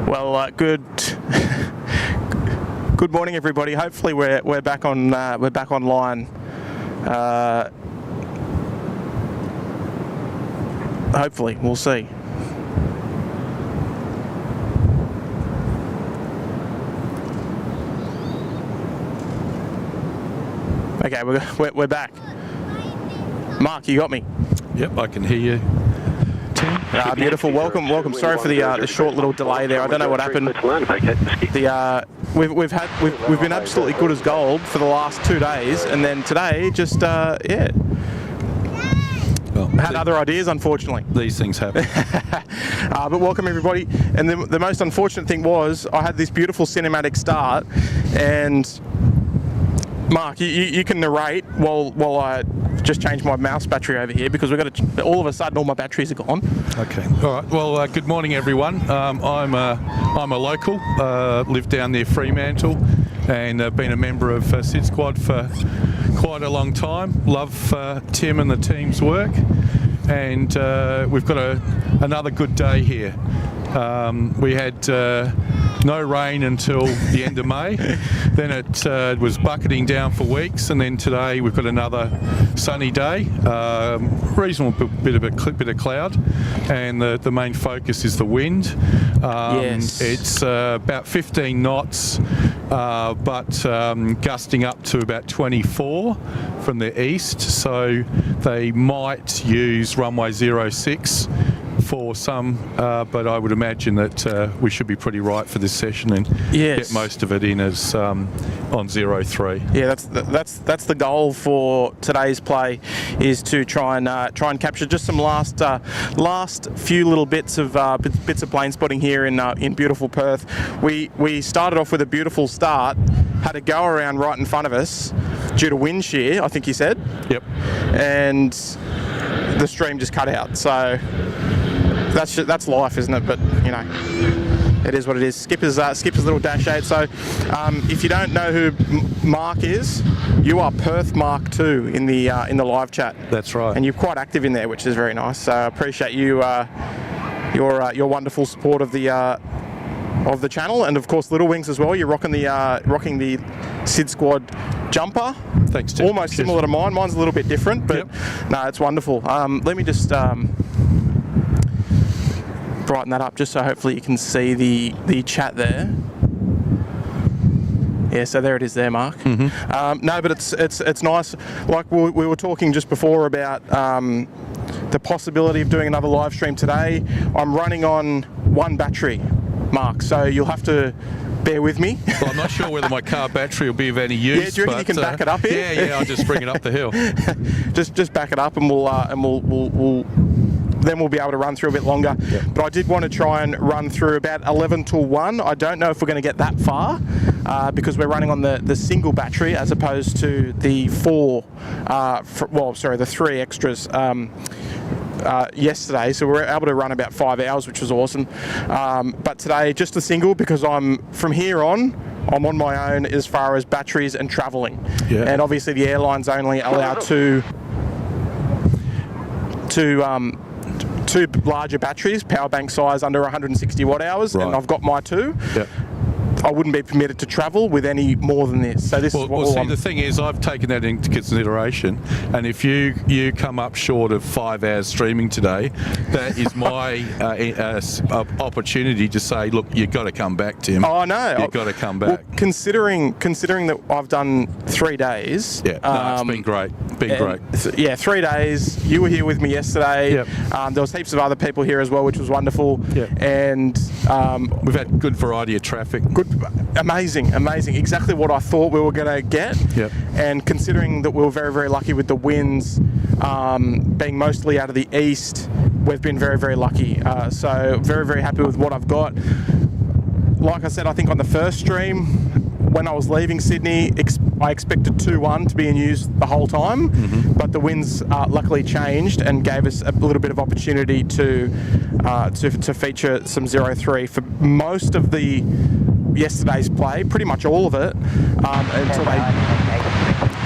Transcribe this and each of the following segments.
Well, good morning, everybody. Hopefully, we're back on online. Hopefully, we'll see. Okay, we're back. Mark, you got me. Yep, I can hear you. Beautiful. Welcome. Sorry for the short little delay there. I don't know what happened. We've been absolutely good as gold for the last 2 days, and then today just had other ideas, unfortunately. These things happen. But welcome, everybody. And the most unfortunate thing was I had this beautiful cinematic start, and Mark, you can narrate while I just change my mouse battery over here, because all of a sudden all my batteries are gone. Okay. All right. Well, good morning, everyone. I'm a local. Live down near Fremantle, and been a member of SydSquad for quite a long time. Love Tim and the team's work, and we've got another good day here. We had no rain until the end of May. Then it was bucketing down for weeks, and then today we've got another sunny day. Reasonable bit of cloud, and the main focus is the wind. Yes. It's about 15 knots, but gusting up to about 24 from the east. So they might use runway 06 for some, but I would imagine that we should be pretty right for this session and get most of it in as on 03. Yeah, that's the goal for today's play, is to try and capture just some last few little bits of plane spotting here in beautiful Perth. We started off with a beautiful start, had a go around right in front of us due to wind shear, I think you said. Yep. And the stream just cut out. So that's life, isn't it? But you know, it is what it is. Skipper's little dash 8. So if you don't know who Mark is, you are Perth Mark 2 in the live chat. That's right. And you're quite active in there, which is very nice. So I appreciate you your wonderful support of the channel, and of course Little Wings as well. You're rocking the SydSquad jumper. Thanks, Tim. Almost similar to mine. Mine's a little bit different, but no, it's wonderful. Let me just brighten that up just so hopefully you can see the chat there. Yeah, so there it is there, Mark. Mm-hmm. No, but it's nice. Like we were talking just before about the possibility of doing another live stream today. I'm running on one battery, Mark, so you'll have to bear with me. Well, I'm not sure whether my car battery will be of any use. Yeah, do you reckon you can back it up here? Yeah, I'll just bring it up the hill. just back it up, and we'll then we'll be able to run through a bit longer. Yep. But I did want to try and run through about 11 till 1. I don't know if we're going to get that far because we're running on the single battery as opposed to the the 3 extras yesterday. So we were able to run about 5 hours, which was awesome. But today, just a single, because from here on, I'm on my own as far as batteries and travelling. Yeah. And obviously the airlines only allow two larger batteries, power bank size under 160 watt hours, right. And I've got my 2. Yep. I wouldn't be permitted to travel with any more than this. So this is what the thing is, I've taken that into consideration, and if you come up short of 5 hours streaming today, that is my opportunity to say, look, you've got to come back, Tim. Oh, no. You've got to come back. Well, considering that I've done 3 days. Yeah, it's been great. Great. 3 days. You were here with me yesterday. Yep. There was heaps of other people here as well, which was wonderful. Yep. And we've had good variety of traffic. Amazing. Exactly what I thought we were going to get. Yep. And considering that we were very, very lucky with the winds being mostly out of the east, we've been very, very lucky. So very, very happy with what I've got. Like I said, I think on the first stream, when I was leaving Sydney, I expected 2-1 to be in use the whole time, but the winds luckily changed and gave us a little bit of opportunity to feature some 03 for most of yesterday's play, pretty much all of it, until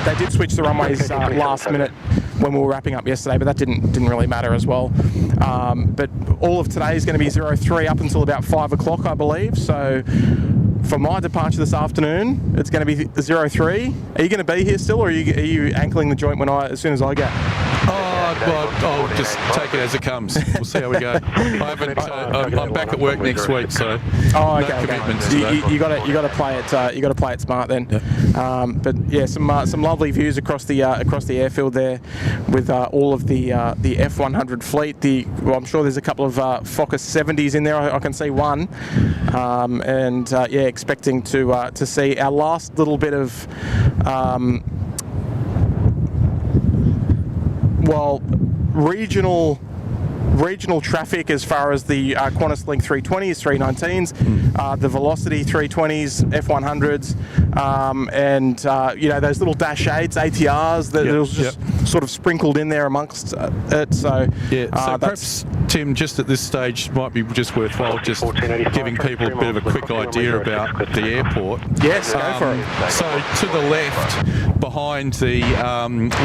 they did switch the runways last minute when we were wrapping up yesterday, but that didn't really matter as well. But all of today is going to be 03 up until about 5 o'clock, I believe. So for my departure this afternoon, it's going to be 03. Are you going to be here still, or are you ankling the joint as soon as I get? Well, I'll just take it as it comes. We'll see how we go. I'm back at work next week, so no commitments. You got to play it. You got to play it smart then. Yeah. But yeah, some lovely views across the airfield there, with all of the F100 fleet. I'm sure there's a couple of Focus 70s in there. I can see one, and yeah, expecting to see our last little bit of. Well, regional traffic as far as the Qantas Link 320s, 319s, the Velocity 320s, F100s, and you know, those little Dash 8s, ATRs that was just sort of sprinkled in there amongst it. So yeah, so perhaps Tim, just at this stage, might be just worthwhile just giving people a bit of a quick idea about the airport. Yes, go for it. So to the left, behind the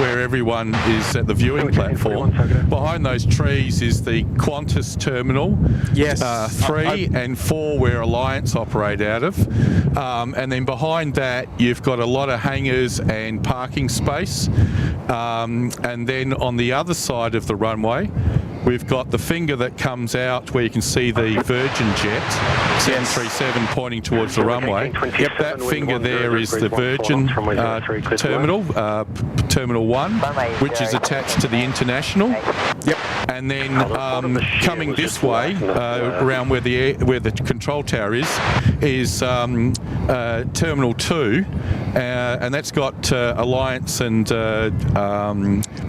where everyone is at the viewing platform, behind those trees is the Qantas terminal. Yes. 3 and 4 where Alliance operate out of, and then behind that you've got a lot of hangars and parking space, and then on the other side of the runway we've got the finger that comes out where you can see the Virgin jet 737 pointing towards the runway. Yep, that finger there is the Virgin terminal, Terminal 1, which is attached to the International. Yep. And then coming this way, around where the control tower is Terminal 2, and that's got Alliance and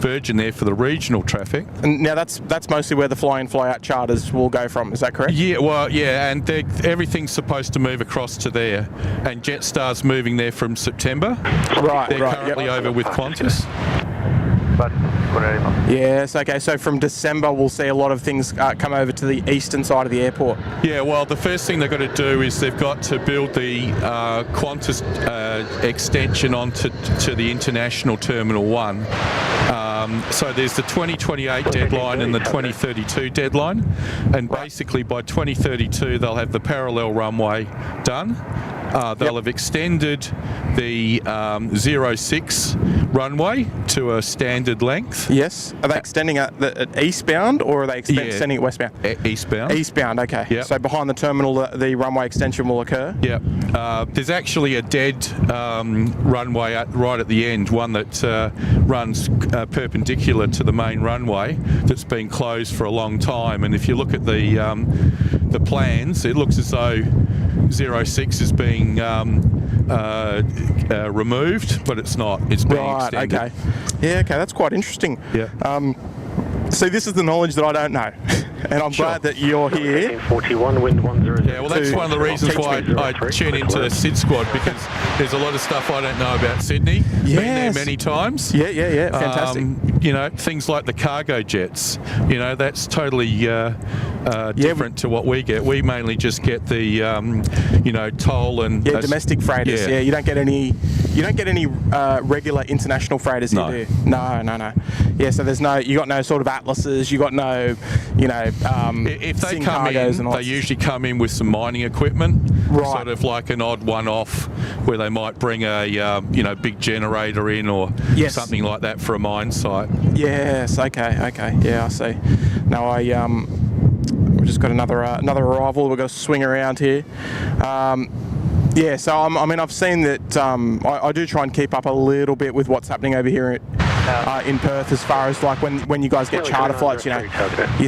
Virgin there for the regional traffic. And now that's mostly where the fly-in, fly-out charters will go from. Is that correct? Yeah, well, yeah, and everything's supposed to move across to there, and Jetstar's moving there from September. Right, They're currently over with Qantas. Yes, okay, so from December we'll see a lot of things come over to the eastern side of the airport. Yeah, well, the first thing they've got to do is they've got to build the Qantas extension onto the International Terminal 1. So there's the 2028 deadline and the 2032 deadline, and basically by 2032 they'll have the parallel runway done. They'll have extended the 06 runway to a standard length. Yes. Are they extending it eastbound, or are they extending it westbound? Eastbound. Eastbound, okay. Yep. So behind the terminal, the runway extension will occur? Yep. There's actually a dead runway right at the end, one that runs perpendicular to the main runway that's been closed for a long time. And if you look at the plans, it looks as though 06 is being removed, but it's not. It's being extended. Okay. Yeah, okay, that's quite interesting. Yeah. See, this is the knowledge that I don't know, and I'm glad that you're here. 41, wind 10. Yeah, well, that's one of the reasons why I tune into the SydSquad, because there's a lot of stuff I don't know about Sydney. Yes. Been there many times. Yeah, fantastic. You know, things like the cargo jets, you know, that's totally different to what we get. We mainly just get the, you know, toll and... Yeah, domestic freighters. Yeah, you don't get any regular international freighters No. here, do you? No. Yeah, so you got no sort of Atlases, you got no, you know, if they Sing come cargos in, and all they that. usually come in with some mining equipment, Right. sort of like an odd one-off, where they might bring a you know, big generator in or Yes. something like that for a mine site. Yes, okay, yeah, I see. Now we've just got another arrival. We've got to swing around here. Yeah, so I mean, I've seen that. I do try and keep up a little bit with what's happening over here in Perth, as far as like when you guys get charter flights, you know, you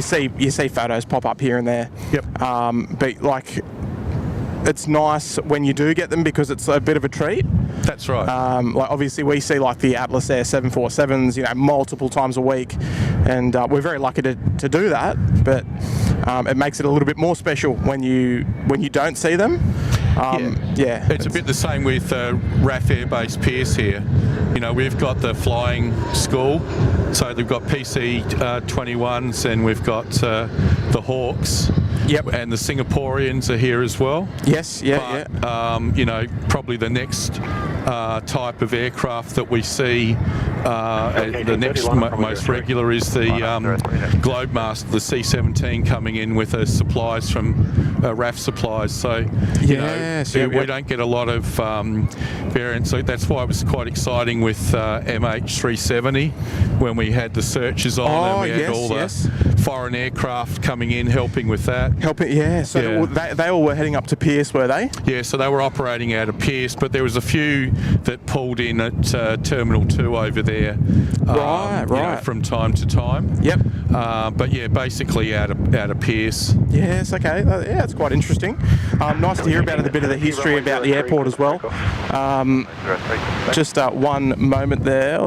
see photos pop up here and there. Yep. But like, it's nice when you do get them, because it's a bit of a treat. That's right. Like obviously we see like the Atlas Air 747s, you know, multiple times a week, and we're very lucky to do that. But it makes it a little bit more special when you don't see them. Yeah. It's a bit the same with RAF Air Base Pierce here. You know, we've got the flying school, so they've got PC-21s, and we've got the Hawks. Yep. And the Singaporeans are here as well. Yes, yeah. You know, probably the next type of aircraft that we see. The next most regular is the Globemaster, the C-17, coming in with supplies from RAF supplies. So we don't get a lot of variants. So that's why it was quite exciting with MH370 when we had the searches on and we had all the foreign aircraft coming in helping with that. So they all were heading up to Pierce, were they? Yeah, so they were operating out of Pierce, but there was a few that pulled in at Terminal 2 over there from time to time. But yeah, basically out of Pierce. Yes, okay. Yeah, it's quite interesting. Nice to hear about a bit of the history about the airport as well. Just one moment there.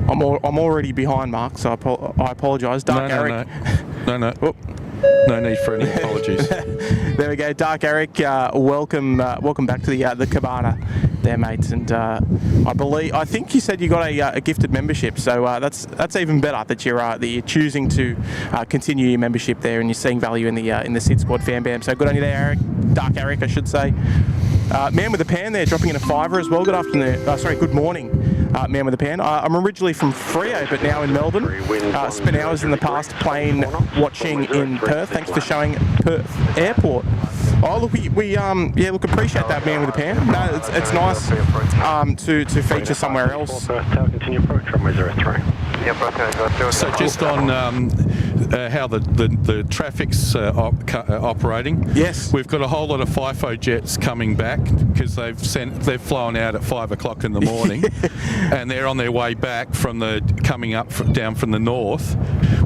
I'm already behind, Mark, so I apologise. Dark Eric. No. No need for any apologies. There we go, Dark Eric. Welcome back to the cabana, there, mates. And I think you said you got a gifted membership, so that's even better that you're choosing to continue your membership there, and you're seeing value in the SydSquad fan bam. So good on you there, Eric. Dark Eric, I should say. Man with a Pan there, dropping in a $5 as well. Good afternoon. Good morning. Man with a Pan. I'm originally from Freo, but now in Melbourne. Spent hours in the past plane watching in Perth. Thanks for showing Perth Airport. Oh, look, we appreciate that, Man with a Pan. No, it's nice to feature somewhere else. So just on how the traffic's operating. Yes. We've got a whole lot of FIFO jets coming back because they've flown out at 5 o'clock in the morning, and they're on their way back down from the north.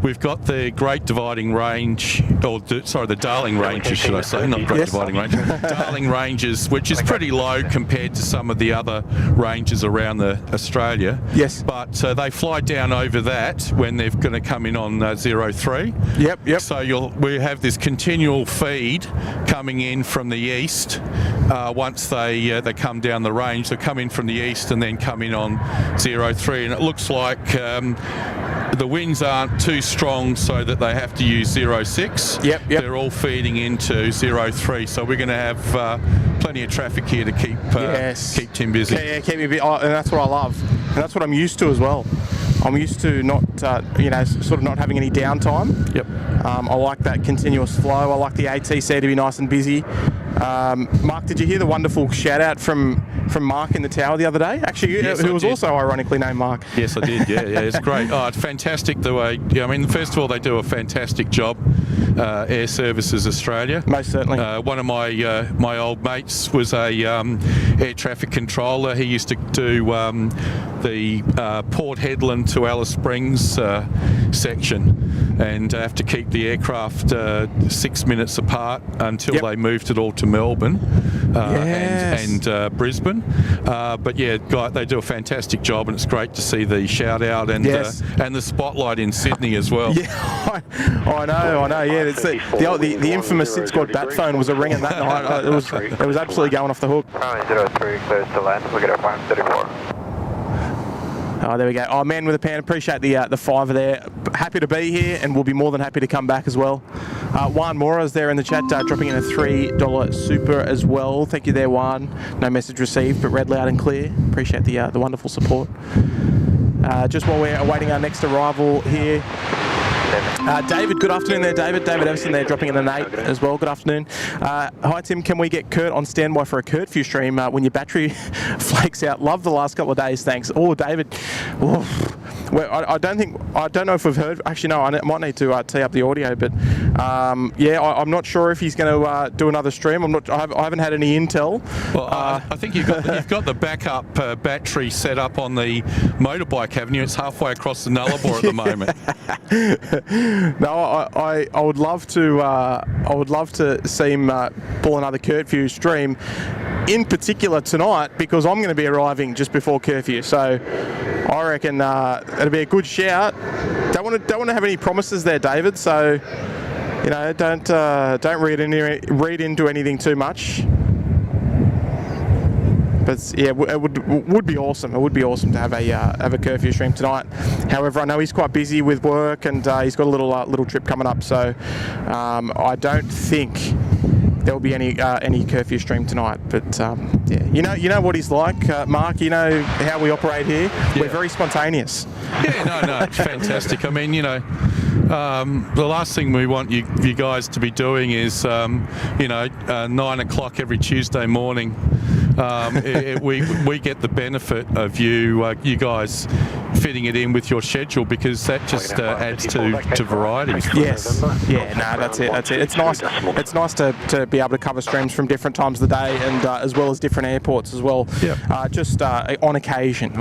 We've got the Great Dividing Range, the Darling Ranges, should I say, not Great Dividing Range. Darling Ranges, which is pretty low compared to some of the other ranges around Australia. Yes. But they fly down over that when they're going to come in on 03. Yep. So we have this continual feed coming in from the east. Once they come down the range, they come in from the east and then come in on 03, and it looks like the winds aren't too strong so that they have to use 06. Yep. They're all feeding into 03, so we're going to have plenty of traffic here to keep Tim busy. Yeah, keep me busy, and that's what I love, and that's what I'm used to as well. I'm used to not, sort of not having any downtime. Yep. I like that continuous flow. I like the ATC to be nice and busy. Mark, did you hear the wonderful shout out from Mark in the tower the other day? Actually, who was also ironically named Mark. Yes, I did. Yeah, it's great. Oh, it's fantastic the way. First of all, they do a fantastic job. Air Services Australia. Most certainly. One of my old mates was a air traffic controller. He used to do the Port Hedland to Alice Springs section, and have to keep the aircraft 6 minutes apart until they moved it all to Melbourne and Brisbane. But yeah, they do a fantastic job, and it's great to see the shout out and the spotlight in Sydney as well. Yeah, I know. Yeah, it's the infamous SydSquad bat phone was a ringing that night. It was absolutely going off the hook. 03 clears to land. We get our 534. Oh, there we go. Oh, Man with a Pan, appreciate the fiver there. Happy to be here, and we'll be more than happy to come back as well. Juan Mora's there in the chat, dropping in a $3 super as well. Thank you there, Juan. No message received, but read loud and clear. Appreciate the wonderful support. Just while we're awaiting our next arrival here, David, good afternoon there, David. David Everson there, dropping in an 8 as well. Good afternoon. Hi, Tim. Can we get Kurt on standby for a Kurtfew stream when your battery flakes out? Love the last couple of days, thanks. Oh, David. Oh, well, I don't know if we've heard. Actually, no, I might need to tee up the audio, but I'm not sure if he's going to do another stream. I haven't had any intel. Well, I think you've got the backup battery set up on the motorbike, haven't you? It's halfway across the Nullarbor at the moment. No, I would love to see him pull another Kurtfew stream, in particular tonight, because I'm going to be arriving just before curfew. So I reckon it'll be a good shout. Don't want to have any promises there, David. So don't read into anything too much. But yeah, it would be awesome. It would be awesome to have a curfew stream tonight. However, I know he's quite busy with work, and he's got a little trip coming up. So I don't think there will be any curfew stream tonight. But yeah, you know what he's like, Mark. You know how we operate here. Yeah. We're very spontaneous. Yeah, no, it's fantastic. I mean, the last thing we want you guys to be doing is, 9 o'clock every Tuesday morning. We get the benefit of you guys fitting it in with your schedule, because that just adds to variety. Yes. Yeah. No, that's it. It's nice. It's nice to be able to cover streams from different times of the day, and as well as different airports as well. Yep. Just on occasion.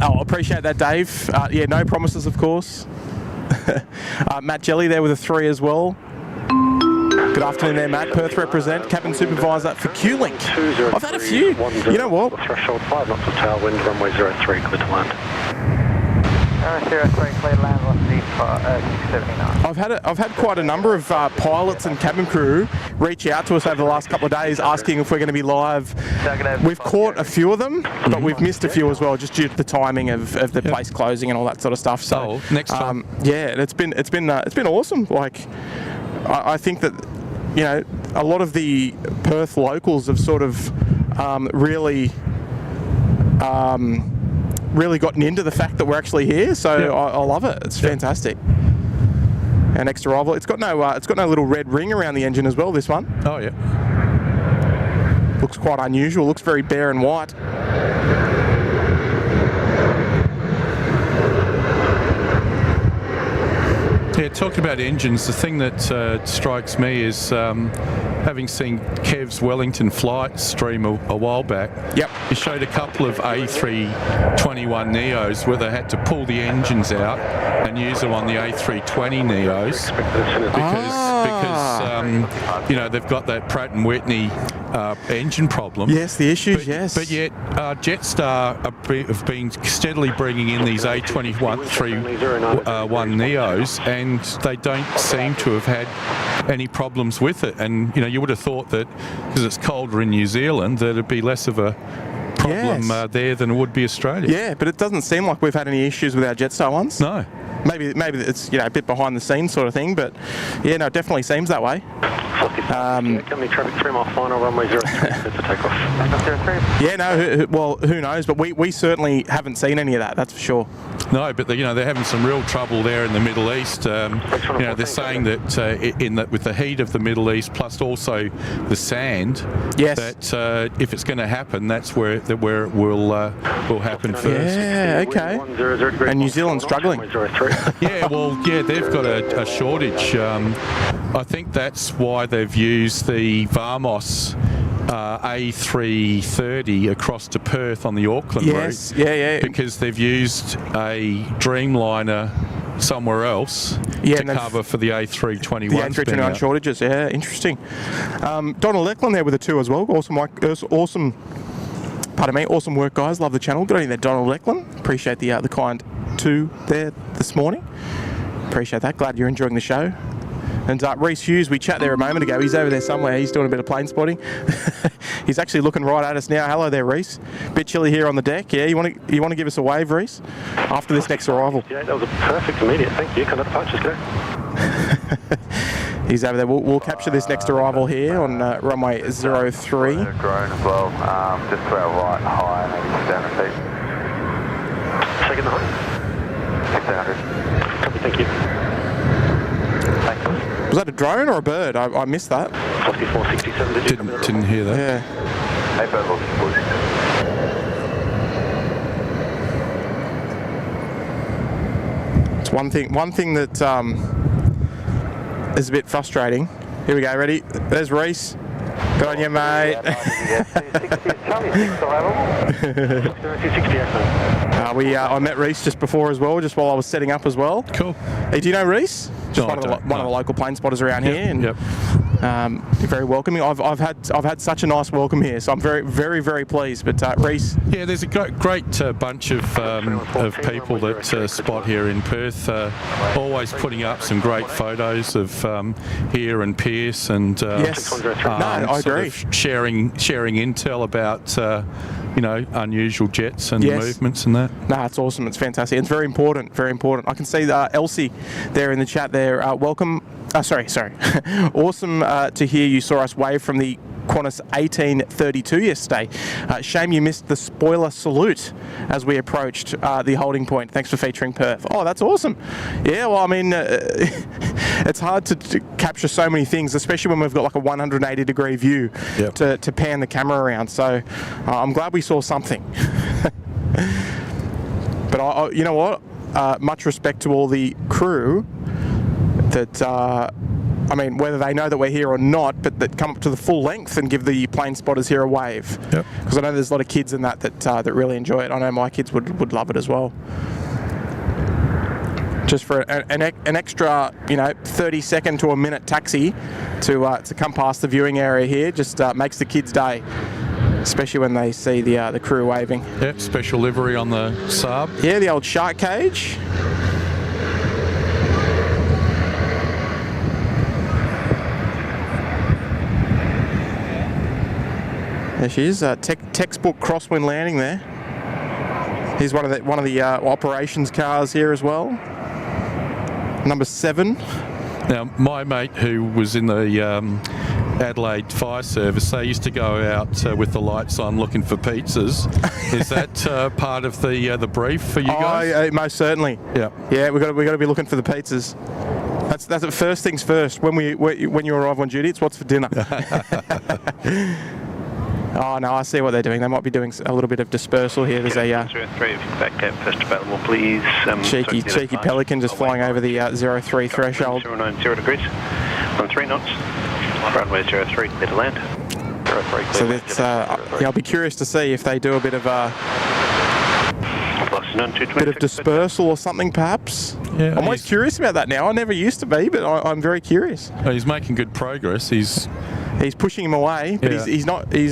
I'll appreciate that, Dave. Yeah, no promises, of course. Matt Jelly there with a 3 as well. Good afternoon there, Matt. Perth represent, cabin supervisor for Q-Link. I've had a few. You know what? Threshold 5 knots of tailwind, runway 03, clear to land. 03, clear to land, velocity 679. I've had quite a number of pilots and cabin crew reach out to us over the last couple of days asking if we're going to be live. We've caught a few of them, but we've missed a few as well, just due to the timing of the place closing and all that sort of stuff. So next time. Yeah, it's been awesome. Like, I think that, a lot of the Perth locals have sort of really gotten into the fact that we're actually here. So yeah. I love it. It's fantastic. Our next arrival. It's got no little red ring around the engine as well. This one. Oh yeah. Looks quite unusual. Looks very bare and white. Yeah, talking about engines, the thing that strikes me is having seen Kev's Wellington flight stream a while back. Yep. He showed a couple of A321 Neos where they had to pull the engines out and use them on the A320 Neos because they've got that Pratt & Whitney engine problem. Yes, the issues, yes. But yet Jetstar have been steadily bringing in these A321 Neos, and they don't seem to have had any problems with it. And you would have thought that because it's colder in New Zealand that it'd be less of a problem there than it would be Australia. Yeah, but it doesn't seem like we've had any issues with our Jetstar ones. No. Maybe it's a bit behind the scenes sort of thing, but yeah, no, it definitely seems that way. Company traffic 3 mile final, runway 03, for takeoff. Yeah, no, who knows? But we certainly haven't seen any of that. That's for sure. No, but they're having some real trouble there in the Middle East. They're saying that with the heat of the Middle East, plus also the sand, that if it's going to happen, that's where it will happen first. Yeah, okay. And New Zealand's struggling. Yeah, they've got a shortage. I think that's why they've used the Vamos A330 across to Perth on the Auckland route. Yeah. Because they've used a Dreamliner somewhere else to cover for the A321. The A321 shortages, yeah, interesting. Donald Eklund there with a 2 as well. Awesome work, guys. Love the channel. Good on you there, Donald Eklund. Appreciate the kind 2 there this morning. Appreciate that. Glad you're enjoying the show. And Reese Hughes, we chat there a moment ago. He's over there somewhere. He's doing a bit of plane spotting. He's actually looking right at us now. Hello there, Reese. Bit chilly here on the deck. Yeah, you want to give us a wave, Reese, after this next arrival? Yeah, that was a perfect immediate. Thank you. Kind of punches, go. He's over there. We'll capture this next arrival here on runway 03. Drone as well. Just to our right, high, maybe 700 feet. Second the height. 600. Copy, thank you. Was that a drone or a bird? I missed that. 5467. Didn't hear that. Yeah. Hey, bird looking good. It's one thing that is a bit frustrating. Here we go. Ready? There's Reese. Good on you, mate. I met Reese just before as well, just while I was setting up as well. Cool. Hey, do you know Reese? Just one of the local plane spotters around here. And, you're very welcoming. I've had such a nice welcome here, so I'm very, very, very pleased. But Reese, yeah, there's a great bunch of people that spot here in Perth. Always putting up some great photos of here and Pierce, and I agree. Sharing intel about unusual jets and movements and that. No, it's awesome. It's fantastic. It's very important. Very important. I can see Elsie there in the chat there. Welcome. Sorry. Awesome to hear you saw us wave from the Qantas 1832 yesterday. Shame you missed the spoiler salute as we approached the holding point. Thanks for featuring Perth. Oh, that's awesome. Yeah, well, I mean, it's hard to capture so many things, especially when we've got like a 180-degree view to pan the camera around. So I'm glad we saw something. But you know what? Much respect to all the crew that I mean, whether they know that we're here or not, but that come up to the full length and give the plane spotters here a wave. Yep. Because I know there's a lot of kids in that really enjoy it. I know my kids would love it as well. Just for an extra, 30-second to a minute taxi to come past the viewing area here just makes the kids' day, especially when they see the crew waving. Yep, special livery on the Saab. Yeah, the old shark cage. There she is, textbook crosswind landing there. Here's one of the operations cars here as well. Number 7. Now, my mate who was in the Adelaide Fire Service, they used to go out with the lights on looking for pizzas. Is that part of the brief for you guys? Oh, most certainly. Yeah, we got to be looking for the pizzas. That's it. First things first. When you arrive on duty, it's what's for dinner. Oh no, I see what they're doing. They might be doing a little bit of dispersal here. There's a back gate first available, please. cheeky pelican just flying over the 03 threshold. 090 degrees, 13 knots. Runway 03, clear to land. 03, so that's I'll be curious to see if they do a bit of dispersal or something, perhaps. Yeah, I'm always curious about that now. I never used to be, but I'm very curious. He's making good progress. He's pushing him away, but he's not in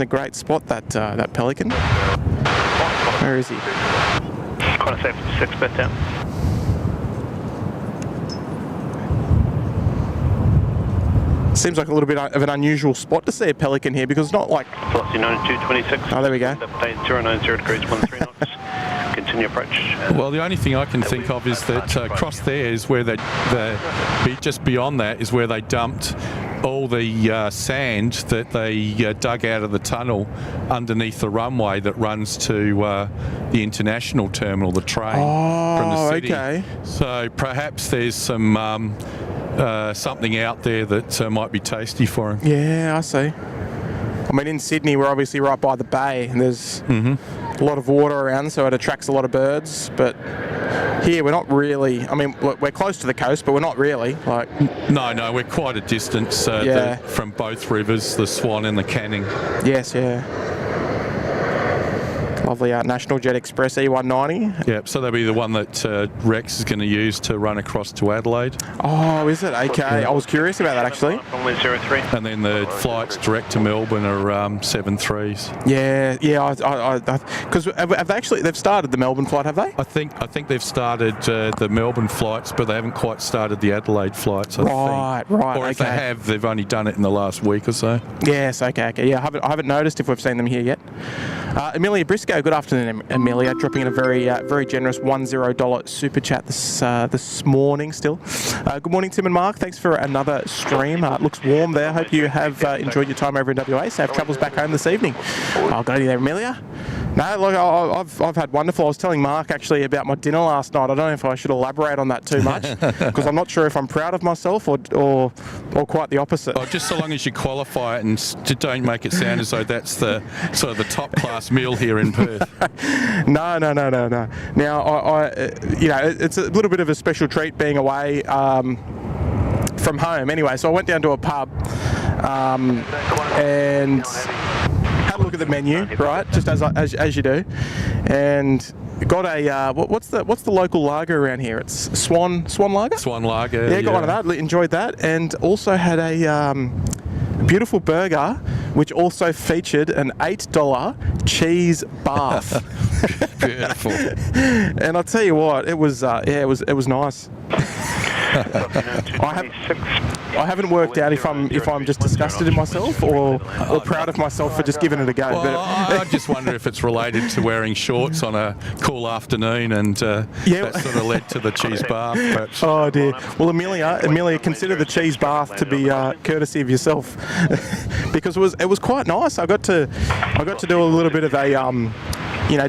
a great spot, that pelican. Where is he? Quite a safe 6 bit down. Seems like a little bit of an unusual spot to see a pelican here, because it's not like... Velocity 9226. Oh, there we go. Update 090 degrees, 13 knots. Continue approach. Well, the only thing I can think of is that across there is where just beyond that is where they dumped all the sand that they dug out of the tunnel underneath the runway that runs to the international terminal, the train from the city. Okay. So perhaps there's some something out there that might be tasty for him. Yeah, I see. I mean, in Sydney, we're obviously right by the bay, and there's a lot of water around, so it attracts a lot of birds. But here, we're not really. I mean, we're close to the coast, but we're not really. No, we're quite a distance from both rivers, the Swan and the Canning. Yes, yeah. Lovely National Jet Express E190. Yep, so that'll be the one that Rex is going to use to run across to Adelaide. Oh, is it? Okay, I was curious about that actually. And then the flights direct to Melbourne are 7.3s. Yeah. Because they've started the Melbourne flight, have they? I think they've started the Melbourne flights, but they haven't quite started the Adelaide flights. Right. Or if they have, they've only done it in the last week or so. Yes. Okay. Yeah, I haven't noticed if we've seen them here yet. Amelia Briscoe, good afternoon, Amelia. Dropping in a very generous $10 super chat this morning still. Good morning, Tim and Mark. Thanks for another stream. It looks warm there. Hope you have enjoyed your time over in WA. Safe travels back home this evening. I'll go to you there, Amelia. No, look, I've had wonderful. I was telling Mark actually about my dinner last night. I don't know if I should elaborate on that too much because I'm not sure if I'm proud of myself or quite the opposite. Oh, just so long as you qualify it and don't make it sound as though that's the sort of the top class meal here in Perth. No. Now, it's a little bit of a special treat being away from home. Anyway, so I went down to a pub and had a look at the menu, right, just as you do, and got a what's the local lager around here? It's Swan Lager. Swan Lager. Yeah, got one of that. Enjoyed that, and also had a beautiful burger, which also featured an $8 cheese bath. Beautiful. And I'll tell you what, it was nice. I haven't worked out if I'm just disgusted in myself or proud of myself for just giving it a go. Well, I just wonder if it's related to wearing shorts on a cool afternoon, and that sort of led to the cheese bath. But oh dear. Well, Amelia, consider the cheese bath to be courtesy of yourself, because it was quite nice. I got to do a little bit of a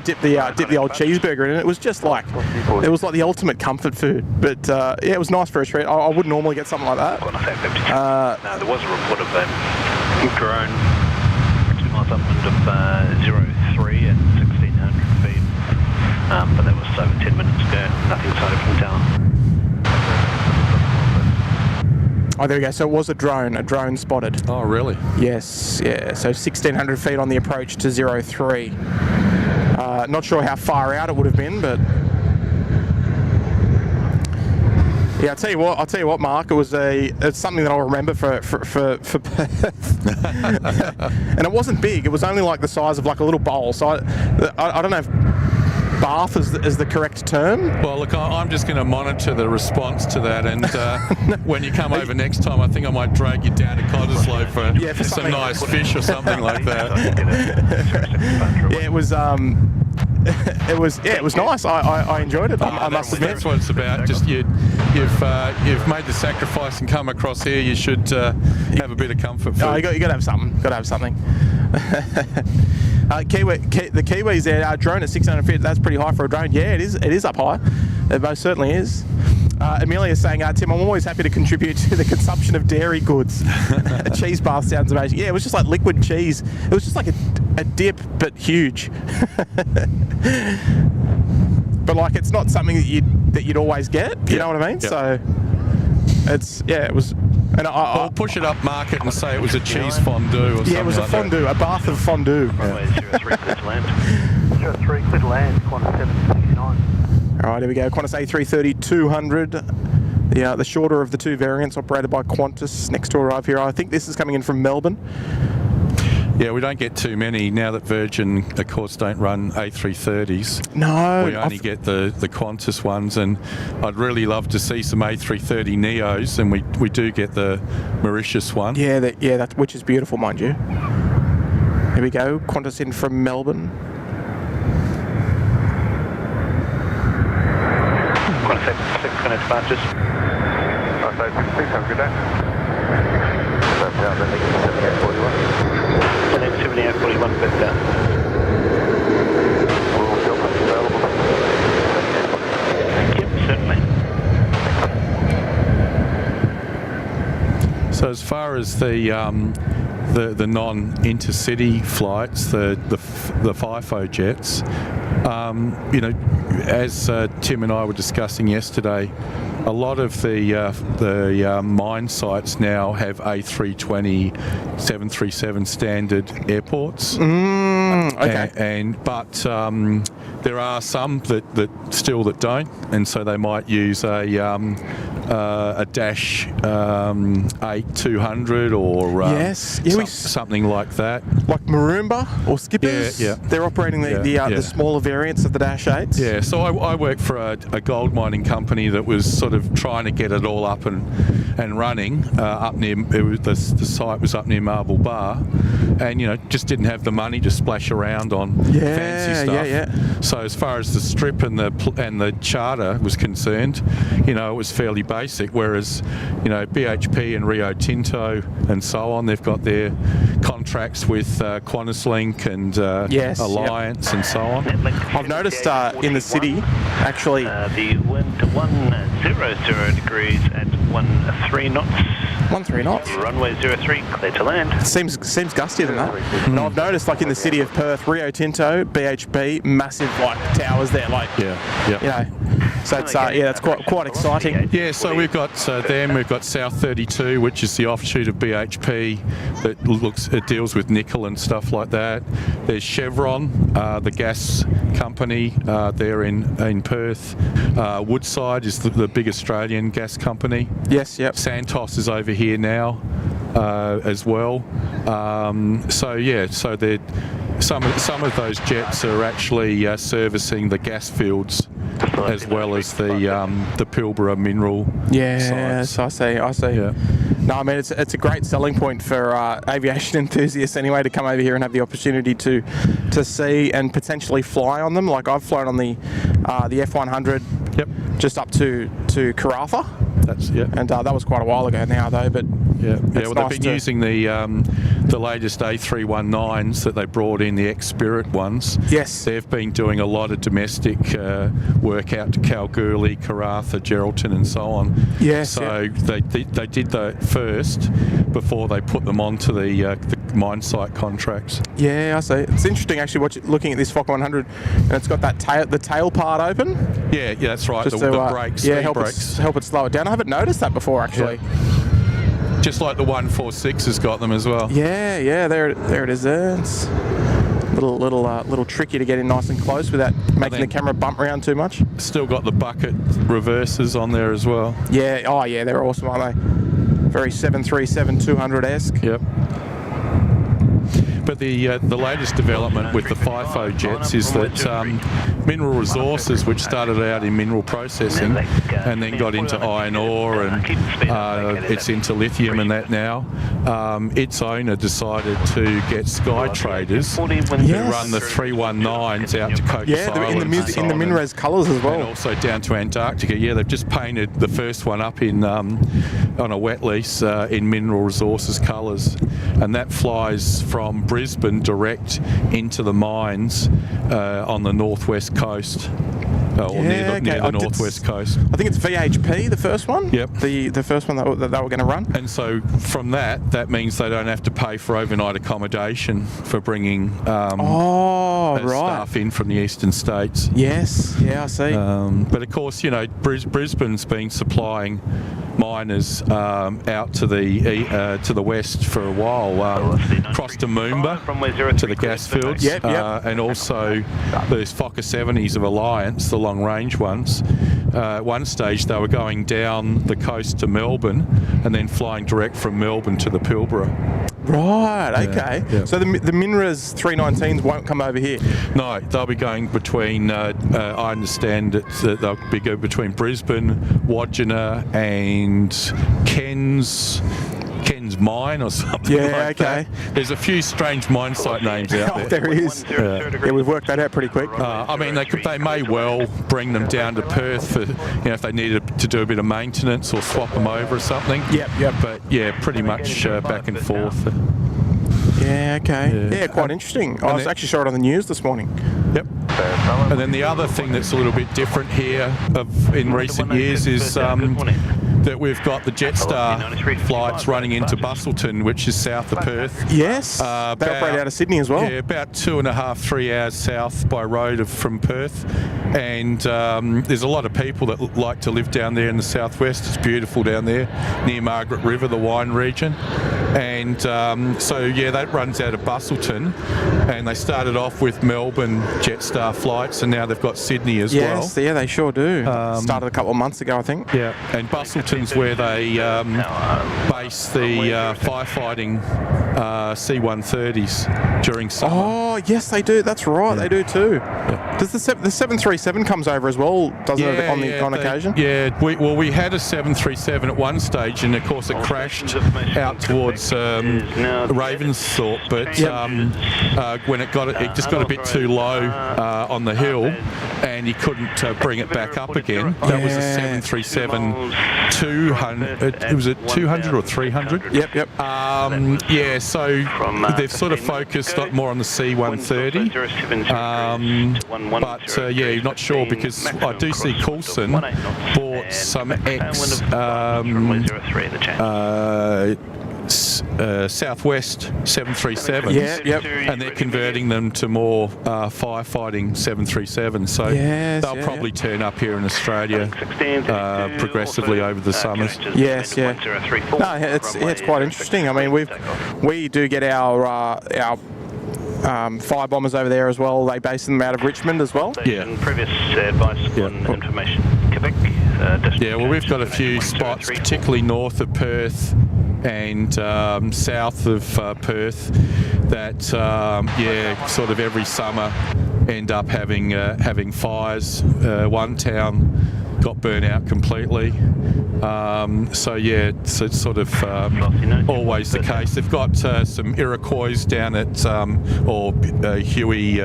dip the old cheeseburger in it. It was just like the ultimate comfort food. But it was nice for a treat. I wouldn't normally get something like that. No, there was a report of a drone actually miles upwind of 03 at 1,600 feet, but that was over 10 minutes ago. Nothing sighted from tower. Oh, there we go. So it was a drone spotted. oh, really? Yes, yeah. So 1,600 feet on the approach to 03. Not sure how far out it would have been, but yeah, I'll tell you what, Mark. It's something that I'll remember for Perth. And it wasn't big. It was only like the size of like a little bowl. So I don't know if bath is the correct term. Well, look, I'm just going to monitor the response to that, and when you come over next time, I think I might drag you down to Cottesloe for some nice fish or something like that. Yeah, it was nice. I enjoyed it. I must admit. That's what it's about. Just you've made the sacrifice and come across here. You should have a bit of comfort food. Oh, you got to have something. Got to have something. The Kiwis there, drone at 600 feet. That's pretty high for a drone. Yeah, it is. It is up high. It most certainly is. Amelia is saying, Tim, I'm always happy to contribute to the consumption of dairy goods. A cheese bath sounds amazing. Yeah, it was just like liquid cheese. It was just like a dip, but huge. But like, it's not something that you'd always get. You know what I mean? Yep. So it was. And I'll push it up market and say it was a cheese fondue or something. Yeah, it was a fondue, a bath of fondue. Runway 03, clear to land. 03, clear to land, Qantas 769. All right, here we go. Qantas A330 200. The shorter of the two variants, operated by Qantas. Next to arrive here. I think this is coming in from Melbourne. Yeah, we don't get too many now that Virgin, of course, don't run A330s. No. We only get the Qantas ones, and I'd really love to see some A330 Neos, and we do get the Mauritius one. Yeah, which is beautiful, mind you. Here we go. Qantas in from Melbourne. Qantas 6 connect departures. Okay, 6 have a good day. That's out, then 7841. And then 7841 back down. Will filter available. Yep, certainly. So as far as the non-intercity flights, the FIFO jets, as Tim and I were discussing yesterday, a lot of the mine sites now have A320, 737 standard airports. Okay. But there are some that still don't, and so they might use a Dash 8-200 or something like that. Like Maroomba or Skippers. Yeah. They're operating the smaller variants of the Dash 8s. Yeah, so I work for a gold mining company that was sort of trying to get it all up and running up near. The site was up near Marble Bar, and just didn't have the money to splash around on fancy stuff. Yeah. So as far as the strip and the charter was concerned, it was fairly basic. Whereas BHP and Rio Tinto and so on, they've got their contracts with QantasLink and Alliance and so on. I've noticed in the city, actually. The wind 100 degrees at 13 knots. 13 knots. Runway 03, clear to land. Seems gustier than that. And I've noticed, like in the city of Perth, Rio Tinto, BHP, massive like towers there, like So it's that's quite exciting. Yeah, so we've got them. We've got South 32, which is the offshoot of BHP that it deals with nickel and stuff like that. There's Chevron, the gas company there in Perth. Woodside is the big Australian gas company. Yes, yep. Santos is over here now as well. So they're some of those jets are actually servicing the gas fields as well as the Pilbara mineral sites. I see. Yeah. No, I mean it's a great selling point for aviation enthusiasts anyway to come over here and have the opportunity to see and potentially fly on them. Like I've flown on the F100 just up to Karratha. And that was quite a while ago now though, but well they've been using the latest A319s that they brought in, the ex-Spirit ones. Yes. They've been doing a lot of domestic work out to Kalgoorlie, Karratha, Geraldton and so on. Yes. So they did that first before they put them onto the mine site contracts. Yeah, I see. It's interesting actually looking at this Fokker 100 and it's got the tail part open. Yeah, that's right. Just the brakes, help it slow it down. I haven't noticed that before actually. Yeah. Just like the 146 has got them as well. Yeah, there it is there. It's a little tricky to get in nice and close without making the camera bump around too much. Still got the bucket reverses on there as well. Yeah, oh yeah, they're awesome, aren't they? Very 737-200-esque. Yep. But the latest development with the FIFO jets is that Mineral Resources, which started out in mineral processing and then got into iron ore and it's into lithium and that now, its owner decided to get Sky Traders to run the 319s out to Cocos Islands. In the MinRes colours as well. And also down to Antarctica. Yeah, they've just painted the first one up in on a wet lease in Mineral Resources colours, and that flies from Brisbane direct into the mines on the northwest coast. Near the northwest coast. I think it's VHP, the first one. Yep. The first one that they were going to run. And so from that means they don't have to pay for overnight accommodation for bringing staff in from the eastern states. Yes, yeah, I see. But of course, Brisbane's been supplying miners out to the west for a while, across to Moomba to the gas fields, and also those Fokker 70s of Alliance, the long-range ones. At one stage they were going down the coast to Melbourne and then flying direct from Melbourne to the Pilbara. Right, okay. Yeah. So the MinRes 319s won't come over here? No, they'll be going between, I understand they'll be going between Brisbane, Wodgina and Ken's Mine or something like that. There's a few strange mine site names out there. There is. Yeah, we've worked that out pretty quick. I mean, they may well bring them down to Perth for, if they needed to do a bit of maintenance or swap them over or something. Yep. But yeah, pretty much back and forth. Yeah, okay. Yeah, quite interesting. I actually saw it on the news this morning. Yep. And then the other thing that's a little bit different here in recent years is that we've got the Jetstar flights running into Busselton, which is south of Perth. Yes, they operate out of Sydney as well. Yeah, about 2.5, 3 hours south by road from Perth. And there's a lot of people that like to live down there in the southwest. It's beautiful down there, near Margaret River, the wine region. And that runs out of Busselton. And they started off with Melbourne Jetstar flights, and now they've got Sydney as well. Yes, yeah, they sure do. Started a couple of months ago, I think. Yeah, and Busselton's where they base the firefighting C-130s during summer. Oh, yes, they do. That's right, they do too. Yeah. Does the 737 comes over as well, doesn't it, on occasion? Yeah, we had a 737 at one stage, and of course it crashed out towards Ravensthorpe, but when it just got a bit too low on the hill, and he couldn't bring it back up again. That was a 737 200. It was a 200 or 300. Yep. So they've sort of focused more on the C-130. But not sure, because I do see Coulson bought some Southwest 737s, and they're converting them to more firefighting 737s. So they'll probably turn up here in Australia progressively over the summers. Yes, yeah. No, it's quite interesting. I mean, we do get our fire bombers over there as well. They base them out of Richmond as well. Yeah. Previous advice on information. Quebec. Well, we've got a few spots, particularly north of Perth and south of Perth that sort of every summer end up having fires. One town got burnt out completely. So it's sort of always the case. They've got some Iroquois down at Huey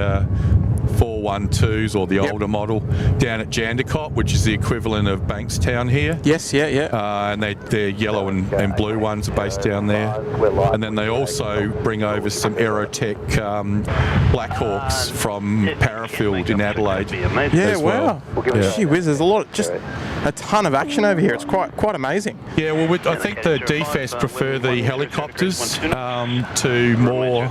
412s, or the older model, down at Jandakot, which is the equivalent of Bankstown here. Yes, yeah. And they're yellow and blue ones are based down there. And then they also bring over some Aerotech Blackhawks from Parafield in Adelaide. Yeah, wow. Yeah. Gee whiz, there's just a ton of action over here. It's quite amazing. Yeah, well, I think the DFAS prefer the helicopters to more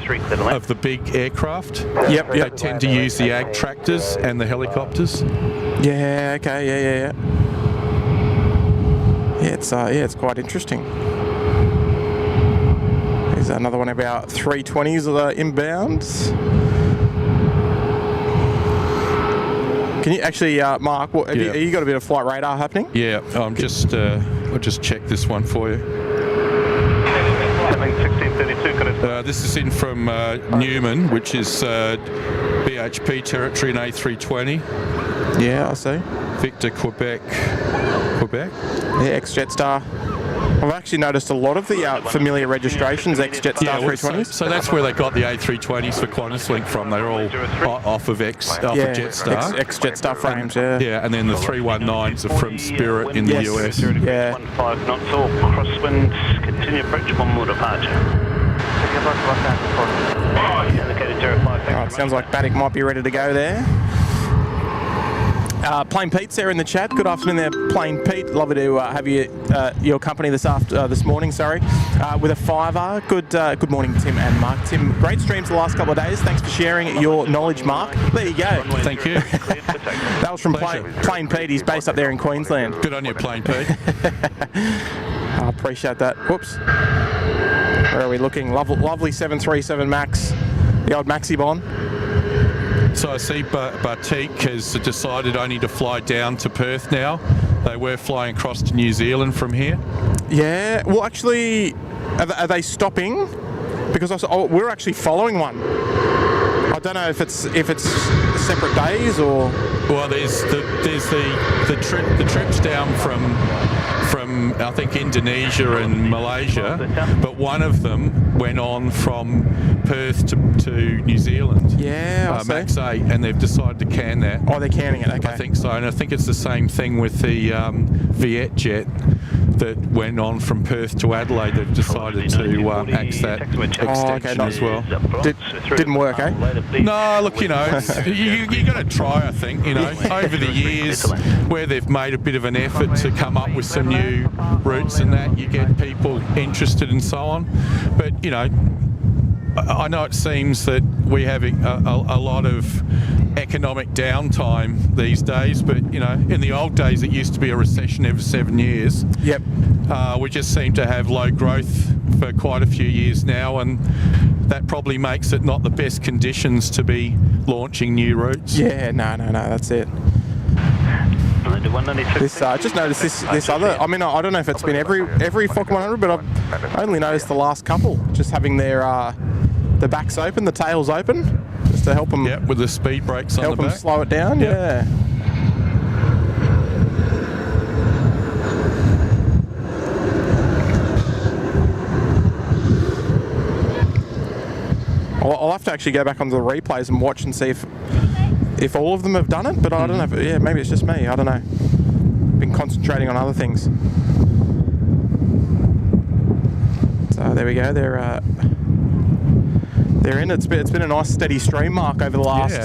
of the big aircraft. Yep. They tend to use the ag tractors and the helicopters. Yeah. Okay. Yeah. Yeah, it's quite interesting. There's another one about 320s inbound. Can you actually, Mark? Have you got a bit of flight radar happening? Yeah, I'll just check this one for you. 1632, this is in from Newman, which is BHP territory in A320. Yeah, I see. Victor, Quebec. Yeah, ex-Jetstar. I've actually noticed a lot of the familiar registrations, ex-Jetstar 320s. So that's where they got the A320s for QantasLink from. They're all off of Jetstar. Ex-Jetstar frames, yeah. Yeah, and then the 319s are from Spirit in the US. Yeah. 15 knots, all crosswind, continue approach, one more departure. Indicated 05. Alright, sounds like Baddock might be ready to go there. Plain Pete's there in the chat. Good afternoon there, Plain Pete. Lovely to have your company this morning. With a 5R. Good morning, Tim and Mark. Tim, great streams the last couple of days. Thanks for sharing your knowledge, Mark. There you go. Thank you. That was from Plain Pete. He's based up there in Queensland. Good on you, Plain Pete. I appreciate that. Whoops. Where are we looking? Lovely 737 Max. The old Maxi Bon. So I see Batik has decided only to fly down to Perth now. They were flying across to New Zealand from here. Yeah, well actually, are they stopping? Because we're actually following one. I don't know if it's separate days or... Well, there's the trips down from I think Indonesia and Malaysia, but one of them went on from Perth to New Zealand. Yeah, Max 8, and they've decided to can that. Oh, they're canning it. Okay. I think so, and I think it's the same thing with the Viet jet that went on from Perth to Adelaide. They've decided to axe that extension as well. Didn't work, eh? No, look, you got to try. I think over the years where they've made a bit of an effort to come up with some new routes and that, you get people interested and so on. But I know it seems that we're having a lot of economic downtime these days, but in the old days it used to be a recession every 7 years. Yep. We just seem to have low growth for quite a few years now, and that probably makes it not the best conditions to be launching new routes. Yeah, no, that's it. I just noticed this other. I mean, I don't know if it's been every Fokker 100, but I've only noticed the last couple just having their the backs open, the tails open, just to help them. Yep, with the speed brakes on the back. Help them slow it down. Yep. Yeah. I'll have to actually go back onto the replays and watch and see if all of them have done it, but I don't know. Maybe it's just me. I don't know. Been concentrating on other things. So there we go. They're in. It's been a nice steady stream, Mark, over the last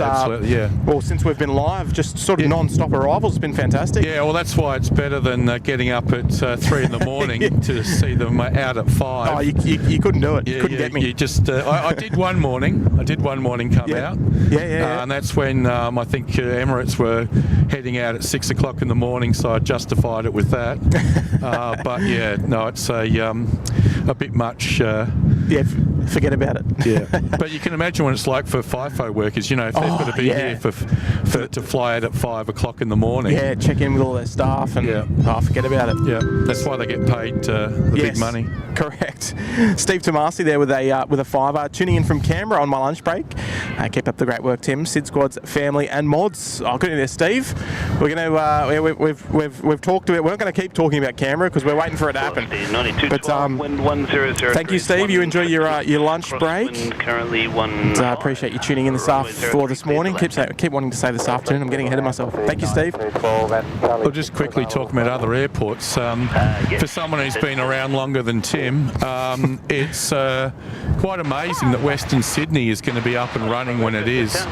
well, since we've been live, just sort of non-stop arrivals. It's been fantastic. Yeah, well, that's why it's better than getting up at 3 in the morning to see them out at 5. Oh, you couldn't do it. You couldn't get me. You just I did one morning. I did one morning come out. Yeah. And that's when I think Emirates were heading out at 6 o'clock in the morning, so I justified it with that. But yeah, no, it's a bit much. forget about it. Yeah. But you can imagine what it's like for FIFO workers, you know, if they've got to be here to fly out at 5 o'clock in the morning. Yeah, check in with all their staff and forget about it. Yeah, that's why they get paid the big money. Correct. Steve Tomasi there with a fiver, tuning in from Canberra on my lunch break. Keep up the great work, Tim. SydSquad's family and mods. Oh, good in there, Steve. We're going to we've talked about. We're not going to keep talking about Canberra because we're waiting for it to happen. But thank you, Steve. You enjoy your lunch break. And I appreciate you tuning in this morning. Keep wanting to say this afternoon. I'm getting ahead of myself. Thank you, Steve. We'll just quickly talk about other airports. For someone who's been around longer than Tim, it's quite amazing that Western Sydney is going to be up and running when it is,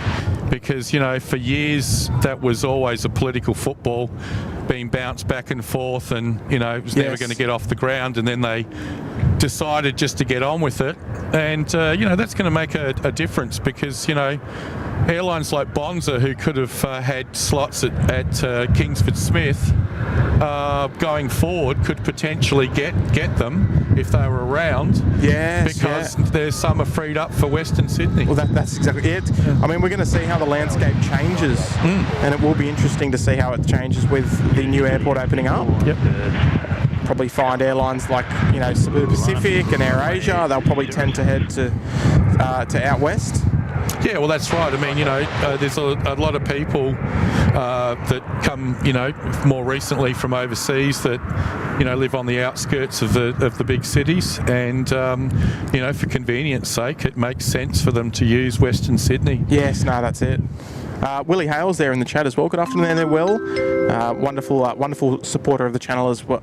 because, you know, for years that was always a political football being bounced back and forth, and, you know, it was never going to get off the ground, and then they decided just to get on with it. And you know, that's going to make a difference, because, you know, airlines like Bonza, who could have had slots at Kingsford Smith, going forward could potentially get them if they were around. Yes, because there's some are freed up for Western Sydney. Well, that's exactly it. Yeah. I mean, we're going to see how the landscape changes, and it will be interesting to see how it changes with the new airport opening up. Yep. Probably find airlines like, you know, Cebu Pacific and AirAsia. They'll probably tend to head to out west. Yeah, well, that's right. I mean, you know, there's a lot of people that come, you know, more recently from overseas that, you know, live on the outskirts of the big cities, and you know, for convenience sake, it makes sense for them to use Western Sydney. Yes, no, that's it. Willie Hale's there in the chat as well. Good afternoon there, Will. Wonderful supporter of the channel as well,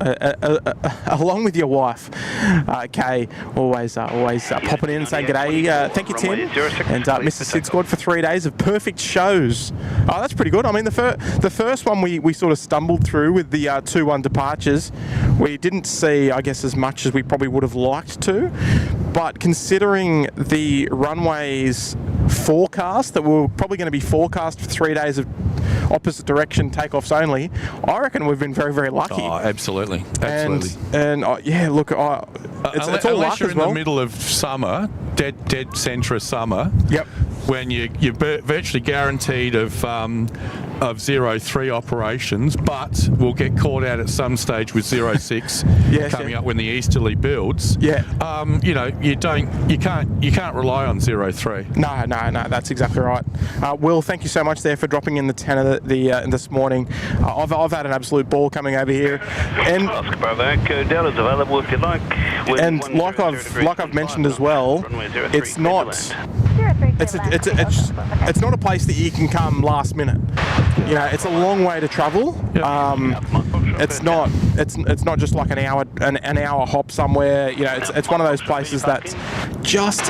along with your wife, Kay. Always popping in and saying g'day. Thank you, Tim, and Mr. SydSquad for 3 days of perfect shows. Oh, that's pretty good. I mean, the first one we sort of stumbled through with the 2-1 departures. We didn't see, I guess, as much as we probably would have liked to, but considering the runways forecast that we're probably going to be forecast for 3 days of opposite direction takeoffs only, I reckon we've been very, very lucky. Oh, absolutely. And yeah, look, it's all unless luck you're as in well. the middle of summer, dead centre of summer. Yep. When you're virtually guaranteed of 03 operations, but we'll get caught out at some stage with 06 coming up when the easterly builds. Yeah. You know, you can't rely on 03. No, that's exactly right. Will, thank you so much there for dropping in the 10 of this morning. I've had an absolute ball coming over here, and Delta's available if you like. And like I've mentioned as well, it's not. It's not a place that you can come last minute. You know, it's a long way to travel. It's not just like an hour hop somewhere. You know, it's one of those places that's just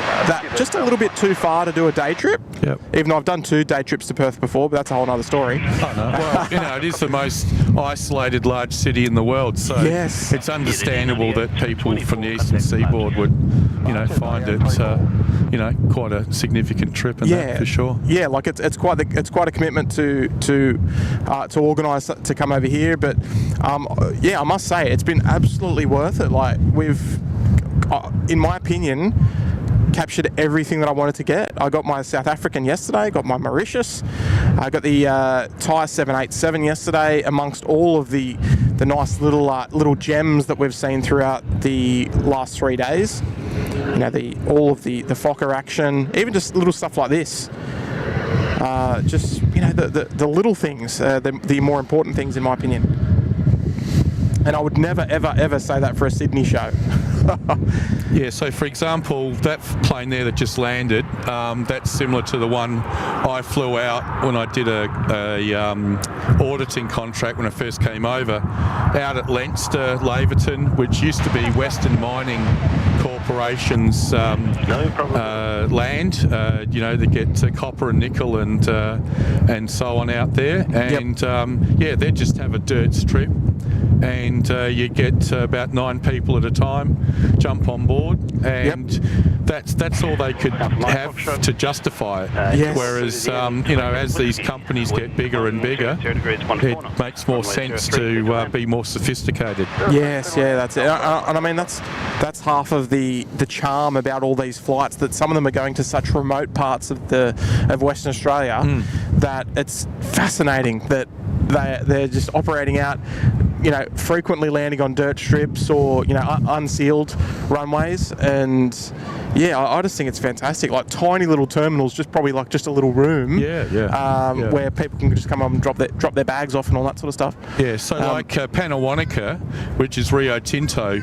a little bit too far to do a day trip. Yep. Even though I've done 2 day trips to Perth before, but that's a whole other story. Oh, no. Well, you know, it is the most isolated large city in the world, so it's understandable that people from the eastern seaboard would, you know, find it, you know, quite a significant trip, and that for sure. Yeah, like it's quite a commitment to organise to come over here, but yeah, I must say it's been absolutely worth it. Like, we've, in my opinion, captured everything that I wanted to get. I got my South African yesterday, got my Mauritius, I got the Thai 787 yesterday, amongst all of the nice little gems that we've seen throughout the last 3 days. You know, all of the Fokker action, even just little stuff like this. Just, you know, the little things, the more important things, in my opinion. And I would never, ever say that for a Sydney show. Yeah, so for example, that plane there that just landed, that's similar to the one I flew out when I did a auditing contract when I first came over, out at Leinster, Laverton, which used to be Western Mining Corporation's land. You know, they get copper and nickel and so on out there, and yeah, they just have a dirt strip. and you get about 9 people at a time jump on board, and that's all they could have to justify it. Yes. Whereas as these companies get bigger and bigger, it makes more sense to be more sophisticated. Yes, yeah, that's it. And I mean, that's half of the charm about all these flights, that some of them are going to such remote parts of Western Australia that it's fascinating that they're just operating out, frequently landing on dirt strips or, unsealed runways. And yeah, I just think it's fantastic. Like tiny little terminals, probably like just a little room. Where people can just come up and drop their bags off and all that sort of stuff. Yeah, so like Panawanica, which is Rio Tinto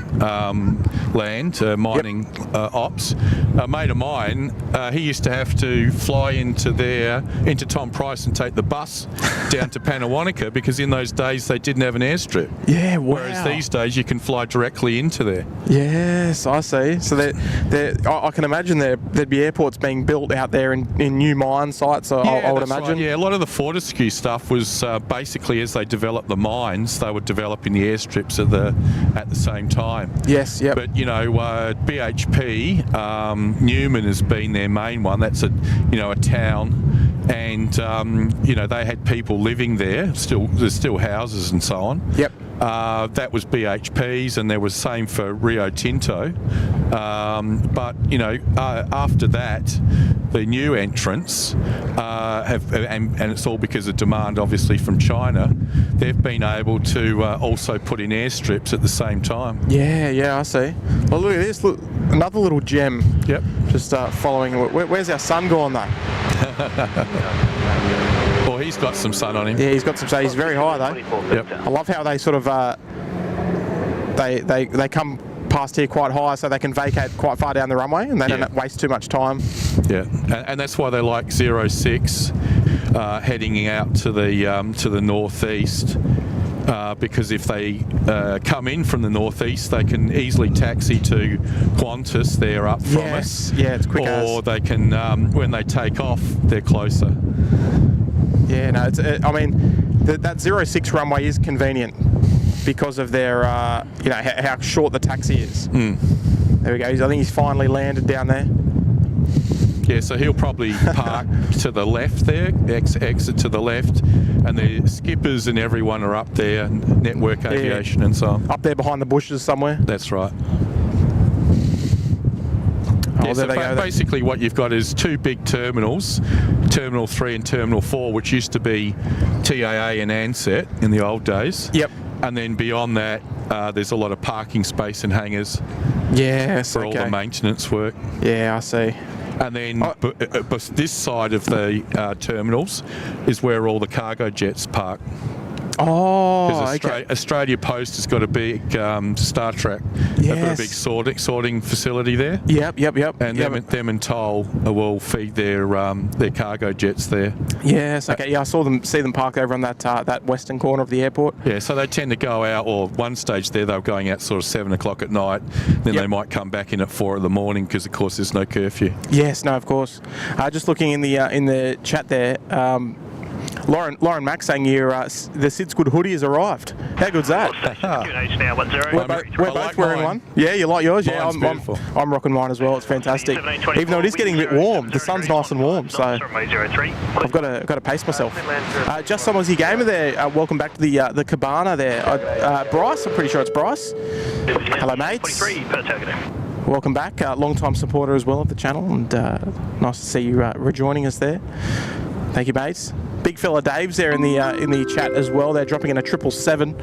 land, mining ops, a mate of mine, he used to have to fly into Tom Price and take the bus down to Panawanica, because in those days they didn't have an airstrip. Yeah, wow. Whereas these days you can fly directly into there. Yes, I see. So I can imagine there'd be airports being built out there in new mine sites. I would imagine. Right. Yeah, a lot of the Fortescue stuff was basically as they developed the mines, they were developing the airstrips at the same time. Yes, yep. But BHP, Newman has been their main one. That's a town, and they had people living there. There's still houses and so on. Yep. That was BHP's, and there was same for Rio Tinto. But after that, the new entrants and it's all because of demand, obviously, from China. They've been able to also put in airstrips at the same time. Yeah, I see. Well, look at this. Look, another little gem. Yep. Just following. Where's our sun gone though? Well, he's got some sun on him. Yeah, he's got some sun. He's very high though. Yep. I love how they sort of they come past here quite high, so they can vacate quite far down the runway, and they don't waste too much time. Yeah, and that's why they like 06 heading out to the northeast. Because if they come in from the northeast, they can easily taxi to Qantas. They're up from us. Yeah, it's quick. Or they can, when they take off, they're closer. Yeah, no, that 06 runway is convenient because of their, how short the taxi is. There we go. I think he's finally landed down there. Yeah, so he'll probably park to the left there, exit to the left, and the skippers and everyone are up there, Network Aviation and so on. Up there behind the bushes somewhere? That's right. Basically what you've got is 2 big terminals, Terminal 3 and Terminal 4, which used to be TAA and Ansett in the old days. Yep. And then beyond that, there's a lot of parking space and hangars. Yes, for all the maintenance work. Yeah, I see. And then this side of the terminals is where all the cargo jets park. Oh, okay. Australia Post has got a big Star Trek. Yes. They've got a big sorting facility there. Yep. And them and Toll will feed their cargo jets there. Yes. Okay. Yeah, I see them parked over on that western corner of the airport. Yeah. So they tend to go out, or one stage there they were going out sort of 7 o'clock at night. Then they might come back in at 4 in the morning because of course there's no curfew. Yes. No. Of course. Just looking in the chat there. Lauren Mack saying here, the SydSquad hoodie has arrived. How good's that? We're both wearing one. Yeah, you like yours? Yeah, I'm rocking mine as well. It's fantastic. Even though it is getting a bit warm. The sun's nice and warm, so I've got to pace myself. Just someone's your gamer there. Welcome back to the cabana there. Bryce, I'm pretty sure it's Bryce. Hello, mates. Welcome back. Long-time supporter as well of the channel, and nice to see you rejoining us there. Thank you, mates. Big fella Dave's there in the chat as well. They're dropping in a 777.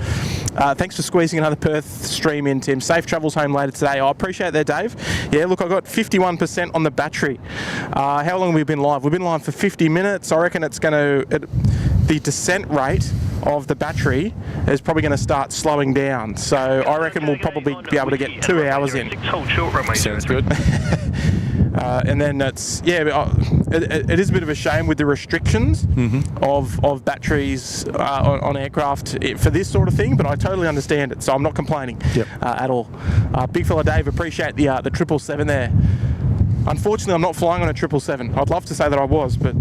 Thanks for squeezing another Perth stream in, Tim. Safe travels home later today. I appreciate that, Dave. Yeah, look, I got 51% on the battery. How long have we been live? We've been live for 50 minutes. I reckon the descent rate of the battery is probably going to start slowing down. So I reckon we'll probably be able to get 2 hours in. Sounds good. And then it is a bit of a shame with the restrictions of batteries on aircraft for this sort of thing, but I totally understand it, so I'm not complaining at all. Big fella Dave, appreciate the 777 there. Unfortunately, I'm not flying on a 777. I'd love to say that I was, but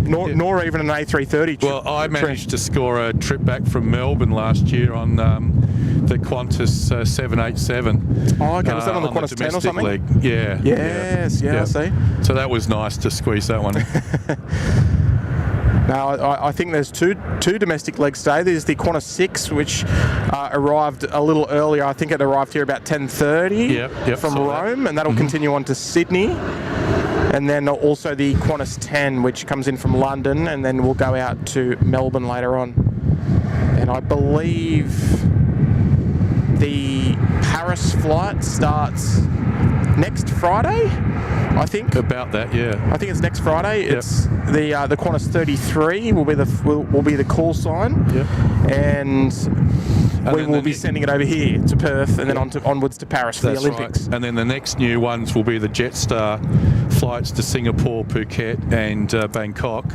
nor even an A330. Well, I managed to score a trip back from Melbourne last year on the Qantas 787. Oh, okay. Was that on the Qantas 10 or something? Leg. Yeah. Yes, yeah, I see. So that was nice to squeeze that one in. Now, I think there's two domestic legs today. There's the Qantas 6, which arrived a little earlier. I think it arrived here about 10:30 from Rome, and that'll continue on to Sydney. And then also the Qantas 10, which comes in from London, and then we'll go out to Melbourne later on. And I believe the Paris flight starts next Friday, I think. About that, yeah. I think it's next Friday. It's the Qantas 33 will be the call sign, and we will be sending it over here to Perth, and then onwards to Paris for the Olympics. Right. And then the next new ones will be the Jetstar flights to Singapore, Phuket, and Bangkok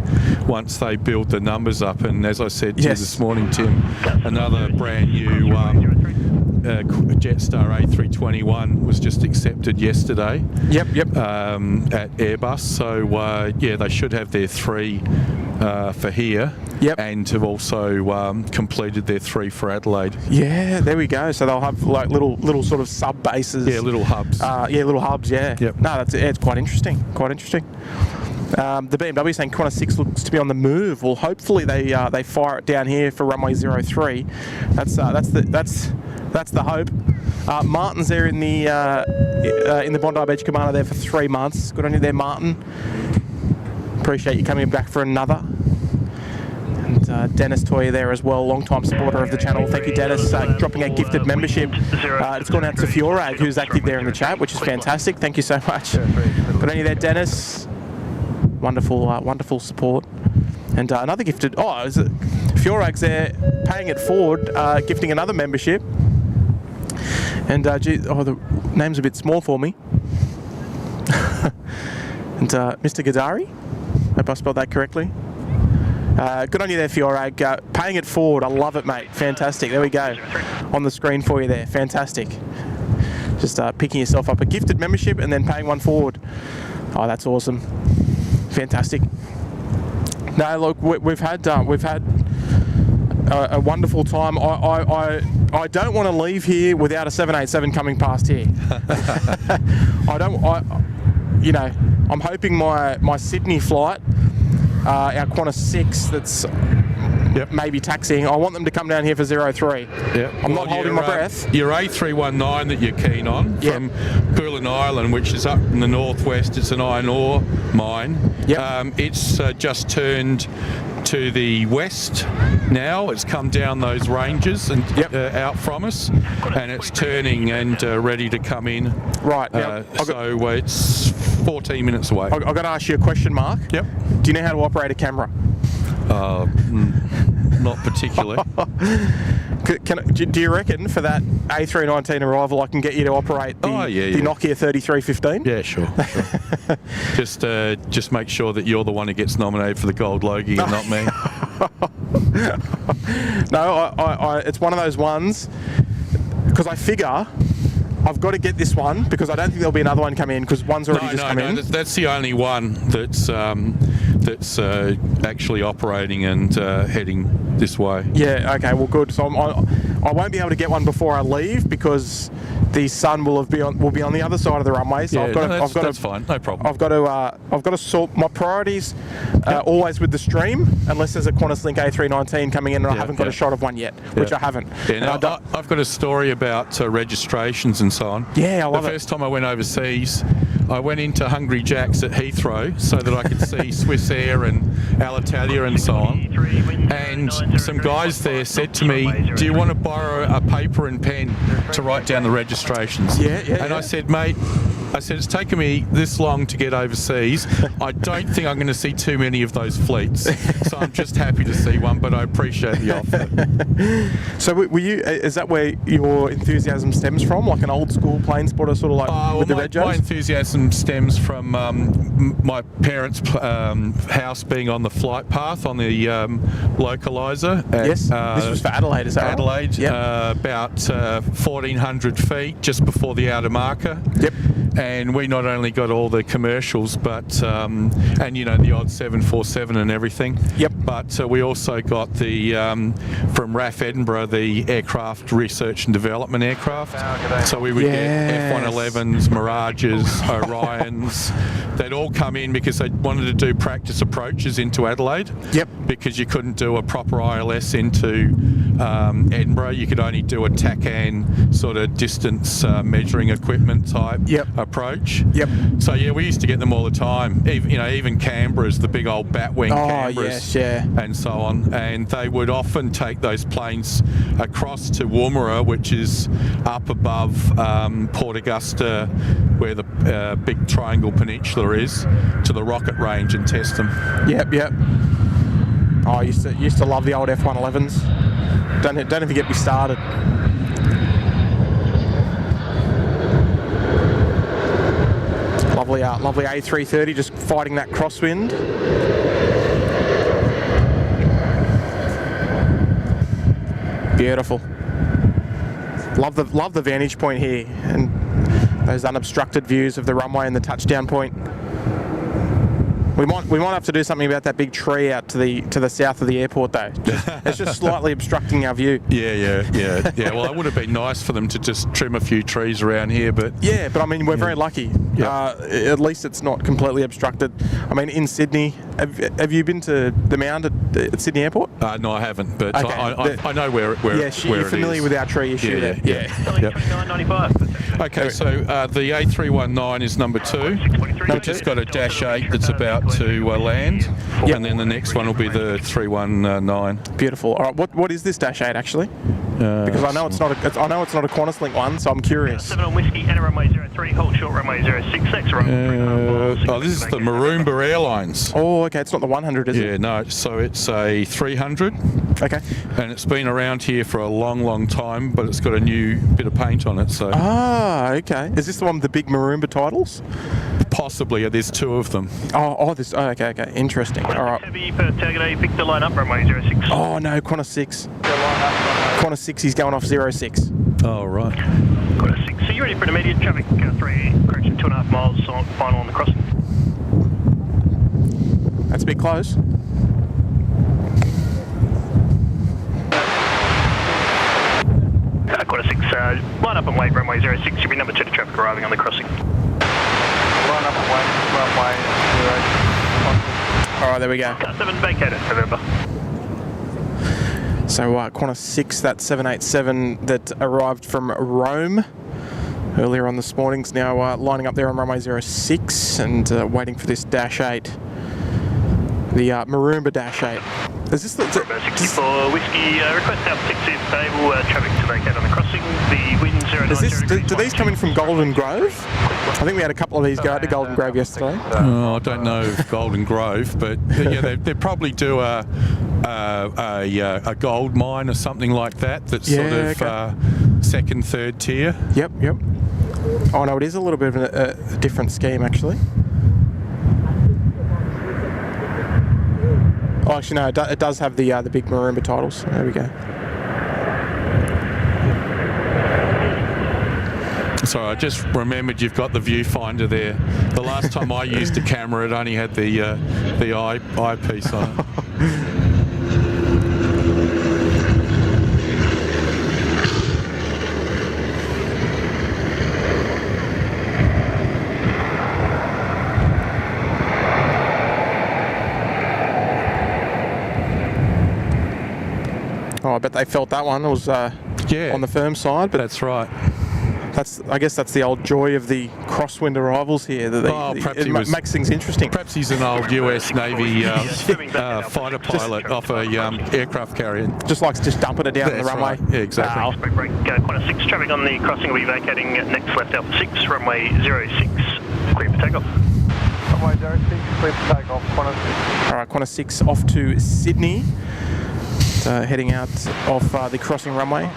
once they build the numbers up. And as I said to you this morning, Tim, another brand new Jetstar A321 was just accepted yesterday. At Airbus. So they should have their 3 for here. And have also completed their 3 for Adelaide. Yeah, there we go. So they'll have like little sort of sub bases. Yeah, little hubs. Little hubs. Yeah. No, it's quite interesting. Quite interesting. The BMW saying Qantas 6 looks to be on the move. Well, hopefully they fire it down here for runway 03. That's the hope. Martin's there in the Bondi Beach Commander there for 3 months. Good on you there, Martin. Appreciate you coming back for another. And Dennis Toyer there as well, long-time supporter of the channel. Thank you, Dennis, dropping a gifted membership. It's gone out to Fiorag, who's active there in the chat, which is fantastic. Thank you so much. Good on you there, Dennis. Wonderful support. And another gifted. Oh, is it Fiorag's there, paying it forward, gifting another membership. And the name's a bit small for me. And Mr. Gadari, hope I spelled that correctly. Good on you there, Fiorag. Paying it forward. I love it, mate. Fantastic. There we go. On the screen for you there. Fantastic. Just picking yourself up a gifted membership and then paying one forward. Oh, that's awesome. Fantastic. No, look, we've had a wonderful time. I don't want to leave here without a 787 coming past here. I'm hoping my Sydney flight, our Qantas 6 that's maybe taxiing, I want them to come down here for 03. I'm not holding my breath. Your A319 that you're keen on from Poolen Island, which is up in the northwest, it's an iron ore mine. It's just turned to the west now. It's come down those ranges and out from us, and it's turning and ready to come in. Right. So it's 14 minutes away. I've got to ask you a question, Mark. Do you know how to operate a camera? Not particularly. Do you reckon for that A319 arrival I can get you to operate the Nokia 3315? Yeah, sure. Just make sure that you're the one who gets nominated for the Gold Logie and not me. No, it's one of those ones, because I figure I've got to get this one, because I don't think there'll be another one come in, because one's already come in. That's the only one that's actually operating and heading this way. Yeah, okay, well good. So I won't be able to get one before I leave, because the sun will be on the other side of the runway. So that's fine, no problem. I've got to sort my priorities always with the stream, unless there's a Qantas Link A319 coming in and I haven't got a shot of one yet, which I haven't. I've got a story about registrations and so on. Yeah, I love it. The first time I went overseas, I went into Hungry Jack's at Heathrow so that I could see Swiss Air and Alitalia and so on. And some guys there said to me, "Do you want to borrow a paper and pen to write down the registrations?" And I said, "Mate," it's taken me this long to get overseas. I don't think I'm going to see too many of those fleets. So I'm just happy to see one, but I appreciate the offer. So is that where your enthusiasm stems from? Like an old school plane spotter, sort of like with the Red Joes? My enthusiasm stems from my parents' house being on the flight path on the localizer. This was for Adelaide, is that right? Adelaide, about 1,400 feet just before the outer marker. and we not only got all the commercials, but and you know, the odd 747 and everything. Yep. But we also got the from RAF Edinburgh, the aircraft research and development aircraft. So we would get F-111s, Mirages, Orions. They'd all come in because they wanted to do practice approaches into Adelaide. Yep. Because you couldn't do a proper ILS into Edinburgh. You could only do a TACAN sort of distance measuring equipment type approach. Yep. So yeah, we used to get them all the time. Even Canberra's, the big old Batwing Canberras, and so on. And they would often take those planes across to Woomera, which is up above Port Augusta, where the big Triangle Peninsula is, to the rocket range and test them. Yep. Oh, I used to love the old F-111s. Don't even get me started. Lovely A330 just fighting that crosswind. Beautiful. Love the vantage point here and those unobstructed views of the runway and the touchdown point. We might have to do something about that big tree out to the south of the airport though. It's just slightly obstructing our view. Yeah. Well, it would have been nice for them to just trim a few trees around here, but I mean, we're very lucky. At least it's not completely obstructed. I mean, in Sydney, have you been to the Mound at Sydney Airport? No, I haven't, but okay. I know where you're familiar with our tree issue there. Yeah. 29.95. Okay, so the A319 is number 2. We've just got a Dash 8 that's about to land, and then the next one will be the 319. Beautiful. All right, what is this Dash 8 actually? Because I know it's not a Qantas Link one, so I'm curious. 7 on whiskey, enter runway 03, hold short runway 06, this is the Maroomba Airlines. Oh, okay, it's not the 100, is it? Yeah, no, so it's a 300. Okay. And it's been around here for a long time, but it's got a new bit of paint on it, so... Ah, okay. Is this the one with the big Maroomba titles? Possibly, there's 2 of them. Okay, interesting. All right. Heavy, Perth target A, pick the line up, runway 06. Oh no, Qantas 6. Qantas 6, he's going off 06. Oh, right. Qantas 6, so you ready for an immediate traffic? 3, correction, 2.5 miles, final on the crossing. That's a bit close. Qantas 6, line up and wait, runway 06, should be number 2 to traffic arriving on the crossing. Line up and wait, runway 06. All right, there we go. Car 7 vacated, November. So Qantas 6, that 787 that arrived from Rome earlier on this morning, is now lining up there on runway 06 and waiting for this Dash 8, the Maroomba Dash 8. Is this the... 64 whiskey, request altitude stable, traffic to vacate on the crossing, the wind 090. Do these come in from Golden Grove? I think we had a couple of these go out to Golden Grove yesterday. I don't know if Golden Grove, but yeah, they probably do a gold mine or something like that. That's sort of second, third tier. Yep. Oh no, it is a little bit of a different scheme actually. Oh, actually no, it does have the big Maroomba titles. There we go. Sorry, I just remembered you've got the viewfinder there. The last time I used a camera, it only had the eyepiece on it. Oh, I bet they felt that one. It was on the firm side. But that's right. I guess that's the old joy of the crosswind arrivals here. That it makes things interesting. Perhaps he's an old US Navy fighter pilot off a aircraft carrier. Just likes dumping it down the runway. Right. Yeah, exactly. Break, Qantas 6, traffic on the crossing will be vacating next left Alpha 6, runway 06, clear for takeoff. Runway 06, clear for takeoff, Qantas 6. All right, Qantas 6 off to Sydney. Heading out off the crossing runway.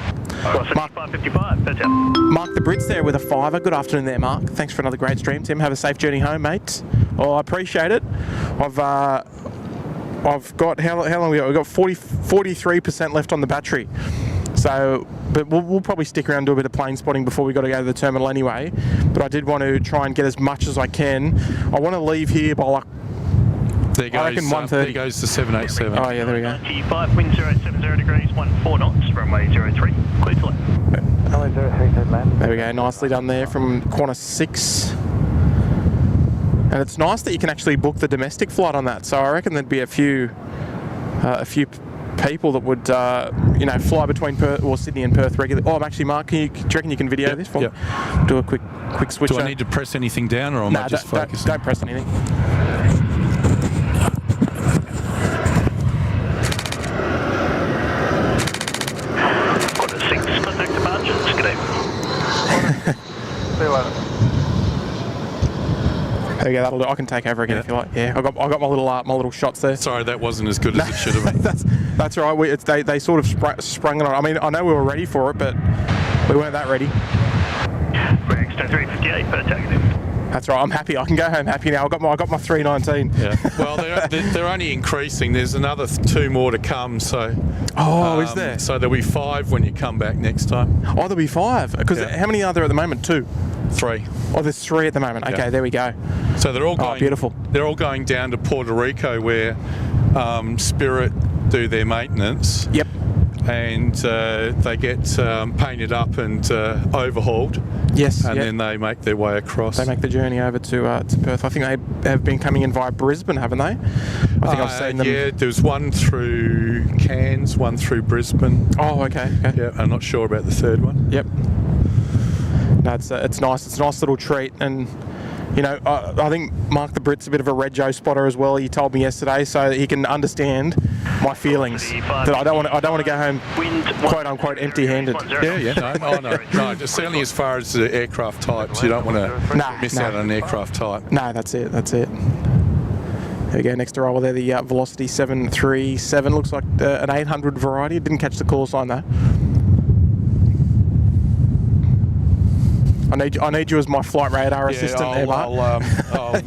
Mark 555, that's out. Mark the Brits there with a $5. Good afternoon there, Mark. Thanks for another great stream, Tim. Have a safe journey home, mate. Oh, I appreciate it. I've got how long we got? We've got 43% left on the battery. So, but we'll probably stick around and do a bit of plane spotting before we got to go to the terminal anyway. But I did want to try and get as much as I can. I want to leave here by like, there goes, I reckon 1:30. There goes the 787. Oh yeah, there we go. 95, wind 070 degrees, 14 knots, runway 03, clear to land. Hello, 032 land. There we go, nicely done there from corner 6. And it's nice that you can actually book the domestic flight on that. So I reckon there'd be a few people that would, fly between Perth or Sydney and Perth regularly. Oh, actually, Mark, do you reckon you can video this for me? Do a quick switch. Do I need to press anything down, or am I just focusing? Don't press anything. Quarter 6, contact departures, good evening. See you later. There we go, that'll do. I can take over again if you like. Yeah, I got my little shots there. Sorry, that wasn't as good as it should have been. That's all right. They sort of sprung it on. I mean, I know we were ready for it, but we weren't that ready. We're extra 358 per target. That's right. I'm happy. I can go home happy now. I got my 319. Yeah. Well, they're only increasing. There's another 2 more to come. So. Oh, is there? So there'll be 5 when you come back next time. Oh, there'll be 5. Because how many are there at the moment? 2. 3. Oh, there's 3 at the moment. Okay, there we go. So they're all going. Oh, beautiful. They're all going down to Puerto Rico, where Spirit do their maintenance. Yep. And they get painted up and overhauled. Yes. And then they make their way across. They make the journey over to Perth. I think they have been coming in via Brisbane, haven't they? I think I've seen them. Yeah, there's one through Cairns, one through Brisbane. Oh, okay. Yeah, I'm not sure about the third one. Yep. No, it's nice. It's a nice little treat, and I think Mark the Brit's a bit of a Red Joe spotter as well. He told me yesterday, so he can understand my feelings. That I don't want to go home, quote unquote, empty-handed. No, just certainly as far as the aircraft types, you don't want to miss out on an aircraft type. No, that's it. There we go. Next arrival there, the Velocity 737. Looks like an 800 variety. Didn't catch the call sign though. I need you as my flight radar assistant there, Mark. I'll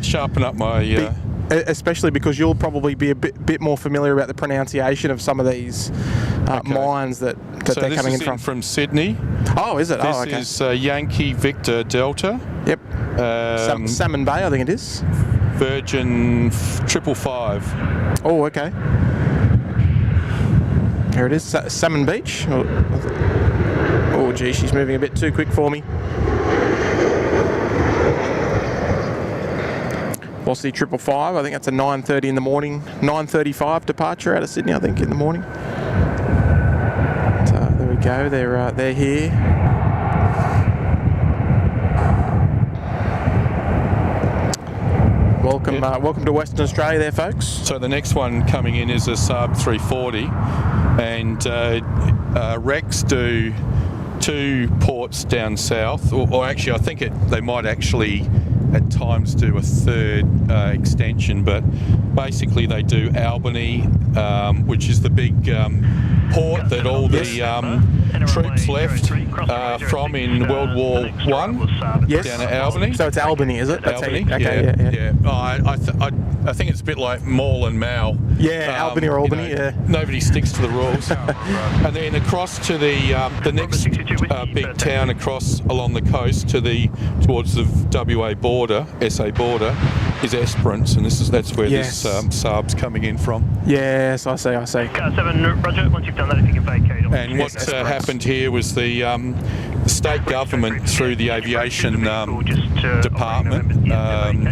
sharpen up my... Especially because you'll probably be a bit more familiar about the pronunciation of some of these mines that they're coming in from. From Sydney. Oh, is it? This is Yankee Victor Delta. Yep. Salmon Bay, I think it is. Virgin 555. Oh, okay. Here it is, Salmon Beach. Oh, gee, she's moving a bit too quick for me. Velocity 555, I think that's a 9:30 in the morning, 9:35 departure out of Sydney, I think, in the morning. So there we go, they're here. Welcome to Western Australia there, folks. So the next one coming in is a Saab 340, and Rex do 2 ports down south, or actually I think they might actually at times do a 3rd extension, but basically they do Albany, which is the big port that all the troops left from in World War I. Yes. Down at Albany. So it's Albany, is it? Albany, okay, yeah. I think it's a bit like Mall and Mal. Yeah, Albany or Albany. Nobody sticks to the rules. And then across to the next big town across along the coast towards the WA border, SA border, is Esperance, and that's where this Saab's coming in from. Yes, I see. Car 7, Roger. Once you've done that, if you can vacate. And what happened here was the state government, through the aviation department,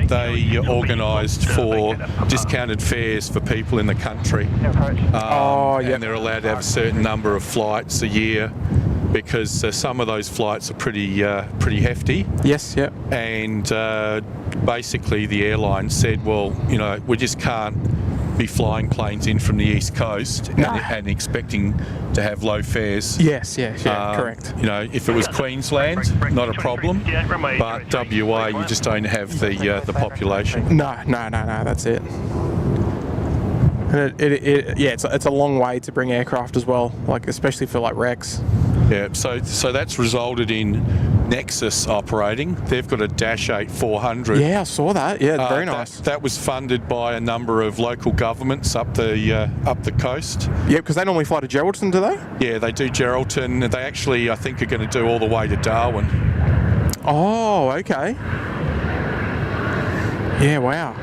they organised for discounted fares for people in the country. And they're allowed to have a certain number of flights a year, because some of those flights are pretty hefty. Yes, yeah. And basically the airline said, well, we just can't be flying planes in from the East Coast and expecting to have low fares. Yes, correct. If it was Queensland, not a problem, but WA, you just don't have the population. No, that's it. And it's a long way to bring aircraft as well, especially for Rex. Yeah, so that's resulted in Nexus operating. They've got a Dash 8 400. Yeah, I saw that. Yeah, very nice. That was funded by a number of local governments up the coast. Yeah, because they normally fly to Geraldton, do they? Yeah, they do Geraldton. They actually, I think, are going to do all the way to Darwin. Oh, okay. Yeah, wow.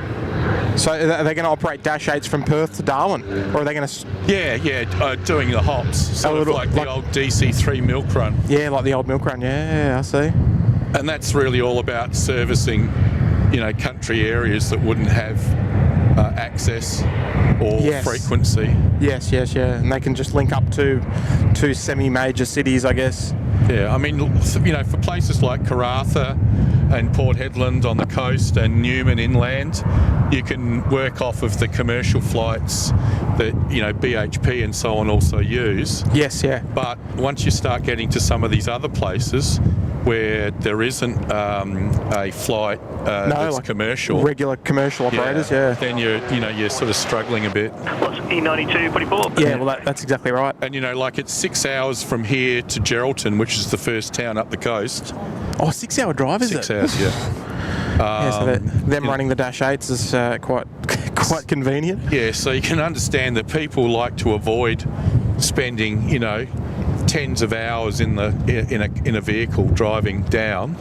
So are they going to operate Dash 8s from Perth to Darwin? Or are they going to... Doing the hops. Sort of like the old DC3 milk run. Yeah, like the old milk run. Yeah, I see. And that's really all about servicing, country areas that wouldn't have access or frequency. Yes, yeah. And they can just link up to semi-major cities, I guess. Yeah, I mean, for places like Karratha and Port Hedland on the coast and Newman inland, you can work off of the commercial flights that, BHP and so on also use. Yes, yeah. But once you start getting to some of these other places where there isn't a flight that's like commercial, regular commercial operators, then you're sort of struggling a bit. What's E92 24? Yeah, well that's exactly right. And it's 6 hours from here to Geraldton, which is the first town up the coast. Oh, 6 hour drive, is 6 it? hours, yeah. So them running the Dash 8s is quite convenient. Yeah, so you can understand that people like to avoid spending, tens of hours in a vehicle driving down,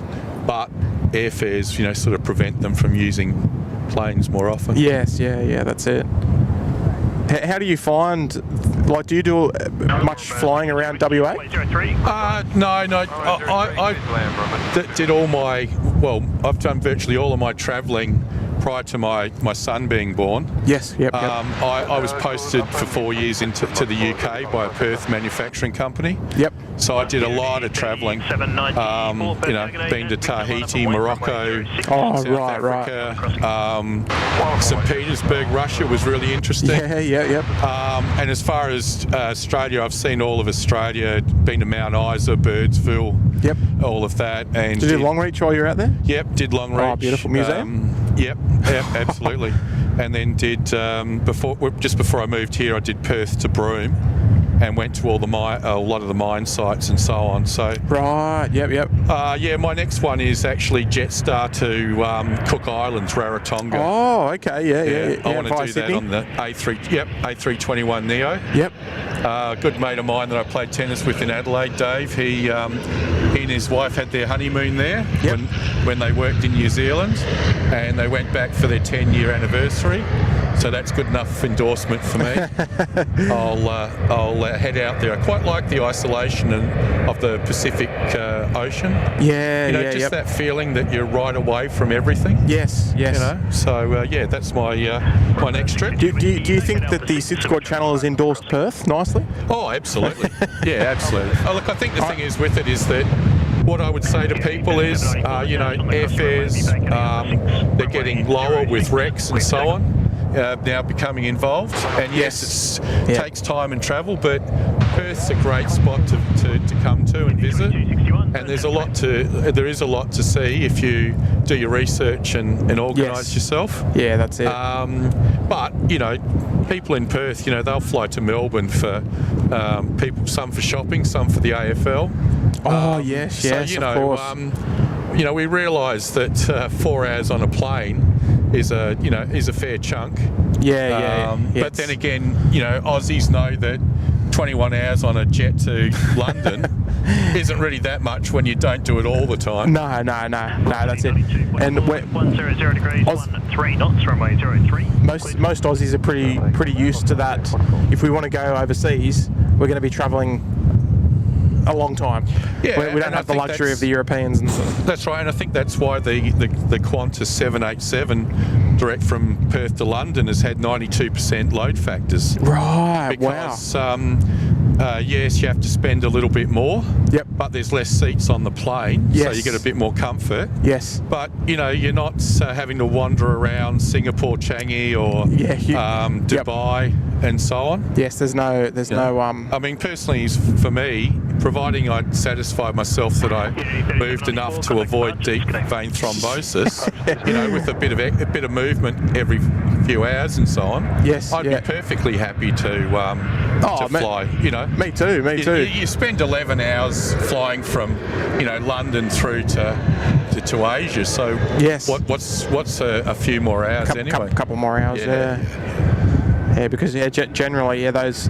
but airfares, sort of prevent them from using planes more often. Yes, yeah, that's it. How do you find, do you do much flying around WA? No. I've done virtually all of my travelling prior to my son being born. Yes, yep. I was posted for 4 years to the UK by a Perth manufacturing company. Yep. So I did a lot of travelling. Been to Tahiti, Morocco, South Africa, St. Petersburg, Russia was really interesting. Yeah. And as far as Australia, I've seen all of Australia. Been to Mount Isa, Birdsville. Yep. All of that. And did you do Longreach while you were out there? Yep, did Longreach. Oh, beautiful museum. Yep, absolutely. And then did just before I moved here, I did Perth to Broome, and went to a lot of the mine sites and so on. So right, yep. My next one is actually Jetstar to Cook Islands, Rarotonga. Oh, okay, yeah. I want to do Sydney. that on the A321 Neo. Yep. A good mate of mine that I played tennis with in Adelaide, Dave. He and his wife had their honeymoon there when they worked in New Zealand, and they went back for their 10-year anniversary. So that's good enough endorsement for me. I'll head out there. I quite like the isolation of the Pacific Ocean. Just that feeling that you're right away from everything. Yes. So that's my next trip. Do you think that the SydSquad channel has endorsed Perth nicely? Oh, absolutely. Yeah, absolutely. Look, I think the thing is with it is that what I would say to people is, airfares, they're getting lower with Rex and so on. Now becoming involved, and yes, it takes time and travel, but Perth's a great spot to come to and visit, and there is a lot to see if you do your research and organise yourself. Yeah, that's it. But people in Perth, they'll fly to Melbourne for some for shopping, some for the AFL. Oh yes, of course. We realise that 4 hours on a plane is a fair chunk. But then again, Aussies know that 21 hours on a jet to London isn't really that much when you don't do it all the time. No, that's it. And 100 degrees, 13 knots, runway 03. Most Aussies are pretty used to that. If we want to go overseas, we're going to be travelling a long time. We don't have the luxury of the Europeans and stuff. That's right, and I think that's why the Qantas 787 direct from Perth to London has had 92% load factors. Right, because, yes, you have to spend a little bit more. Yep. But there's less seats on the plane, so you get a bit more comfort. Yes. But you're not having to wander around Singapore, Changi, or Dubai and so on. Yes, there's no. I mean, personally, for me, providing I'd satisfied myself that I moved enough to avoid deep vein thrombosis, with a bit of movement every few hours and so on, I'd be perfectly happy to fly. You know, me too. You spend 11 hours flying from, you know, London through to Asia. So what's a few more hours anyway? Couple more hours. Yeah, because generally those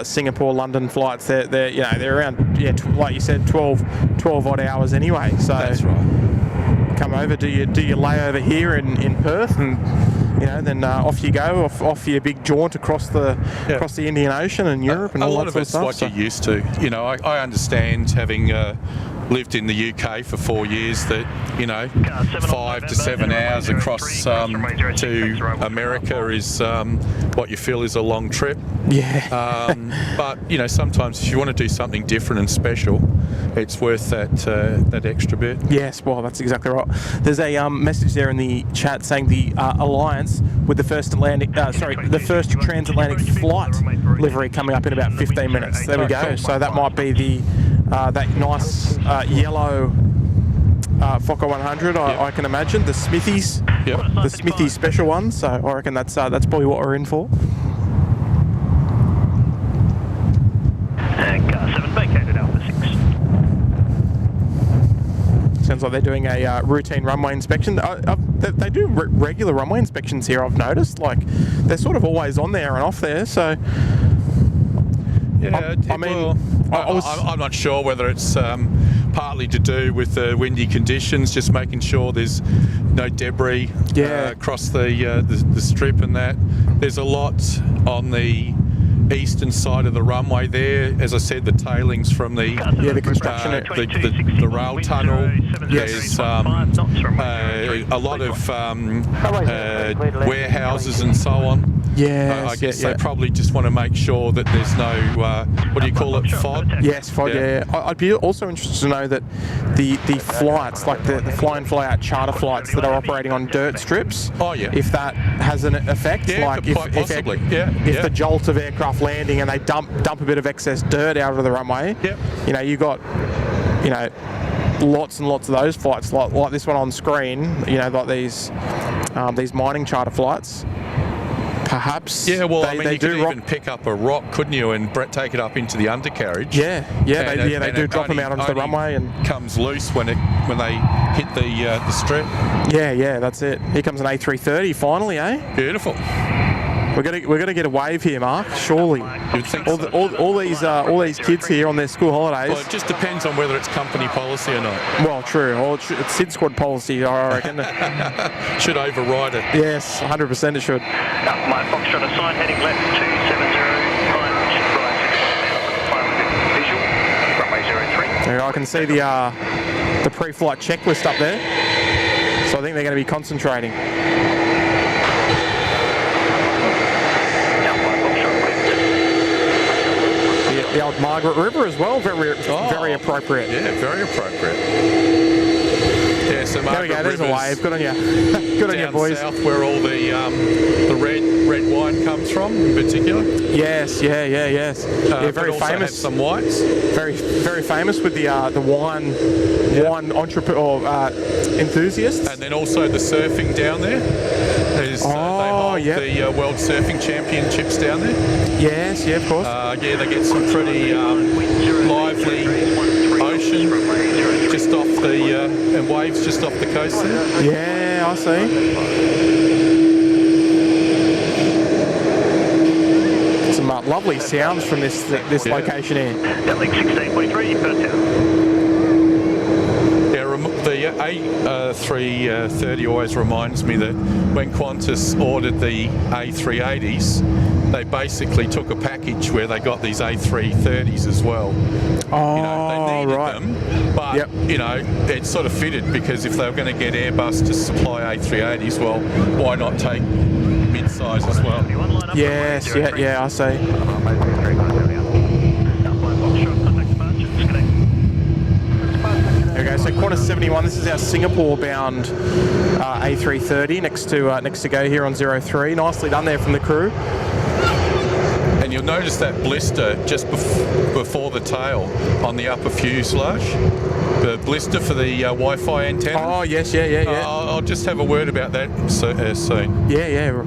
Singapore London flights they're around like you said 12 odd hours anyway. So that's right. Come over, do your layover here in Perth, and then off you go, off your big jaunt across the Indian Ocean and Europe and all that sort of stuff. A lot of it's what you're used to. You know, I understand, having lived in the UK for 4 years, that 5 to 7 hours across to America is what you feel is a long trip. Yeah. But sometimes if you want to do something different and special, it's worth that extra bit. Yes, well, that's exactly right. There's a message there in the chat saying the alliance with the first transatlantic flight livery coming up in about 15 minutes. There we go. So that might be the that nice yellow Fokker 100. I can imagine the Smithies, the Smithy special one. So I reckon that's probably what we're in for. Car 7 vacated Alpha 6. Sounds like they're doing a routine runway inspection. They do regular runway inspections here, I've noticed. Like, they're sort of always on there and off there, so... Yeah, I'm not sure whether it's partly to do with the windy conditions, just making sure there's no debris across the strip and that. There's a lot on the eastern side of the runway there. As I said, the tailings from the construction, the rail tunnel. There's a lot of warehouses and so on. I guess they probably just want to make sure that there's no what do you call it, FOD? Yes, FOD. Yeah. I'd be also interested to know that the flights, like the fly in fly out charter flights that are operating on dirt strips, if that has an effect, like if the jolt of aircraft landing and they dump a bit of excess dirt out of the runway, you got lots and lots of those flights, like this one on screen, like these mining charter flights. Perhaps. Yeah, well, you could even pick up a rock, couldn't you, and take it up into the undercarriage. They do drop them out onto the runway, and comes loose when they hit the strip. Yeah, that's it. Here comes an A330 finally, eh? Beautiful. We're gonna get a wave here, Mark. Surely. You'd think all these kids here on their school holidays. Well, it just depends on whether it's company policy or not. Well, true. Well, it's SydSquad policy, I reckon. Should override it. Yes, 100% it should. My Foxtrot assigned heading left 270, right visual, runway 03. I can see the pre-flight checklist up there, so I think they're going to be concentrating. The old Margaret River as well, very appropriate. Yeah, very appropriate. Yeah, so Margaret there we go. There's a wave. Good on you. Good on you, boys. South, where all the red wine comes from, in particular. Yes. Very famous. Have some whites. Very famous with the wine entrepreneur enthusiasts. And then also the surfing down there. They hold the World Surfing Championships down there. Yes, of course. They get some pretty lively ocean just off and waves just off the coast there. Yeah, I see. Some lovely sounds from this location here. Link 16.3, Perth Town. The A330 always reminds me that when Qantas ordered the A380s, they basically took a package where they got these A330s as well. They needed them, but it sort of fitted, because if they were going to get Airbus to supply A380s, well, why not take mid-size as well? Yes, I see. Okay, so Qantas 71. This is our Singapore-bound A330 next to go here on 03. Nicely done there from the crew. And you'll notice that blister just before the tail on the upper fuselage, blister for the Wi-Fi antenna. Oh yes, yeah. I'll just have a word about that soon. Yeah.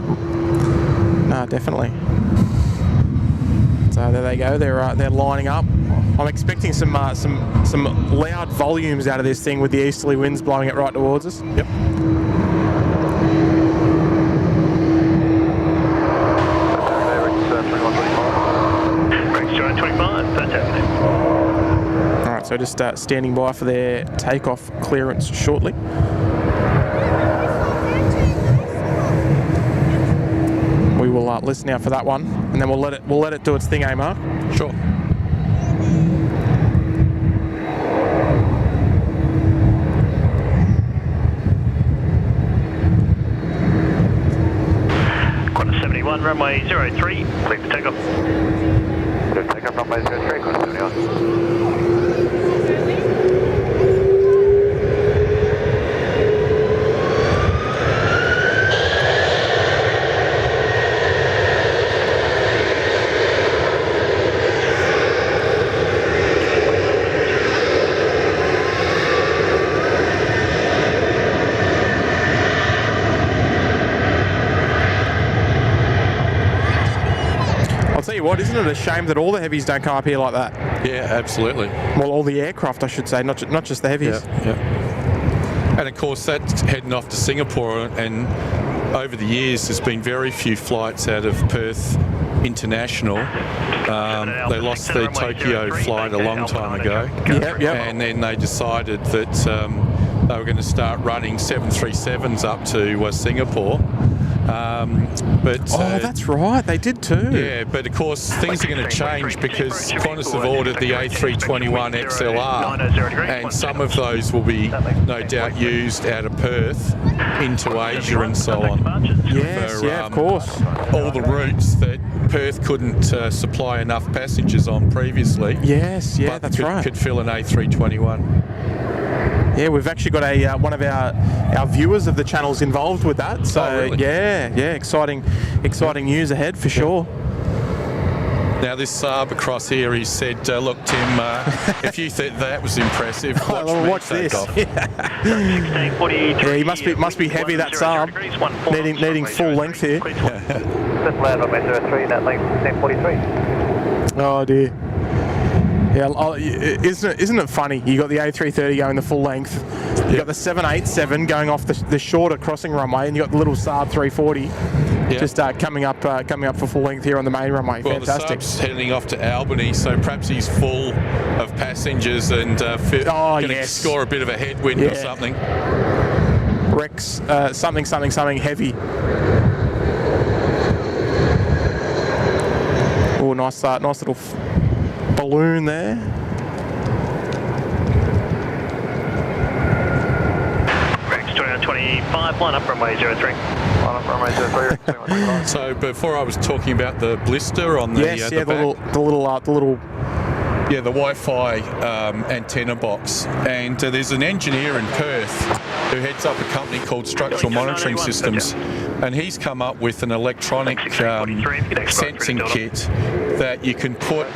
No, definitely. So there they go. They're lining up. I'm expecting some loud volumes out of this thing with the easterly winds blowing it right towards us. Yep. All right, so just standing by for their takeoff clearance shortly. We will listen out for that one, and then we'll let it do its thing, Mark? Sure. Qantas 71, runway 03, clear for takeoff. Clear for takeoff, runway 03, Qantas 71. What, isn't it a shame that all the heavies don't come up here like that? Yeah, absolutely. Well, all the aircraft, I should say, not just the heavies. Yeah. And of course, that's heading off to Singapore, and over the years, there's been very few flights out of Perth International. They lost the Tokyo flight a long time ago. Yep. And then they decided that they were going to start running 737s up to Singapore. That's right, they did too. Yeah, but of course things are going to change because Qantas have ordered the A321 XLR, and some of those will be no doubt used out of Perth into Asia and so on. Yes, of course. All the routes that Perth couldn't supply enough passengers on previously. Yes, but that's right. Could fill an A321. Yeah, we've actually got one of our viewers of the channels involved with that. So really? yeah, exciting news ahead for sure. Now this Saab across here, he said, "Look, Tim, if you think that was impressive, watch this." off. Yeah, he must be heavy, that Saab. Needing full length here. Just land on Metro 3, that length 1043. Oh dear. Yeah, isn't it funny? You got the A330 going the full length. You got the 787 going off the shorter crossing runway, and you got the little Saab 340 just coming up for full length here on the main runway. Well, fantastic. The Saab's heading off to Albany, so perhaps he's full of passengers and going to score a bit of a headwind or something. Rex, something heavy. Oh, nice little balloon there. Rex 25, line up runway 03. Line up runway 03. So before I was talking about the blister on the the little the Wi-Fi antenna box, and there's an engineer in Perth who heads up a company called Structural Monitoring Systems, and he's come up with an electronic sensing kit that you can put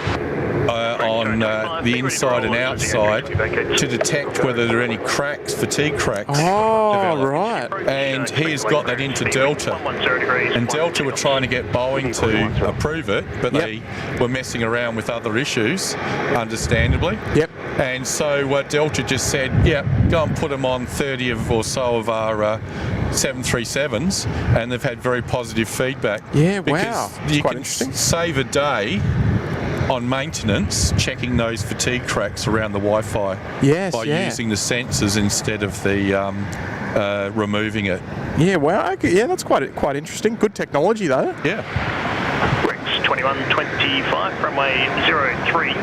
on the inside and outside to detect whether there are any cracks, fatigue cracks. Oh, right. And he has got that into Delta. And Delta were trying to get Boeing to approve it, but they were messing around with other issues, understandably. Yep. And so Delta just said, go and put them on 30 or so of our 737s, and they've had very positive feedback. Yeah, because you quite can interesting. save a day on maintenance checking those fatigue cracks around the Wi-Fi by using the sensors instead of the removing it. Yeah, wow. Okay. Yeah, that's quite interesting. Good technology though. Yeah. Rex 2125, runway 03.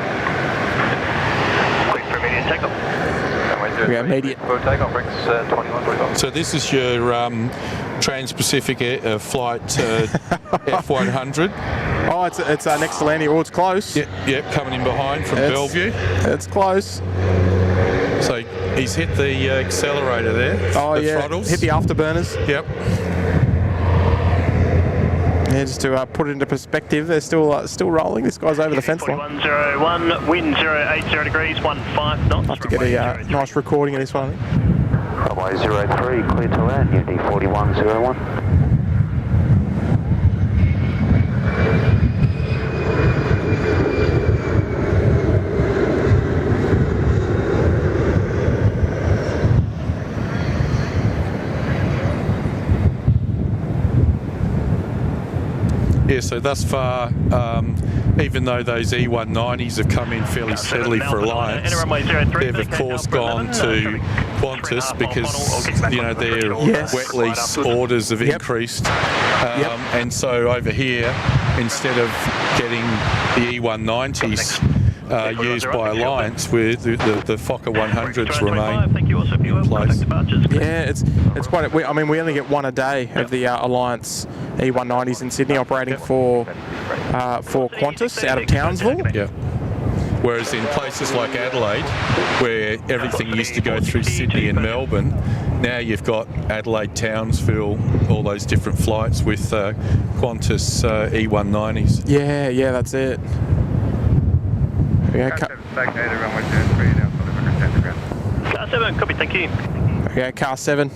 Quick for immediate takeoff. Immediate. Takeoff, Rex 2125. So this is your Trans-Pacific flight F100. Oh, it's next to landing. Oh, it's close. Yep, coming in behind from Bellevue. It's close. So he's hit the accelerator there. Oh, the throttles. Hit the afterburners. Yep. Yeah, just to put it into perspective, they're still rolling. This guy's over the fence line. 4101, wind 080 degrees, 15 knots. I'll have to get a nice recording of this one, I think. Runway 03, clear to land, UD 4101. Yeah, so thus far, even though those E190s have come in fairly steadily for Alliance, they've of course gone to Qantas because, you know, their wet lease orders have increased. And so over here, instead of getting the E190s used by Alliance, with the Fokker 100s remain in place. Yeah, it's quite. I mean, we only get one a day of the Alliance E190s in Sydney operating for Qantas out of Townsville. Yeah. Whereas in places like Adelaide, where everything used to go through Sydney and Melbourne, now you've got Adelaide, Townsville, all those different flights with Qantas E190s. Yeah, that's it. Okay, Car 7, copy, thank you. Okay, car 7.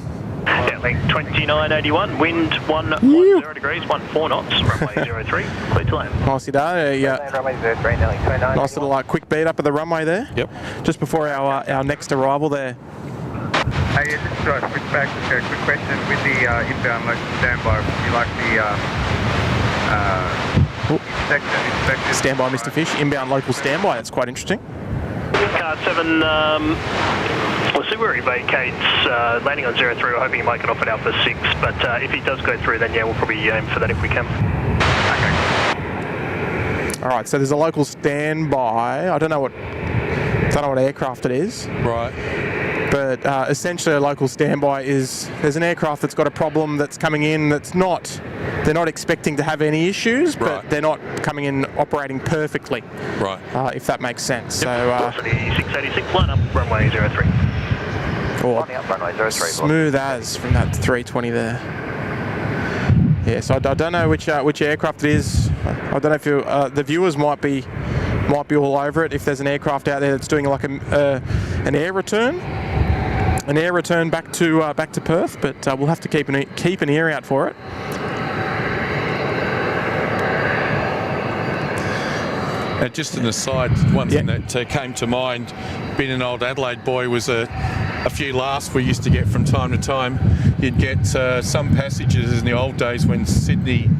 Link 2981, wind 10 degrees, 14 knots, runway 03, clear to land. Nicely done. Runway 03, nearly 29. Nice little quick beat up of the runway there. Yep. Just before our next arrival there. Hey, just pushback, a quick question with the inbound local standby. Would you like the inspection? Standby, Mr. Fish. Inbound local standby. That's quite interesting. Car 7, we'll see where he vacates, landing on 03, we're hoping he might get off at Alpha 6, but if he does go through, then yeah, we'll probably aim for that if we can. All right, so there's a local standby. I don't know what aircraft it is. Right. But essentially a local standby is, there's an aircraft that's got a problem that's coming in that's not, they're not expecting to have any issues, but they're not coming in operating perfectly. Right. If that makes sense. Yep. So, Velocity 686, line up, runway 03. Runway 03. Smooth as from that 320 there. Yeah, so I don't know which aircraft it is. I don't know if the viewers might be all over it if there's an aircraft out there that's doing like an air return. An air return back to Perth, but we'll have to keep an ear out for it. Just an aside, one thing that came to mind, being an old Adelaide boy, was a few laughs we used to get from time to time. You'd get some passages in the old days when Sydney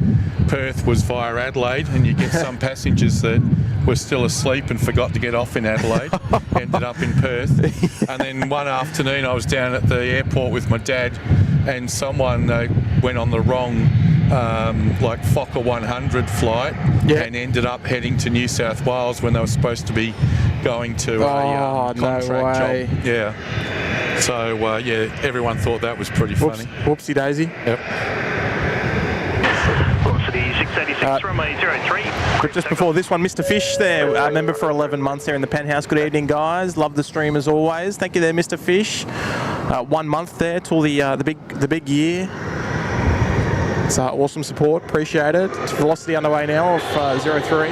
Perth was via Adelaide, and you get some passengers that were still asleep and forgot to get off in Adelaide, ended up in Perth. And then one afternoon I was down at the airport with my dad, and someone went on the wrong like Fokker 100 flight and ended up heading to New South Wales when they were supposed to be going to a contract job. Yeah. So everyone thought that was pretty funny. Whoopsie daisy. Yep. Velocity 686, runway 03. But just before this one, Mr. Fish there, member for 11 months there in the penthouse. Good evening, guys. Love the stream as always. Thank you there, Mr. Fish. 1 month there till the big year. It's awesome support. Appreciate it. It's velocity underway now of 03.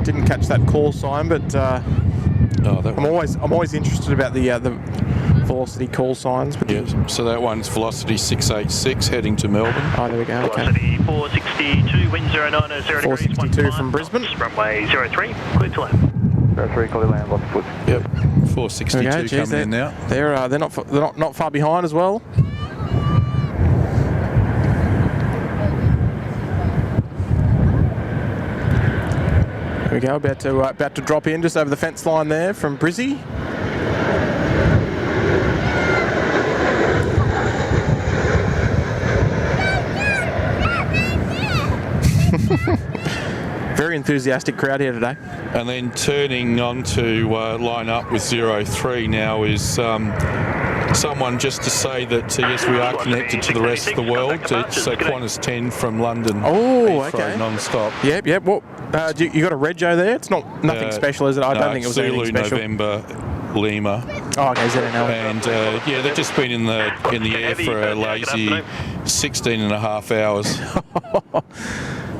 Didn't catch that call sign, but I'm always interested about the velocity call signs. But so that one's velocity 686 heading to Melbourne. Oh, there we go. Okay. Velocity 462, wind 090 degrees. 462 from Brisbane. Runway 03, clear to land. 03, clear to land, lots of foot. Yep. 462 coming in now. They're not far behind as well. There we go, about to drop in just over the fence line there from Brizzy. Very enthusiastic crowd here today. And then turning on to line up with 03 now is someone just to say that yes, we are connected to the rest of the world. It's Qantas 10 from London. Oh, Heathrow, okay. non-stop. Yep. What? You got a rego there? It's nothing special, is it? I don't think it was anything Zulu special. November Lima. Oh, okay, ZNL. And yeah, they've just been in the air for a lazy 16 and a half hours.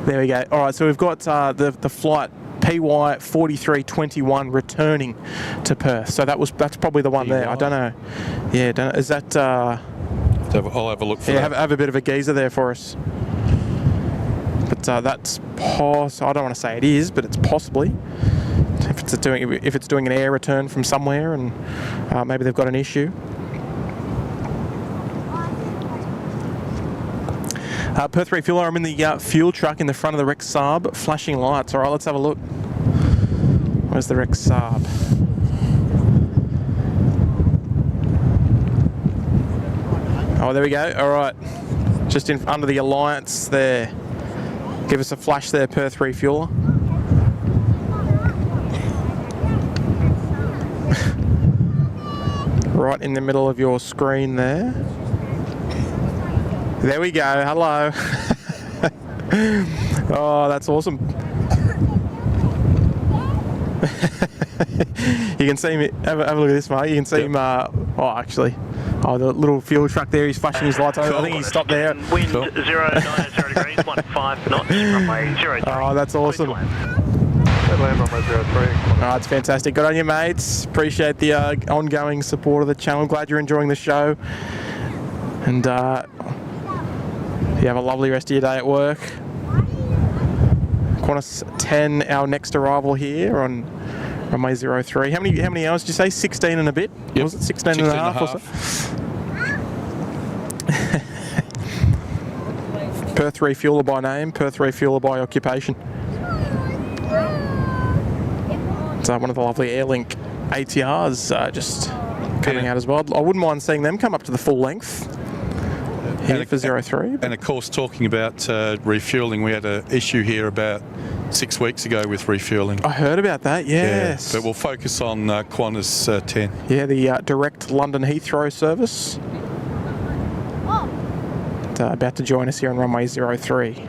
There we go. All right, so we've got the flight PY 4321 returning to Perth. So that's probably the one there. I don't know. Yeah, is that? I'll have a look for that. Have a bit of a geezer there for us. But that's I don't want to say it is, but it's possibly. If it's doing an air return from somewhere, and maybe they've got an issue. Perth refueler, I'm in the fuel truck in the front of the Rex Saab, flashing lights. All right, let's have a look. Where's the Rex Saab? Oh, there we go. All right, just under the Alliance there. Give us a flash there, Perth refueler. Right in the middle of your screen there. There we go. Hello. Oh, that's awesome. You can see me. Have a look at this, mate. You can see him. The little fuel truck there. He's flashing his lights. I think he stopped there. Wind 090 degrees, 15 knots, runway 03. Oh, that's awesome. Oh, it's fantastic. Good on you, mates. Appreciate the ongoing support of the channel. Glad you're enjoying the show. And you have a lovely rest of your day at work. Qantas 10, our next arrival here on runway 03. How many hours did you say? 16 and a bit? Yep. Was it 16 and a half or so? Perth refueler by name, Perth refueler by occupation. It's one of the lovely Airlink ATRs just coming out as well. I wouldn't mind seeing them come up to the full length here for 03. And of course, talking about refuelling, we had an issue here about 6 weeks ago with refuelling. I heard about that, yes. Yeah, but we'll focus on Qantas 10. Yeah, the direct London Heathrow service. About to join us here on runway 03.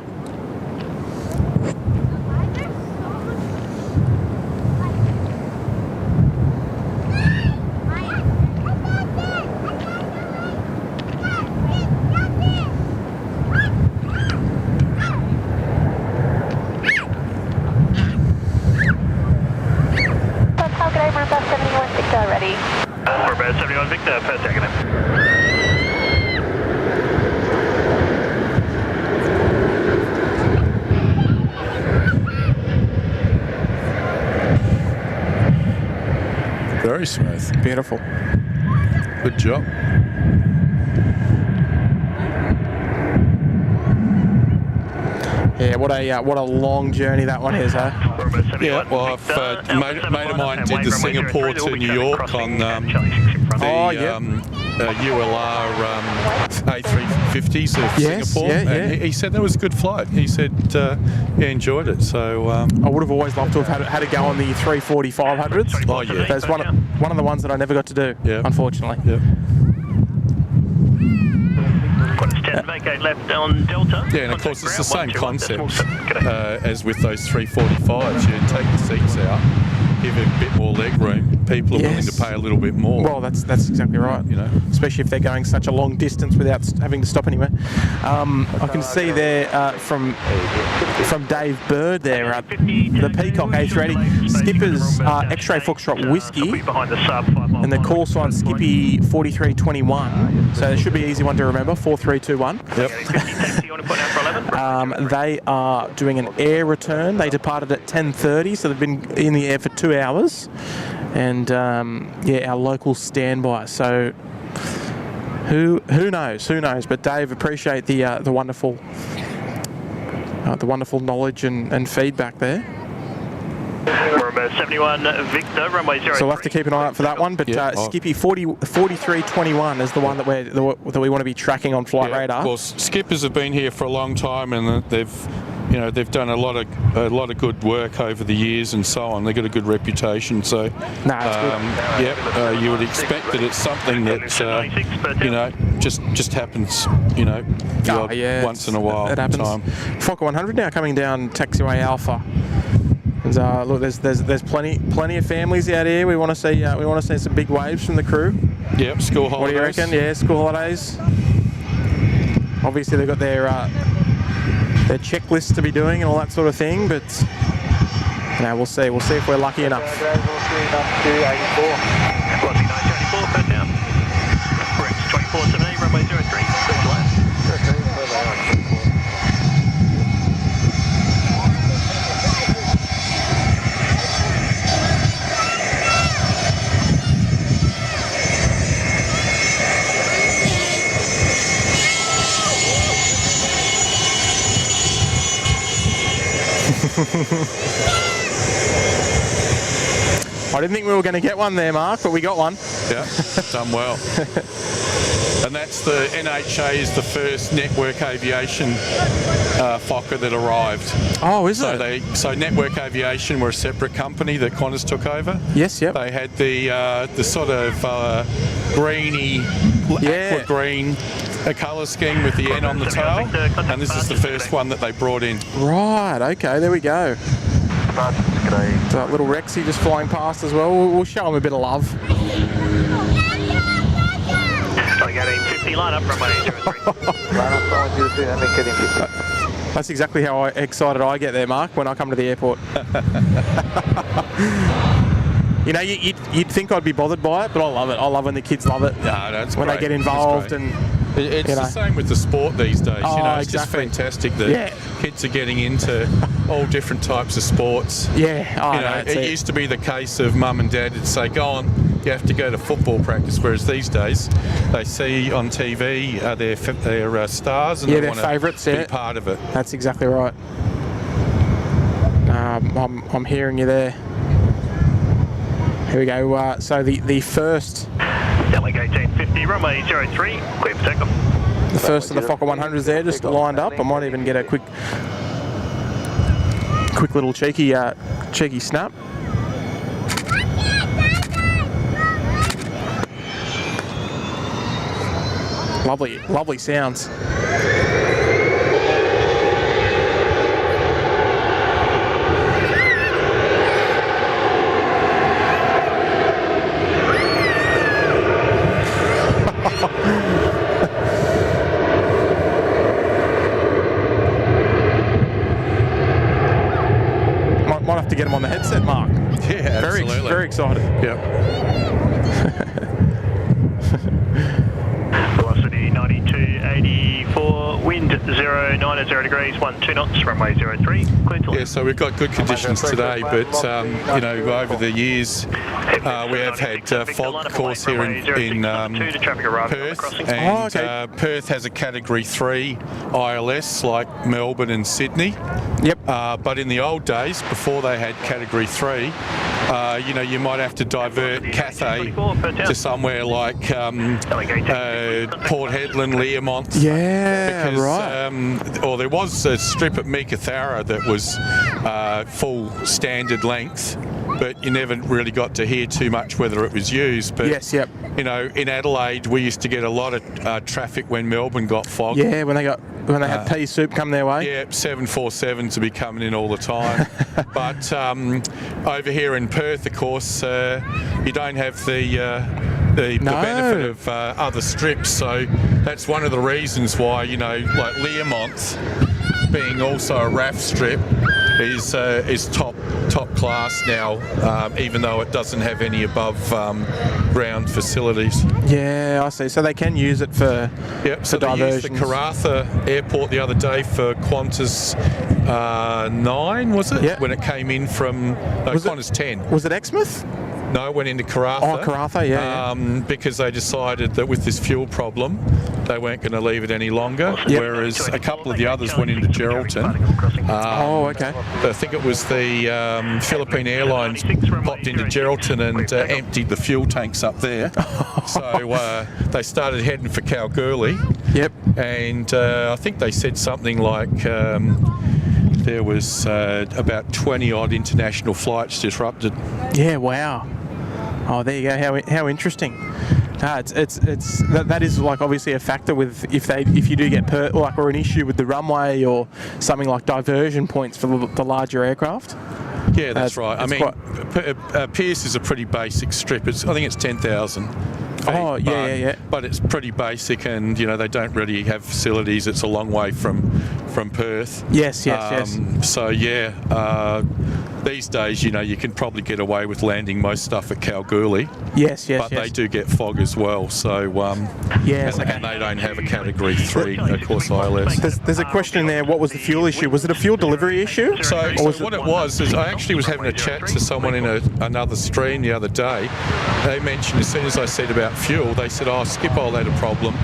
Very smooth. Beautiful. Good job. Yeah, what a long journey that one is, huh? Yeah, well, a mate of mine did the Singapore to New York on the ULR A350s of Singapore. And he said that was a good flight. He said he enjoyed it. So I would have always loved to have had it go on the 340 500s. Oh yeah, that's one of the ones that I never got to do, unfortunately. Yeah. Vacate left on Delta. Yeah, and of course it's the same concept as with those 345s. You take the seats out, give it a bit more leg room. People are willing to pay a little bit more. Well, that's exactly right. You know, especially if they're going such a long distance without having to stop anywhere. I can see there from Dave Bird there, the Peacock A380 Skippers X-Ray Foxtrot Whiskey, and the call sign Skippy 4321. So it should be an easy one to remember. 4321. Yep. They are doing an air return. They departed at 10:30, so they've been in the air for 2 hours. And our local standby. So who knows? But Dave, appreciate the wonderful knowledge and feedback there. We're about 71 Victor, runway 03. So we'll have to keep an eye out for that one. But Skippy 4321 is the one that we want to be tracking on Flight Radar. Well, skippers have been here for a long time, and they've you know, they've done a lot of good work over the years and so on. They've got a good reputation. So, you would expect that it's something that you know just happens. You know, once in a while. It happens. Time. Fokker 100 now coming down taxiway Alpha. And, look, there's plenty of families out here. We want to see some big waves from the crew. Yep, school holidays. What do you reckon? Yeah, school holidays. Obviously they've got their checklists to be doing and all that sort of thing, but you know, we'll see if we're lucky enough. I didn't think we were going to get one there, Mark, but we got one. Yeah, done well. And that's the NHA is the first network aviation Fokker that arrived. Oh, is it? So Network Aviation were a separate company that Qantas took over. Yes, yep. They had the sort of greeny, aqua green colour scheme with the N on the tail, and this is the first one that they brought in. Right, okay, there we go. So little Rexy just flying past as well. We'll show him a bit of love. That's exactly how excited I get there, Mark, when I come to the airport. You know, you'd think I'd be bothered by it, but I love it. I love when the kids love it. No, that's when great. They get involved and. It's the same with the sport these days. Oh, you know, it's exactly. just fantastic that kids are getting into all different types of sports. Yeah, it used to be the case of mum and dad would say, "Go on, you have to go to football practice." Whereas these days, they see on TV their stars and they want to be part of it. That's exactly right. I'm hearing you there. Here we go. So the first. Delegate 1050, runway 03, clear for takeoff. The first of the Fokker 100s there, just lined up. I might even get a quick little cheeky snap. Lovely sounds. Might have to get him on the headset, Mark. Yeah, absolutely. Very excited. Yep. Velocity 9284, wind 090 degrees, 12 knots, runway 03, clear to Yeah, so we've got good conditions today, but you know, over the years we have had fog, of course, here in Perth, and Perth has a Category 3 ILS like Melbourne and Sydney. Yep. But in the old days, before they had Category 3, you know, you might have to divert Cathay to somewhere like Port Hedland, Learmonth. Yeah, because, right. Or there was a strip at Meekatharra that was full standard length, but you never really got to hear too much whether it was used. But, yes, yep. You know, in Adelaide, we used to get a lot of traffic when Melbourne got fog. Yeah, when they had pea soup come their way. Yeah, 747s to be coming in all the time. But over here in Perth, of course, you don't have the benefit of other strips. So that's one of the reasons why, you know, like Learmonth, being also a RAF strip, is top class now, even though it doesn't have any above ground facilities. Yeah, I see. So they can use it for so they used the Karratha Airport the other day for Qantas 9, was it? Yeah. When it came in from Qantas 10. Was it Exmouth? No, it went into Karratha. Oh, Karratha, yeah. Because they decided that with this fuel problem, they weren't going to leave it any longer. Yep. Whereas a couple of the others went into Geraldton. Oh, okay. I think it was the Philippine Airlines popped into Geraldton and emptied the fuel tanks up there. So they started heading for Kalgoorlie. Yep. And I think they said something like there was about 20 odd international flights disrupted. Yeah, wow. Oh, there you go. How interesting. That is like obviously a factor with if you do get or an issue with the runway or something like diversion points for the larger aircraft. Yeah, that's right. I mean, Pierce is a pretty basic strip. I think it's 10,000 feet. Oh, yeah. But it's pretty basic, and they don't really have facilities. It's a long way from Perth. Yes. So yeah, these days, you can probably get away with landing most stuff at Kalgoorlie. Yes. But they do get fog as well. So yes, and they don't have a Category 3, of course, ILS. There's a question there. What was the fuel issue? Was it a fuel delivery issue? So what it was is I actually was having a chat to someone in another stream the other day. They mentioned, as soon as I said about fuel, they said, "Oh, Schiphol had a problem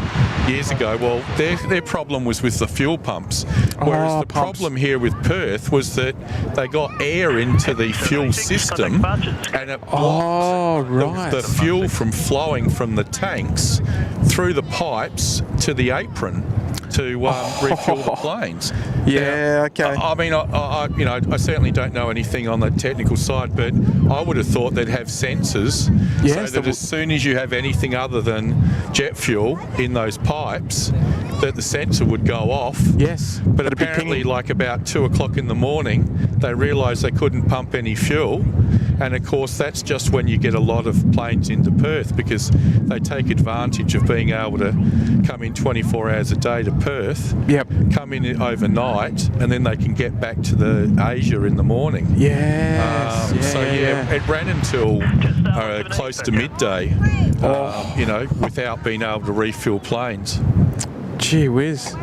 years ago." Well, their problem was with the fuel pumps, whereas the problem here with Perth was that they got air into the fuel system, and it blocked the fuel from flowing from the tanks through the pipes to the apron to refuel the planes. Yeah, okay. I mean, I certainly don't know anything on the technical side, but I would have thought they'd have sensors so that as soon as you have anything other than jet fuel in those pipes, that the sensor would go off. Yes. But apparently, like about 2 o'clock in the morning, they realised they couldn't pump any fuel. And of course, that's just when you get a lot of planes into Perth, because they take advantage of being able to come in 24 hours a day to Perth, come in overnight, and then they can get back to the Asia in the morning. Yes. It ran until close to midday, without being able to refuel planes. Gee whiz.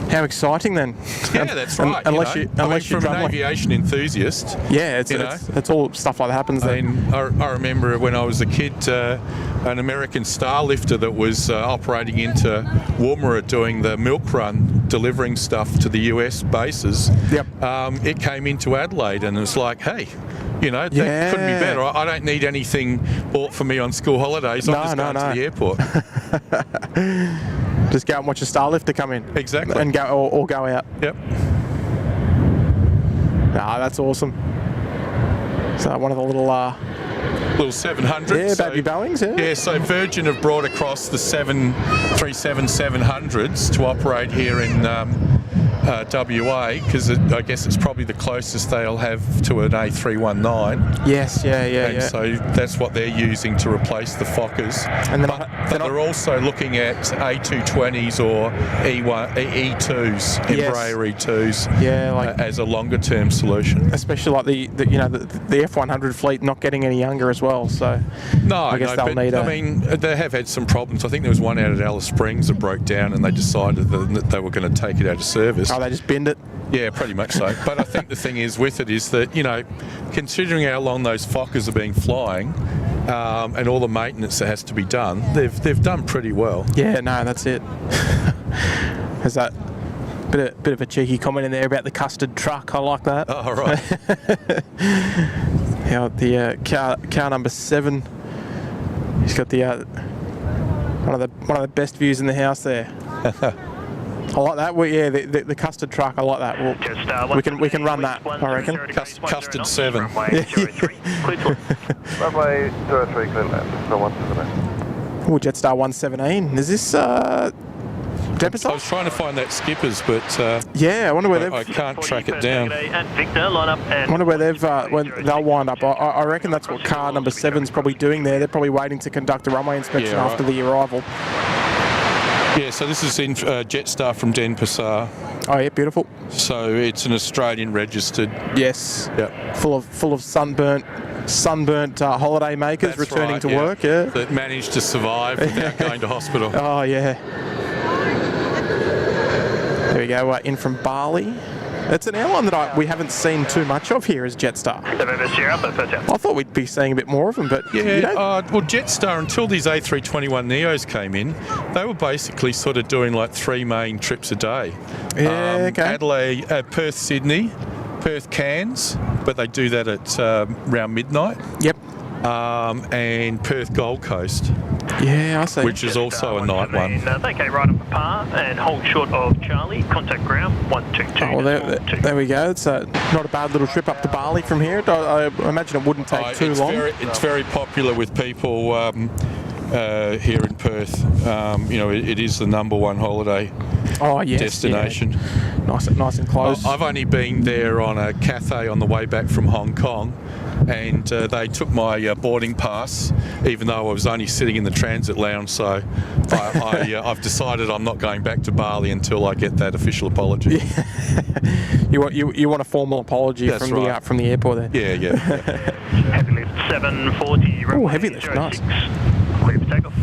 How exciting then. Yeah, that's right. Unless you're from an aviation enthusiast. Yeah, it's all stuff like that happens there. I remember when I was a kid, an American Starlifter that was operating into Woomera doing the milk run, delivering stuff to the US bases. It came into Adelaide, and it was like, hey, that couldn't be better. I don't need anything bought for me on school holidays. I'm just going to the airport. Just go out and watch a Starlifter come in. Exactly. And go or go out. Yep. That's awesome. So one of the little 700s. Yeah, baby Boeings, yeah. Yeah, so Virgin have brought across the 737-700s to operate here in WA, because I guess it's probably the closest they'll have to an A319. Yes, and so that's what they're using to replace the Fokkers. And but they're also looking at A220s or E2s, Embraer E2s, as a longer term solution. Especially like the F100 fleet not getting any younger as well. So I guess they'll need I mean, they have had some problems. I think there was one out at Alice Springs that broke down, and they decided that they were going to take it out of service. Oh, they just binned it? Yeah, pretty much so. But I think the thing is with it is that, considering how long those Fokkers have been flying, and all the maintenance that has to be done, they've done pretty well. Yeah, no, that's it. There's that bit of a cheeky comment in there about the custard truck. I like that. Oh, right. The car number 7. He's got the one of the best views in the house there. I like that. Well, yeah, the custard truck. I like that. Well, we can run that, I reckon. Custard 7. Runway 03, clear land. So 178. Oh, Jetstar 117. Is this Denpasar? I was trying to find that Skippers, but I wonder where I can't track it down. I wonder where they'll wind up. I reckon that's what car number 7's probably doing there. They're probably waiting to conduct a runway inspection after the arrival. Yeah, so this is in Jetstar from Denpasar. Oh yeah, beautiful. So it's an Australian registered. Yes. Yep. Full of sunburnt holiday makers returning to work. Yeah. That managed to survive without going to hospital. Oh yeah. There we go. In from Bali. It's an airline that we haven't seen too much of here as Jetstar. I thought we'd be seeing a bit more of them, but well, Jetstar, until these A321neos came in, they were basically sort of doing like 3 main trips a day. Yeah, okay. Adelaide, Perth, Sydney, Perth, Cairns, but they do that at around midnight. Yep. and Perth Gold Coast, Yeah, I see. which is also a night one. Vacate right up for par and hold short of Charlie. Contact ground 122. Oh, well, there we go. It's not a bad little trip up to Bali from here. I imagine it wouldn't take too long. It's very popular with people here in Perth. It is the #1 holiday destination. Yeah. Nice and close. I've only been there on a Cathay on the way back from Hong Kong, and they took my boarding pass, even though I was only sitting in the transit lounge. So I've decided I'm not going back to Bali until I get that official apology. Yeah. You want a formal apology That's from right. the airport there? Yeah. Heavy lift 740. Oh, heavy lift, nice. Clear for takeoff.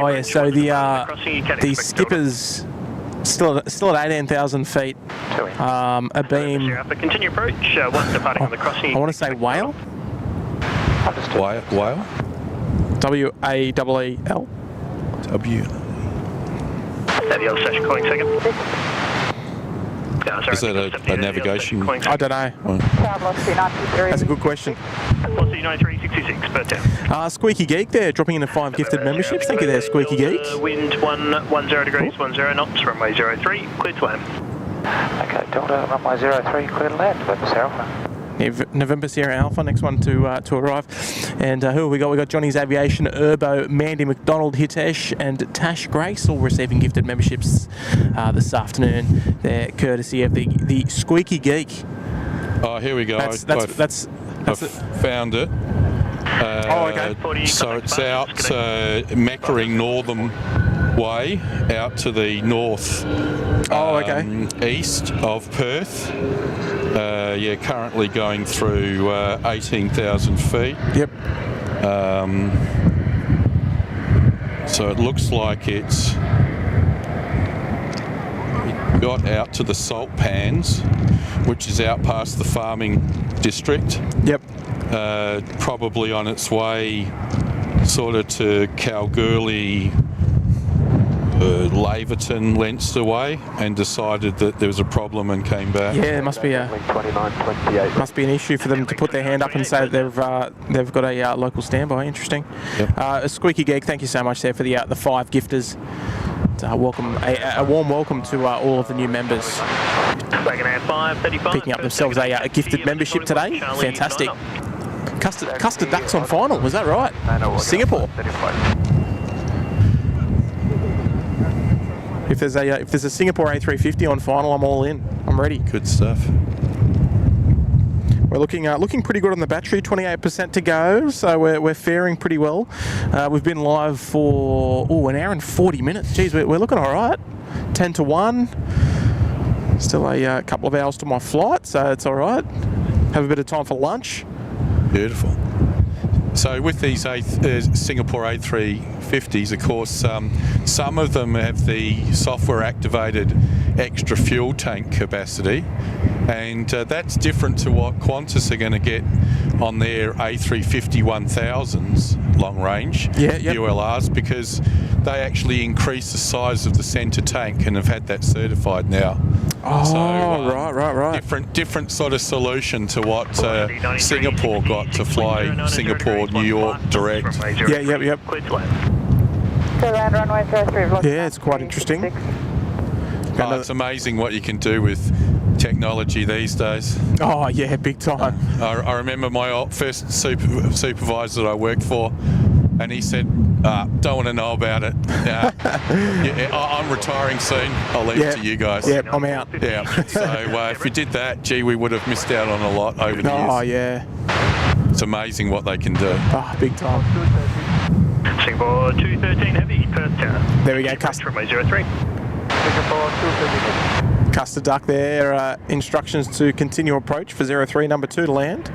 Oh yeah, so the skipper's still at 18,000 feet. A beam. Continue approach. Once departing on the crossing. I want to say whale. Whale? W-A-E-E-L. W. Avial station calling second. Is that a navigation? I don't know. That's a good question. Velocity 9366 per 10. Squeaky Geek there, dropping in 5 gifted memberships. Thank you there, Squeaky Geek. Wind 10 degrees, 10 knots, runway 03, clear to land. Okay, Delta, runway 03, clear to land, November Sierra Alpha. Yeah, November Sierra Alpha, next one to arrive. And who have we got? We got Johnny's Aviation, Urbo, Mandy McDonald, Hitesh, and Tash Grace, all receiving gifted memberships this afternoon. They're courtesy of the Squeaky Geek. Oh, here we go. That's I've found it. Okay. So it's out Meckering Northern Way, out to the north east of Perth. Currently going through 18,000 feet. Yep. So it looks like it got out to the salt pans, which is out past the farming district. Yep. Probably on its way sort of to Kalgoorlie, Laverton, Leinster way, and decided that there was a problem and came back. Yeah, it must be an issue for them to put their hand up and say that they've got a local standby. Interesting. Yep. Squeaky Geek, thank you so much there for the 5 gifters. Welcome, a warm welcome to all of the new members. Picking up themselves a gifted membership today. Fantastic. Custard Ducks on final, was that right? Singapore. If there's a Singapore A350 on final, I'm all in. I'm ready. Good stuff. We're looking pretty good on the battery. 28% to go, so we're faring pretty well. We've been live for an hour and 40 minutes. Geez, we're looking all right. 10 to 1. Still a couple of hours to my flight, so it's all right. Have a bit of time for lunch. Beautiful. So with these Singapore A350s, of course, some of them have the software-activated extra fuel tank capacity, and that's different to what Qantas are going to get on their A350 1000s long-range ULRs, because they actually increase the size of the centre tank and have had that certified now. Oh, so, right. Different sort of solution to what Singapore got to fly Singapore, New York direct. Yep. Yeah, it's quite interesting. It's amazing what you can do with technology these days. Oh yeah, big time. I remember my first supervisor that I worked for, and he said, don't want to know about it. I'm retiring soon. I'll leave it to you guys. Yeah, I'm out. Yeah. So if we did that, we would have missed out on a lot over the years. Oh, yeah. It's amazing what they can do. Oh, big time. Singapore 213 Heavy, Perth Tower. There we go, Runway 03. Singapore 213. Custard Duck there. Instructions to continue approach for 03, number 2 to land.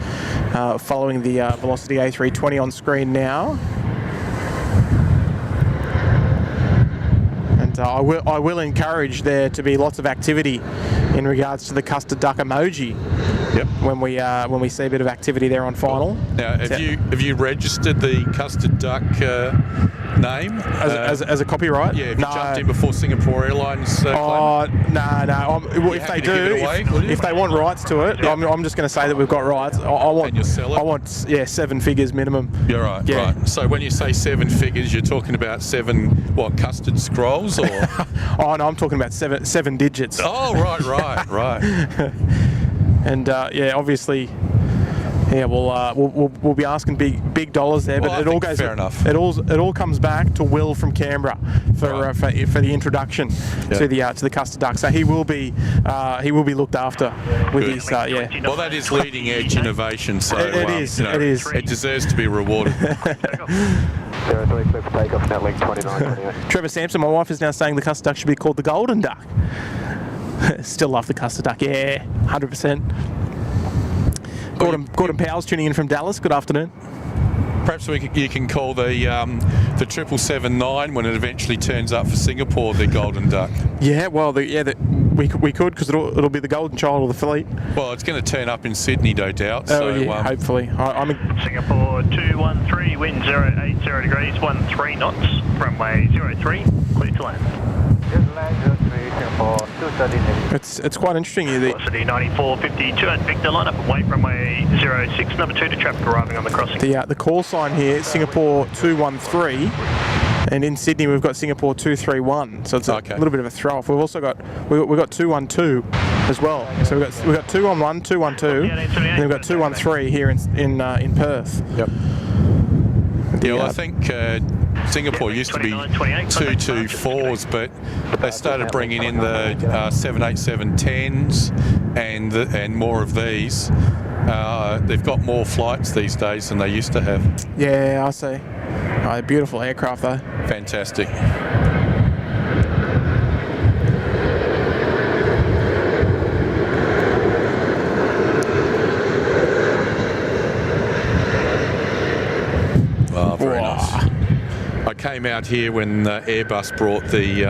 Following the Velocity A320 on screen now. And I will encourage there to be lots of activity in regards to the Custard Duck emoji. Yep. When we see a bit of activity there on final. Now, have you registered the Custard Duck name? As a copyright? Yeah, have you jumped in before Singapore Airlines? No. If they do, if they want rights to it, Yeah. I'm just going to say that we've got rights. I want. And you'll sell it? I want 7 figures minimum. You're right. Yeah. Right. So when you say 7 figures, you're talking about 7 custard scrolls or? Oh no, I'm talking about seven digits. Oh right. And obviously. Yeah, we'll be asking big dollars there, but Well, it all goes. fair enough. It all comes back to Will from Canberra for the introduction to the custard duck. So he will be looked after with Good. his Well, that is leading edge innovation, so It is. It deserves to be rewarded. 036 takeoff, net link 2928. Trevor Sampson, my wife is now saying the custard duck should be called the golden duck. Still love the custard duck. Yeah, 100%. Gordon Powell's tuning in from Dallas. Good afternoon. Perhaps you can call the 777-9 when it eventually turns up for Singapore the golden duck. Yeah, well, we could because it'll be the golden child of the fleet. Well, it's going to turn up in Sydney, no doubt. Hopefully. Singapore 213, wind 080 degrees, 13 knots, runway 03, clear to land. It's quite interesting. Velocity 94.52 at Victor, line up and wait, runway 06, number 2 to traffic arriving on the crossing. The call sign here, Singapore 213, and in Sydney we've got Singapore 231. So it's a little bit of a throw off. We've also got 212 as well. So we've got 211, 212, and we've got 213 here in Perth. Yep. I think Singapore used to be 224s, but they started bringing in the 787-10s and more of these. They've got more flights these days than they used to have. Yeah, I see. Beautiful aircraft though. Fantastic. Oh, very nice. I came out here when Airbus brought the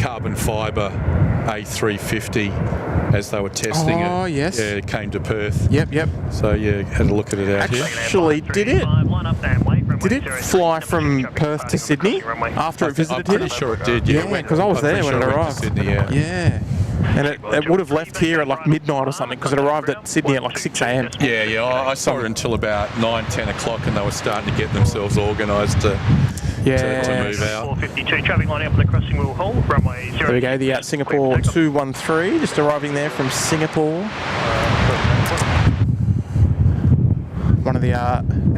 carbon fibre A350 as they were testing it. Oh, yes. Yeah, it came to Perth. Yep. So yeah, had a look at it out here. Actually, did it fly from Perth to Sydney after it visited I'm here? pretty sure it did. Yeah, because I was there when it arrived. Sydney, yeah. And it would have left here at like midnight or something because it arrived at Sydney at like 6 a.m. Yeah. I saw it until about 9-10 o'clock, and they were starting to get themselves organised to move out. 452 traffic line up on the crossing will hold, runway 0. There we go, the Singapore 213, just arriving there from Singapore. One of the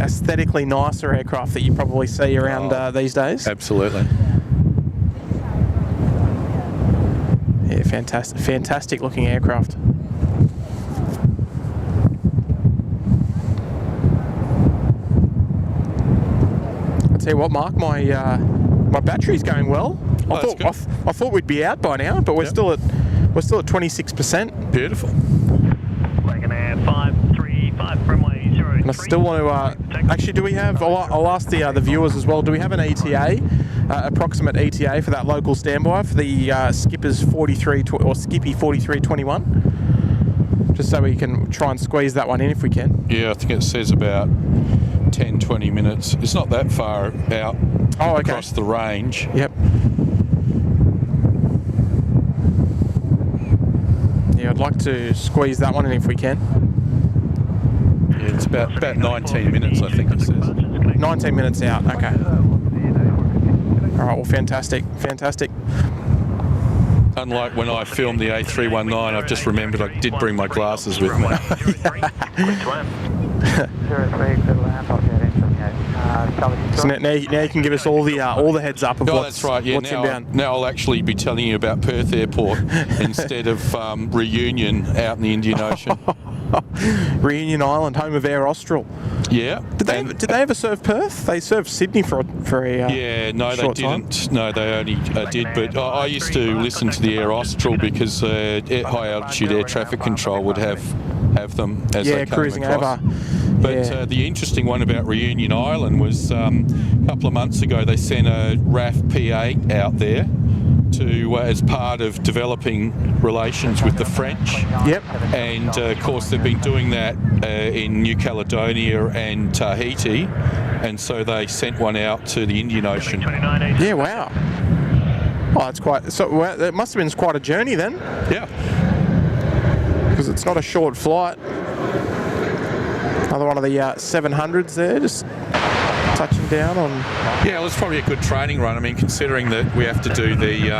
aesthetically nicer aircraft that you probably see around these days. Absolutely. Yeah, fantastic looking aircraft. I'll tell you what, Mark, my battery's going well. I thought we'd be out by now, but we're still at 26%. Beautiful. Wagon Air 535, runway 03. And I still want to. Actually, do we have? I'll ask the viewers as well. Do we have an ETA, approximate ETA for that local standby for the Skipper's 43 or Skippy 4321? Just so we can try and squeeze that one in if we can. Yeah, I think it says about 10-20 minutes. It's not that far out across the range. Yep. Yeah, I'd like to squeeze that one in if we can. Yeah, it's about 19 minutes, I think it says. 19 minutes out, okay. All right, well, fantastic. Unlike when I filmed the A319, I've just remembered I did bring my glasses with me. So now you can give us all the heads up of what's inbound. Now I'll actually be telling you about Perth Airport instead of Reunion out in the Indian Ocean. Reunion Island, home of Air Austral. Yeah. Did they ever serve Perth? They served Sydney for a no, they didn't. Time. No, they only did. But I used to listen to the Air Austral because high altitude air traffic control would have them as they came cruising across. over. But the interesting one about Reunion Island was a couple of months ago they sent a RAF P8 out there as part of developing relations with the French. Yep. And of course they've been doing that in New Caledonia and Tahiti, and so they sent one out to the Indian Ocean. Yeah, wow. Oh, that's quite... So well, it must have been quite a journey then. Yeah. Because it's not a short flight. Another one of the 700s there, just touching down on... Yeah, well, it's probably a good training run. I mean, considering that we have to do the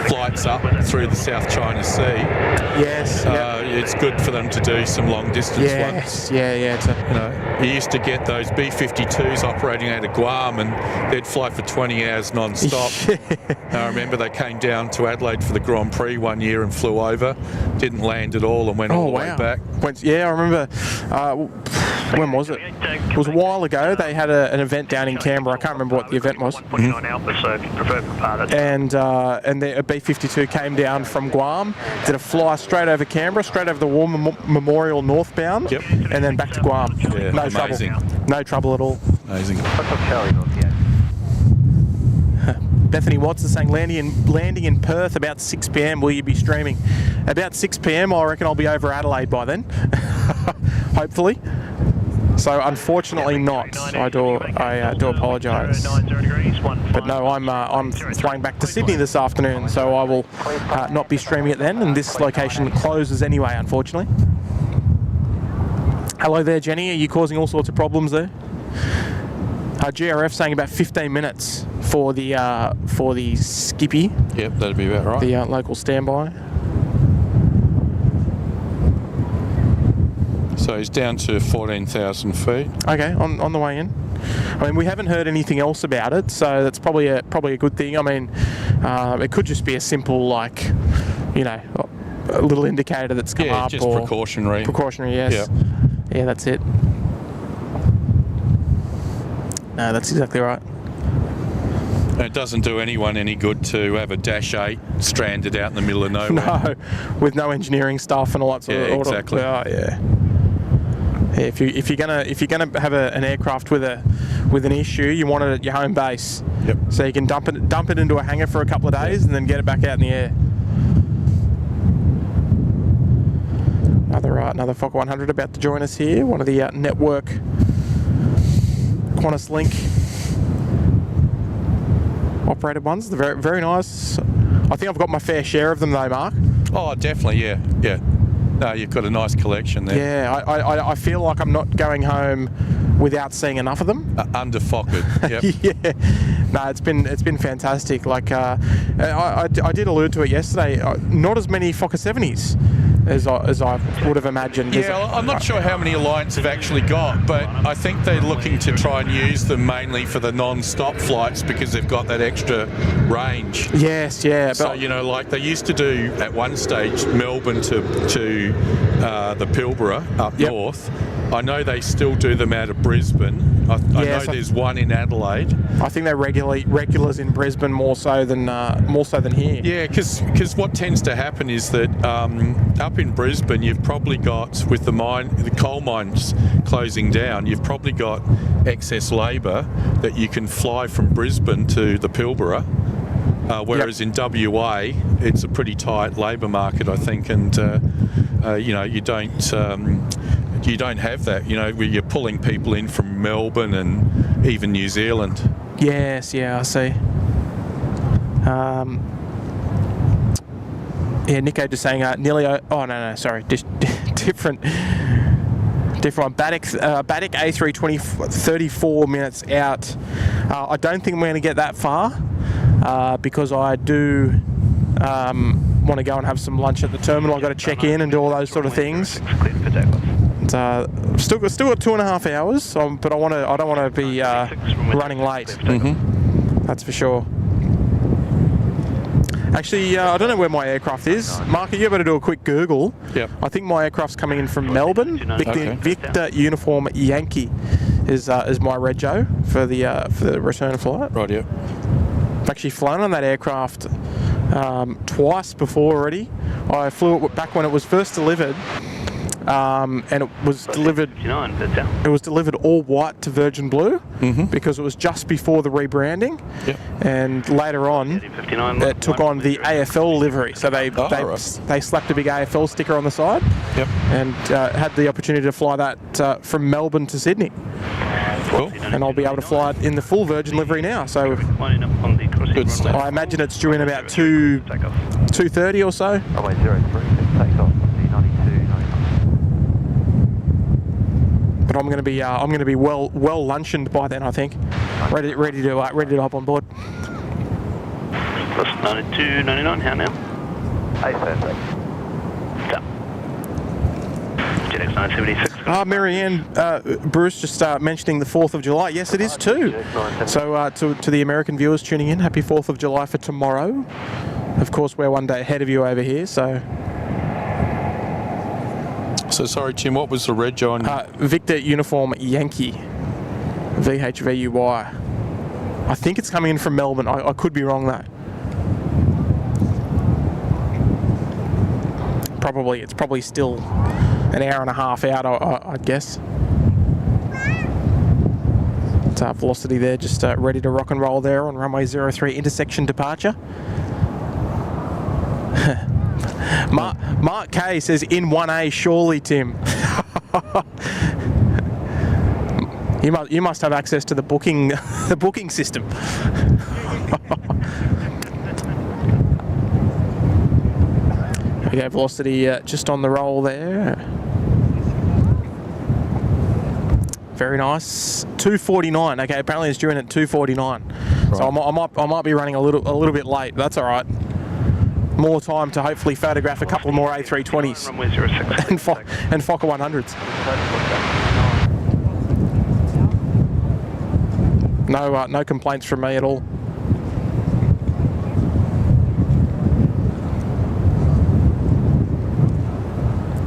flights up through the South China Sea. Yes. It's good for them to do some long distance ones. Yeah. You used to get those B-52s operating out of Guam, and they'd fly for 20 hours non-stop. I remember they came down to Adelaide for the Grand Prix one year and flew over, didn't land at all, and went all the way back. I remember. When was it? It was a while ago. They had an event down in Canberra. I can't remember what the event was. And a B-52 came down from Guam, did a fly straight over Canberra, straight over the War Memorial northbound, and then back to Guam. Yeah, no amazing. trouble. No trouble at all. Amazing. Bethany Watson saying landing in Perth about 6 p.m. Will you be streaming? About 6 p.m. I reckon I'll be over Adelaide by then. Hopefully. So unfortunately not. I do apologise. But no, I'm flying back to Sydney this afternoon, so I will not be streaming it then, and this location closes anyway, unfortunately. Hello there, Jenny. Are you causing all sorts of problems there? GRF saying about 15 minutes for the Skippy. Yep, that'd be about right. The local standby. So he's down to 14,000 feet. Okay, on the way in. I mean, we haven't heard anything else about it, so that's probably a good thing. I mean, it could just be a simple, like, a little indicator that's come up. Yeah, just precautionary. Precautionary, yes. Yep. Yeah, that's it. No, that's exactly right. And it doesn't do anyone any good to have a Dash 8 stranded out in the middle of nowhere. No, with no engineering stuff and all that sort of. Yeah, exactly. Yeah. If you're gonna have an aircraft with an issue, you want it at your home base. Yep. So you can dump it into a hangar for a couple of days and then get it back out in the air. Another Fokker 100 about to join us here. One of the network Qantas Link operated ones. They're very, very nice. I think I've got my fair share of them though, Mark. Oh, definitely, yeah. No, you've got a nice collection there. Yeah, I feel like I'm not going home without seeing enough of them. Under-fockered, yep. Yeah. No, it's been fantastic. Like I did allude to it yesterday. Not as many Fokker 70s as I would have imagined. Yeah, I'm not sure how many Alliance have actually got, but I think they're looking to try and use them mainly for the non-stop flights because they've got that extra range. Yes, yeah. So, like they used to do at one stage Melbourne to the Pilbara up north. I know they still do them out of Brisbane. I know there's one in Adelaide. I think they're regulars in Brisbane more so than here. Yeah, because what tends to happen is that up in Brisbane, you've probably got, with the coal mines closing down, you've probably got excess labour that you can fly from Brisbane to the Pilbara. Whereas in WA, it's a pretty tight labour market, I think, and you don't have that. Where you're pulling people in from Melbourne and even New Zealand. Yes, yeah, I see. Nico just saying different one. Batic A320 34 minutes out. I don't think I'm going to get that far because I do want to go and have some lunch at the terminal. I've got to check in and do all those sort of things. Still got 2.5 hours, but I don't want to be running late. Mm-hmm. That's for sure. Actually, I don't know where my aircraft is. Mark, are you able to do a quick Google? Yep. I think my aircraft's coming in from Melbourne. Victor Uniform Yankee is my rego for the return flight. Right, yeah. I've actually flown on that aircraft twice before already. I flew it back when it was first delivered. and it was delivered. 59, that's out. It was delivered all white to Virgin Blue because it was just before the rebranding, and later on it took on the AFL livery. So they slapped a big AFL sticker on the side, and had the opportunity to fly that from Melbourne to Sydney. Cool. And I'll be able to fly it in the full Virgin livery now. So Good stuff. I imagine it's due in about 2:30 or so. Runway 03, takeoff, C92, 99. But I'm going to be well lunchened by then, I think. Ready to hop on board. Plus 92, 99, how now? A380. JetX 976. Marianne Bruce just mentioning the 4th of July. Yes, it is too. So to the American viewers tuning in, happy 4th of July for tomorrow. Of course, we're one day ahead of you over here, so... So sorry, Tim, what was the reg on? Victor Uniform Yankee. VHVUY. I think it's coming in from Melbourne. I could be wrong though. It's probably still an hour and a half out, I'd guess. It's velocity there, just ready to rock and roll there on runway 03 intersection departure. Mark K says in 1A, surely, Tim. You must have access to the booking system. Okay, velocity just on the roll there. Very nice. 2:49. Okay, apparently it's due in at 2:49. Right. So I might be running a little bit late. That's all right. More time to hopefully photograph a couple more A320s and Fokker 100s. No complaints from me at all.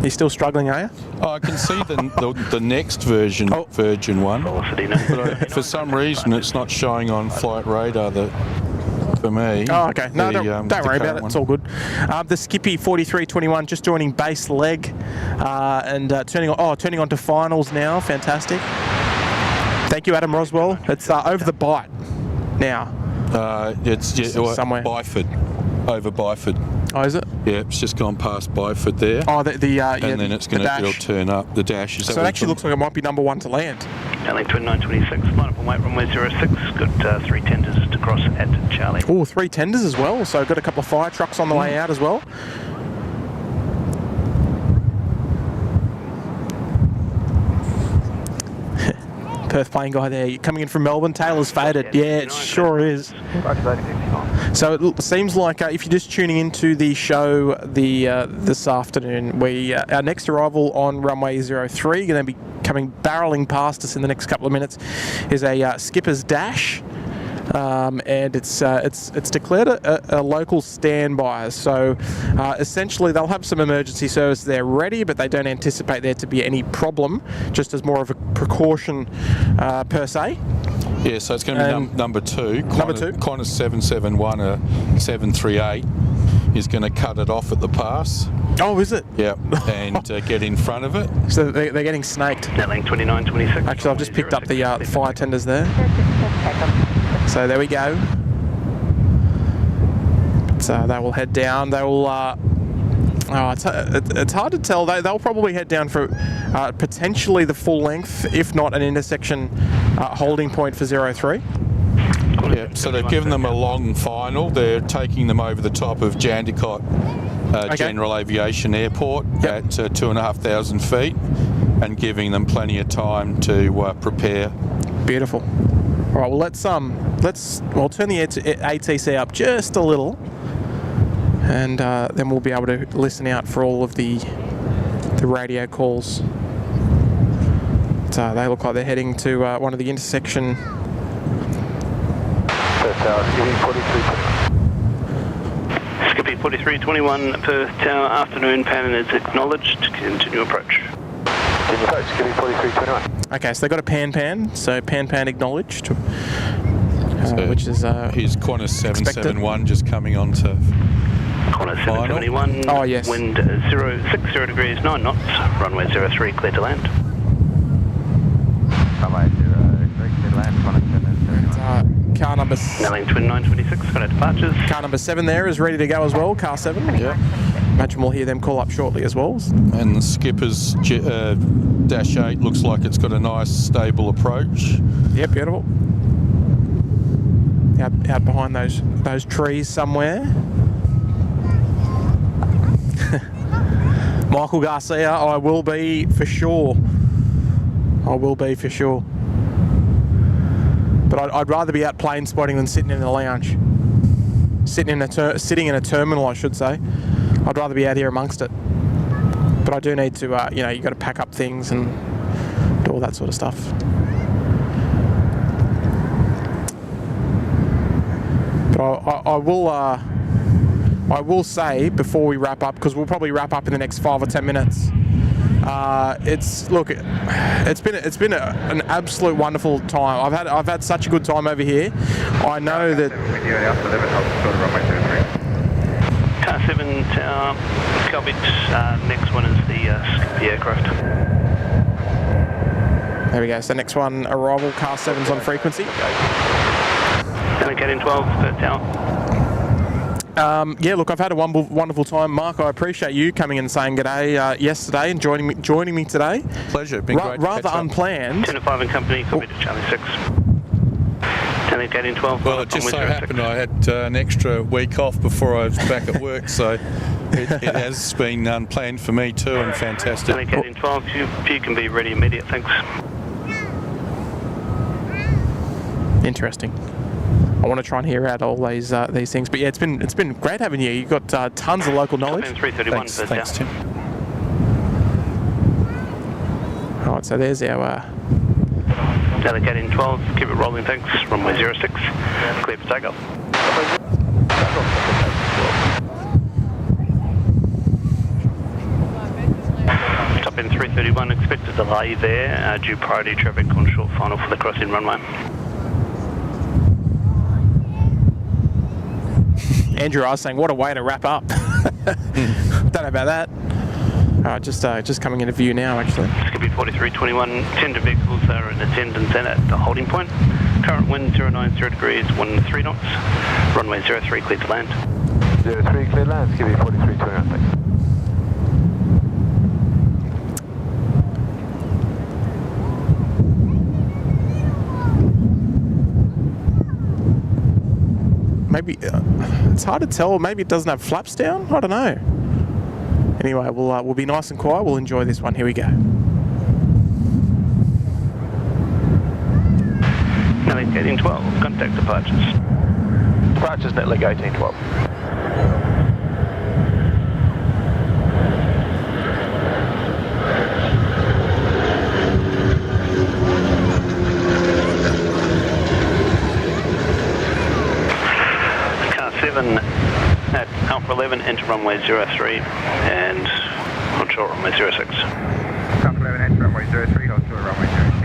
You still struggling, are you? Oh, I can see the next version, Virgin one. But for some reason, it's not showing on flight radar for me. Oh, okay. No, don't worry about it. It's all good. The Skippy 4321 just joining base leg and turning on to finals now. Fantastic. Thank you, Adam Roswell. It's over the Bight now. It's somewhere. Byford. Over Byford. Oh, is it? Yeah, it's just gone past Byford there. Oh, and then it'll turn up. The dash. So it actually looks like it might be number one to land. Landing twin 926, line up and wait, runway 06. Got 3 tenders to cross at Charlie. Oh, 3 tenders as well. So got a couple of fire trucks on the way out as well. Perth plane guy there coming in from Melbourne. Taylor's faded. Yeah, it sure is. So it seems like if you're just tuning into the show this afternoon, our next arrival on runway 03, going to be coming barreling past us in the next couple of minutes, is a skipper's dash. And it's declared a local standby. So essentially they'll have some emergency service there ready, but they don't anticipate there to be any problem, just as more of a precaution per se. Yeah, so it's going to be number 2. Qantas 771 or 738 is going to cut it off at the pass. Oh, is it? Yeah, and get in front of it. So they're getting snaked. Landing 2926. Actually, I've just picked up the fire tenders there. So there we go. So they will head down. They will. It's hard to tell. They'll probably head down for potentially the full length, if not an intersection holding point for 03. Yeah, so they've given them a long final. They're taking them over the top of Jandakot General Aviation Airport at 2,500 feet, and giving them plenty of time to prepare. Beautiful. All right, well let's turn the ATC up just a little, and then we'll be able to listen out for all of the radio calls. So they look like they're heading to one of the intersection. Skippy 4321 Perth Tower, afternoon pattern is acknowledged. Continue approach. Continue approach, Skippy 4321. Okay, so they've got a pan, so pan acknowledged, which is here's Qantas 771 just coming on to Corner Final. 771. Oh, yes. Wind 060 degrees, 9 knots. Runway 03, clear to land. Runway 03, clear to land. Corner 771. Car number Nailing twin 926, got our departures. car number 7 there is ready to go as well. Car 7. Yeah. Imagine we'll hear them call up shortly as well. And the skipper's Dash 8 looks like it's got a nice stable approach. Yeah, beautiful. Out behind those trees somewhere. Michael Garcia, I will be for sure. I will be for sure. But I'd rather be out plane spotting than sitting in the lounge. Sitting in a terminal, I should say. I'd rather be out here amongst it. But I do need to, you got to pack up things and do all that sort of stuff. But I will say before we wrap up, because we'll probably wrap up in the next 5 or 10 minutes. It's been an absolute wonderful time. I've had such a good time over here. I know that. Car 7 tower, copied. Next one is the aircraft. There we go. So next one, arrival. Car 7's on frequency. Allocating 12 per tower. Yeah, look, I've had a wonderful time, Mark. I appreciate you coming in and saying g'day yesterday and joining me today. Pleasure. Been great. Rather unplanned. 10 to 5 in company, copied to Charlie 6. Allocating 12. Well, it just so happened I had an extra week off before I was back at work, so it has been unplanned for me too, and fantastic. Allocating 12, if you can be ready immediate, thanks. Interesting. I want to try and hear out all these things, but yeah, it's been great having you. You've got tons of local knowledge. 331 Thanks, Tim. All right, so there's our. Allocating 12, keep it rolling, thanks. Runway 06, clear for takeoff. Top end 331, expected delay there, due priority traffic on short final for the crossing runway. Andrew, I was saying, what a way to wrap up. Don't know about that. Just coming into view now, actually. Skippy 4321, tender vehicles are in attendance and at the holding point. Current wind 090 degrees, 13 knots. Runway 03, clear to land. 03, clear to land. Skippy 4321, thanks. Maybe it's hard to tell. Maybe it doesn't have flaps down. I don't know. Anyway, we'll be nice and quiet. We'll enjoy this one. Here we go. Navigating 12, contact departures. Departures net leg 1812. Car 7 at Alpha 11, enter runway 03 and onshore runway 06. Alpha 11, enter runway 03, onshore runway 06.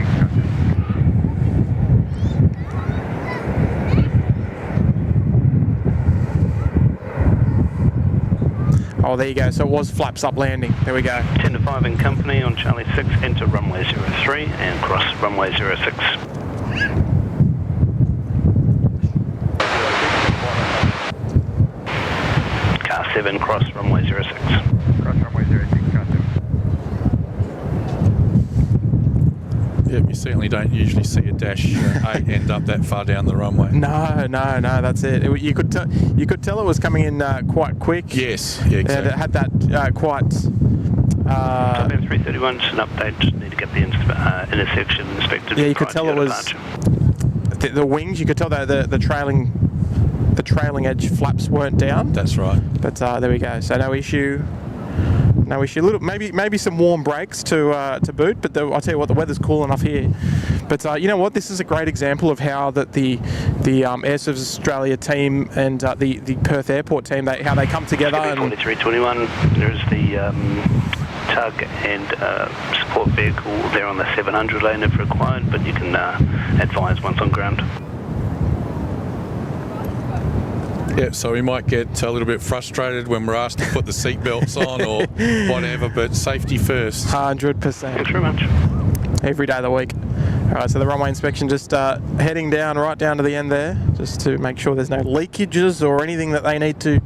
Oh, there you go. So it was flaps up landing. There we go. 10 to 5 in company on Charlie 6, enter runway 03 and cross runway 06. Car 7, cross runway 06. Cross runway 06, car 7. Yeah, you certainly don't usually see a Dash 8 end up that far down the runway. No, that's it. You could tell it was coming in quite quick. Yes, yeah, exactly. And it had that quite. Top end 331, just an update. Just need to get the intersection inspected. Yeah, you could tell it was the wings. You could tell that the trailing edge flaps weren't down. That's right. But there we go. So no issue. Little maybe some warm brakes to boot, but I'll tell you what, the weather's cool enough here. But you know what, this is a great example of how that the Air Service Australia team and the Perth Airport team, how they come together. And 4321, there's the tug and support vehicle there on the 700 lane if required, but you can advise once on ground. Yeah, so we might get a little bit frustrated when we're asked to put the seatbelts on or whatever, but safety first. 100%. Thanks very much. Every day of the week. All right, so the runway inspection just heading down right down to the end there, just to make sure there's no leakages or anything that they need to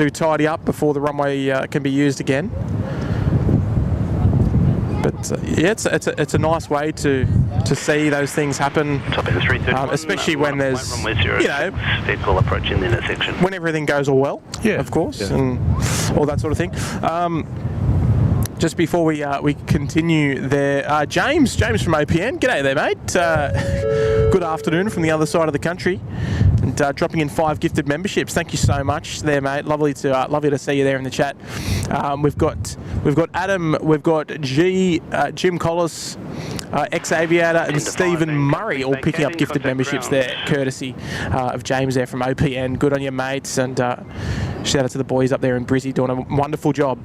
tidy up before the runway can be used again. But yeah, it's a nice way to see those things happen, especially when there's, you know, vehicle approaching the intersection. when everything goes all well, of course, and all that sort of thing. Just before we continue there, James from OPN, g'day there, mate. Good afternoon from the other side of the country, and dropping in 5 gifted memberships. Thank you so much there, mate. Lovely to see you there in the chat. We've got Adam, we've got Jim Collis, Ex-Aviator, and Stephen Murray all picking up gifted memberships there, courtesy of James there from OPN. Good on you, mates, and shout out to the boys up there in Brizzy doing a wonderful job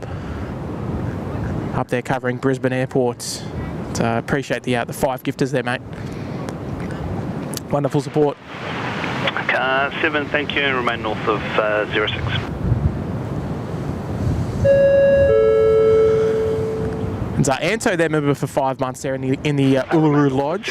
up there covering Brisbane Airport. Appreciate the 5 gifters there, mate. Wonderful support. Car 7, thank you, and remain north of 06. And Anto, their member for 5 months there in the Uluru Lodge.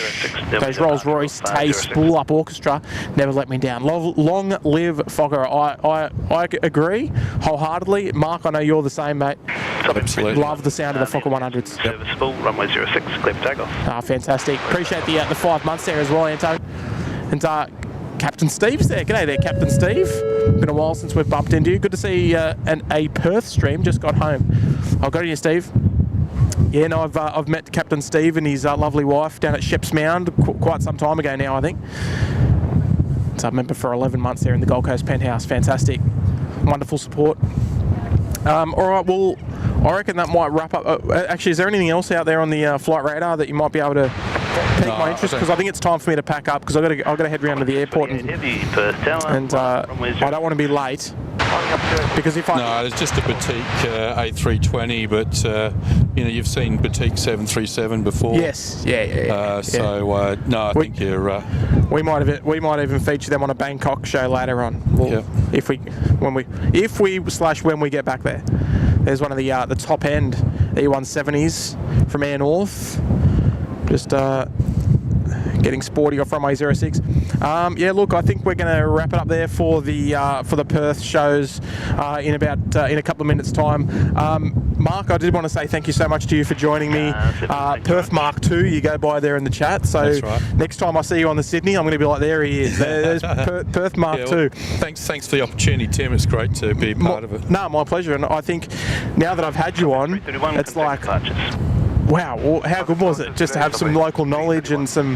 Those Rolls-Royce Tay Spool Up Orchestra never let me down. Long live Fogger. I agree wholeheartedly. Mark, I know you're the same, mate. Absolutely. Love the sound of the Fokker 100s. Serviceable, runway 06, clear for takeoff. Fantastic. Appreciate the 5 months there as well, Anto. And Captain Steve's there. G'day there, Captain Steve. Been a while since we've bumped into you. Good to see a Perth stream. Just got home. I'll go to you, Steve. Yeah, no, I've met Captain Steve and his lovely wife down at Sheps Mound quite some time ago now, I think. So I've member for 11 months there in the Gold Coast penthouse. Fantastic. Wonderful support. All right, well, I reckon that might wrap up. Actually, is there anything else out there on the flight radar that you might be able to pique my interest? Because I think it's time for me to pack up because I've got to head around to the airport and I don't want to be late. Because if I... No, there's just a boutique A320, but you know, you've seen boutique 737 before. Yes, yeah. So no, I think you're. We might even feature them on a Bangkok show later on. When we get back there. There's one of the top end E170s from Air North. Just getting sporty off runway 06. Yeah, look, I think we're going to wrap it up there for the Perth shows in a couple of minutes' time. Mark, I did want to say thank you so much to you for joining me. Perth Mark II, you go by there in the chat. So that's right. Next time I see you on the Sydney, I'm going to be like, there he is. There's Perth Mark II. Thanks for the opportunity, Tim. It's great to be part of it. No, my pleasure. And I think now that I've had you on, it's like... Wow, well, how good was it just to have some local knowledge and some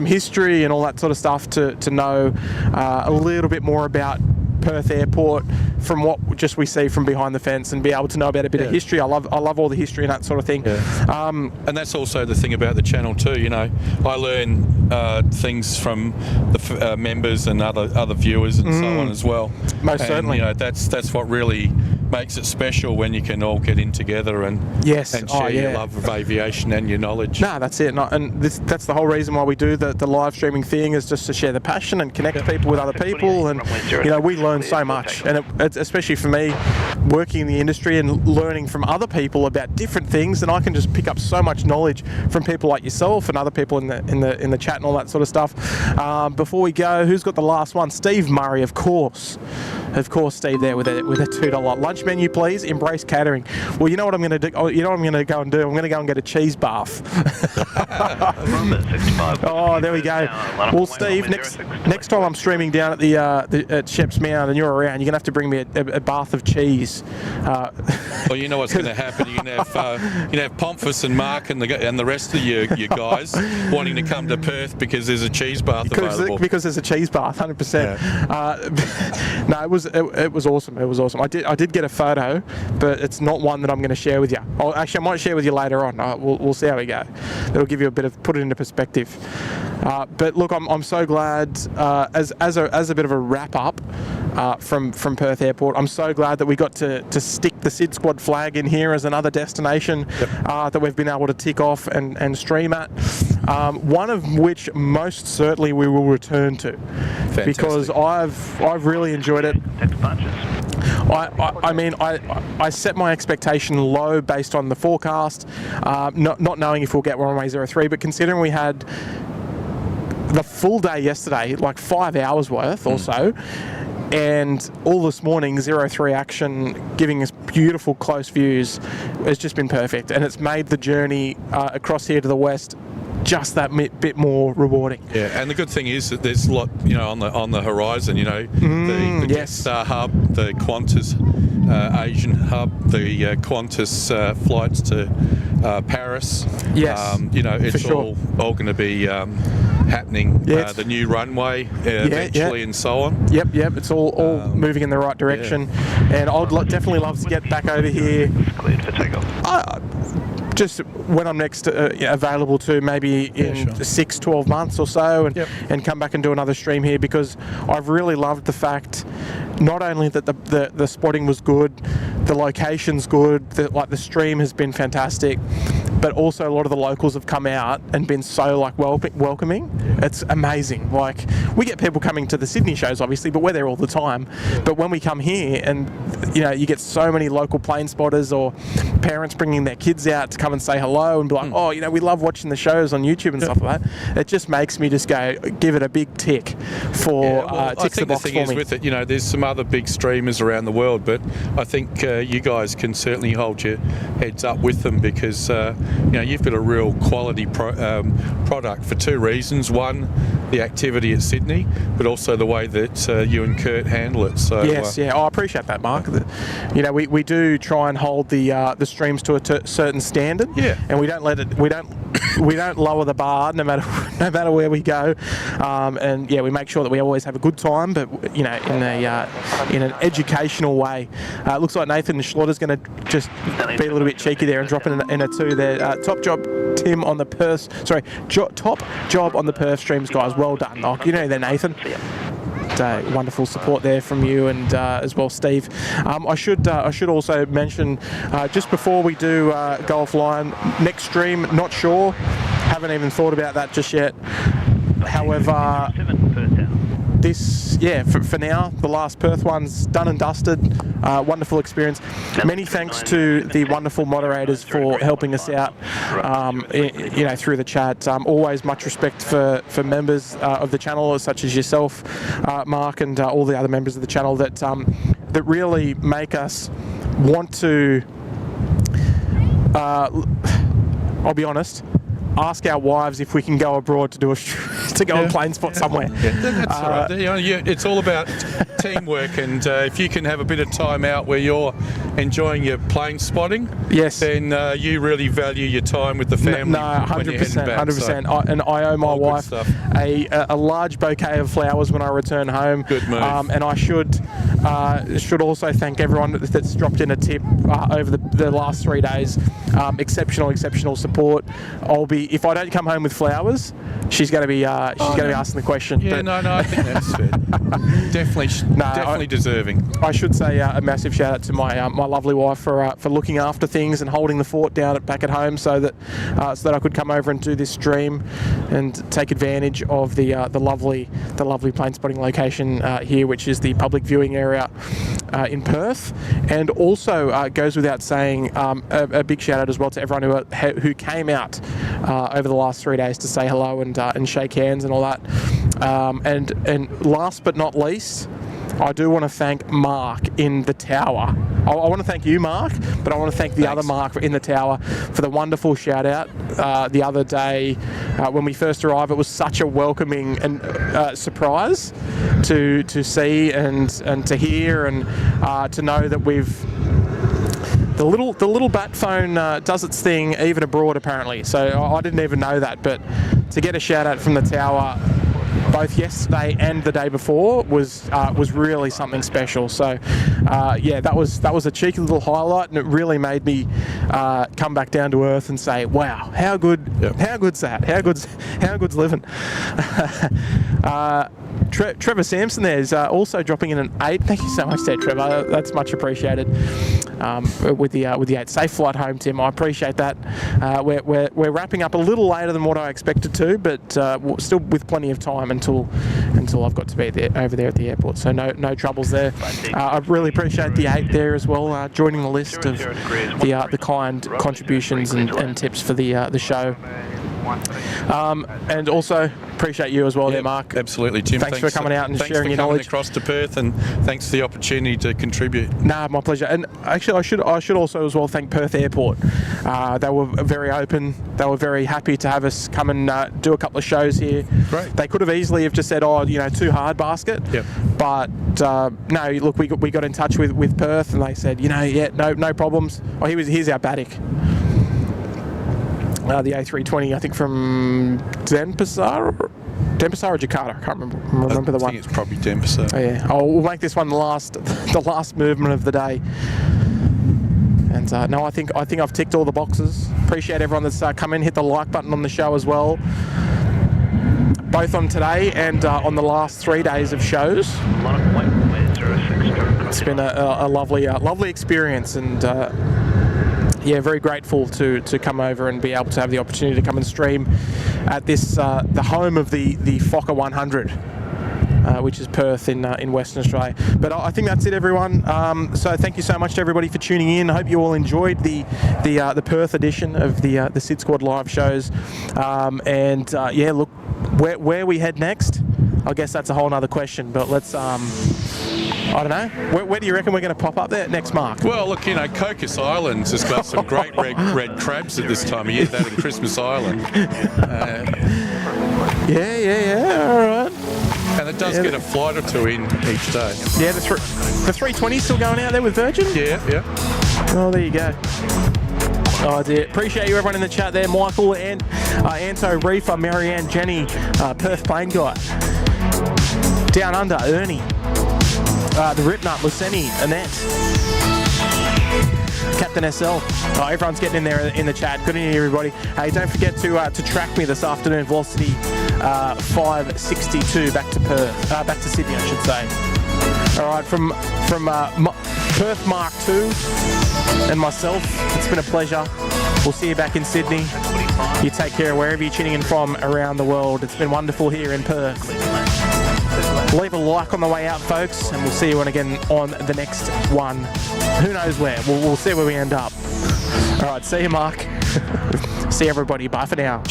history and all that sort of stuff to know a little bit more about Perth Airport from what just we see from behind the fence and be able to know about a bit of history. I love all the history and that sort of thing. Yeah. And that's also the thing about the channel too. You know, I learn things from the members and other viewers and so on as well. Certainly. You know, that's what really makes it special when you can all get in together and share your love of aviation and your knowledge. No, that's it. And that's the whole reason why we do the live streaming thing, is just to share the passion and connect people with other people. And you know, we learn so much, and it's especially for me working in the industry and learning from other people about different things, and I can just pick up so much knowledge from people like yourself and other people in the chat and all that sort of stuff. Before we go, who's got the last one? Steve Murray, of course, Steve there with a $2 lunch menu, please. Embrace catering. Well, you know what I'm going to do? You know what I'm going to go and do? I'm going to go and get a cheese bath. Oh, there we go. Well, Steve, next time I'm streaming down at at Sheps Mound and you're around, you're going to have to bring me a bath of cheese. Well, you know what's going to happen. You're going to have Pomphus and Mark and the rest of you guys wanting to come to Perth because there's a cheese bath available. Because there's a cheese bath, 100%. Yeah. No, it was awesome. It was awesome. I did get a photo, but it's not one that I'm going to share with you. I might share with you later on. We'll see how we go. It'll give you put it into perspective. But look, I'm so glad as a bit of a wrap up from Perth Airport. I'm so glad that we got to stick the SydSquad flag in here as another destination that we've been able to tick off and stream at. one of which most certainly we will return to. Fantastic. Because I've really enjoyed it. I mean, I set my expectation low based on the forecast, not knowing if we'll get runway 03, but considering we had the full day yesterday, like 5 hours worth or so, and all this morning 03 action giving us beautiful close views, has just been perfect, and it's made the journey across here to the west just that bit more rewarding. Yeah, and the good thing is that there's a lot, on the horizon. The Jetstar hub, the Qantas Asian hub, the Qantas flights to Paris. Yes, it's all going to be happening. The new runway eventually, and so on. Yep. It's all moving in the right direction, and I'd definitely love to get back over here. Cleared for takeoff. Just when I'm next available to, maybe in 6-12 months or so, and come back and do another stream here, because I've really loved the fact not only that the spotting was good, the location's good, the stream has been fantastic, but also a lot of the locals have come out and been so welcoming. It's amazing. Like, we get people coming to the Sydney shows obviously, but we're there all the time. But when we come here, and you get so many local plane spotters or parents bringing their kids out to come and say hello and be like, we love watching the shows on YouTube and stuff like that. It just makes me just go, give it a big tick for ticks the box for me. I think the thing is with it, there's some other big streamers around the world, but I think you guys can certainly hold your heads up with them, because you've got a real quality product for two reasons. One, the activity at Sydney, but also the way that you and Kurt handle it. So yes, I appreciate that, Mark. We do try and hold the streams to a certain standard, and we don't let it. We don't lower the bar no matter where we go, and we make sure that we always have a good time, but in an educational way. It looks like Nathan Schlotter's going to just be a little bit cheeky there and drop in a 2 there. Top job, Tim, on the Perth. Sorry, top job on the Perth streams, guys. Well done. There, Nathan. Wonderful support there from you, and as well, Steve. I should also mention, just before we do go offline, next stream, not sure, haven't even thought about that just yet. However, this, for now, the last Perth one's done and dusted. Wonderful experience. Many thanks to the wonderful moderators for helping us out, through the chat. Always much respect for members of the channel, such as yourself, Mark, and all the other members of the channel that really make us want to. I'll be honest. Ask our wives if we can go abroad to do a plane spot somewhere. That's right. It's all about teamwork, and if you can have a bit of time out where you're enjoying your plane spotting, then you really value your time with the family. No, 100%, 100%. And I owe my wife a large bouquet of flowers when I return home. Good move. And I should also thank everyone that's dropped in a tip over the last 3 days. Exceptional support. If I don't come home with flowers, she's going to be asking the question. I think that's fair. Definitely deserving. I should say a massive shout out to my lovely wife for looking after things and holding the fort down back at home, so that I could come over and do this stream and take advantage of the lovely plane spotting location here, which is the public viewing area in Perth. And also goes without saying, a big shout out as well to everyone who came out over the last 3 days to say hello and shake hands and all that. And last but not least, I do want to thank Mark in the tower. I want to thank you, Mark, but I want to thank the other Mark in the tower for the wonderful shout out the other day when we first arrived. It was such a welcoming and surprise to see and to hear, and to know that the little bat phone does its thing even abroad, apparently. So I didn't even know that, but to get a shout out from the tower both yesterday and the day before was really something special. So yeah, that was a cheeky little highlight, and it really made me come back down to earth and say, wow, how good's that? How good's living? Trevor Sampson there is also dropping in an 8. Thank you so much there, Trevor. That's much appreciated. With the 8. Safe flight home, Tim. I appreciate that. We're wrapping up a little later than what I expected to, but still with plenty of time until I've got to be over there at the airport. So no troubles there. I really appreciate the 8 there as well, joining the list of the kind contributions and tips for the show. And also appreciate you as well there, Mark. Absolutely, Tim. Thanks for coming out and sharing your knowledge. Thanks for coming across to Perth, and thanks for the opportunity to contribute. Nah, my pleasure. And actually, I should also as well thank Perth Airport. They were very open. They were very happy to have us come and do a couple of shows here. Great. They could have easily have just said, oh, too hard basket. Yep. But no, look, we got in touch with Perth, and they said, no problems. Oh, here's our Batik. The A320, I think from Denpasar or Jakarta. I can't remember the one. I think it's probably Denpasar. Oh, yeah. We'll make this one the last movement of the day. And no, I think I've ticked all the boxes. Appreciate everyone that's come in, hit the like button on the show as well. Both on today and on the last 3 days of shows. It's been a lovely experience, and yeah, very grateful to come over and be able to have the opportunity to come and stream at this the home of the Fokker 100, which is Perth in Western Australia. But I think that's it, everyone. So thank you so much to everybody for tuning in. I hope you all enjoyed the Perth edition of the SydSquad live shows. And yeah, look, where we head next, I guess that's a whole other question. But let's I don't know. Where do you reckon we're going to pop up there next, Mark? Well, look, Cocos Islands has got some great red crabs at this time of year. That in Christmas Island. Yeah. All right. And it does get a flight or two in each day. Yeah, the 320 still going out there with Virgin? Yeah. Oh, there you go. Oh dear. Appreciate you everyone in the chat there. Michael and Anto, Reefer, Marianne, Jenny, Perth Plane Guy. Down Under, Ernie. The Ripnut, Luceni, Annette, Captain SL. Oh, everyone's getting in there in the chat. Good evening, everybody. Hey, don't forget to track me this afternoon. Velocity 562 back to Perth, back to Sydney, I should say. All right, from Perth Mark II and myself, it's been a pleasure. We'll see you back in Sydney. You take care wherever you're tuning in from around the world. It's been wonderful here in Perth. Leave a like on the way out, folks, and we'll see you again on the next one. Who knows where? We'll see where we end up. All right, see you, Mark. See everybody. Bye for now.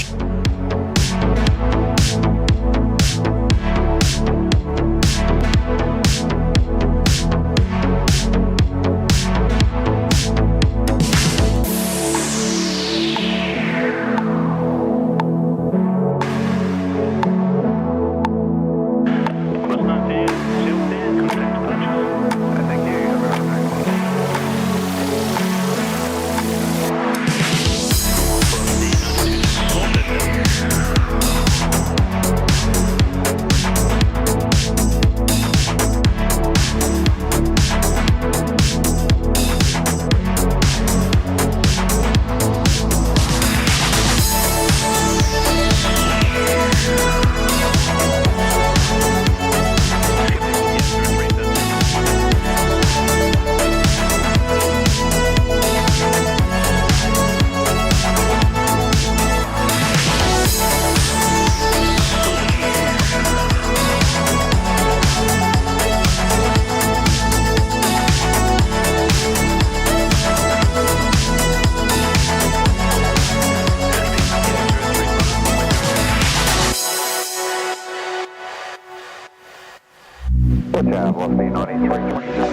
Velocity 93, 27.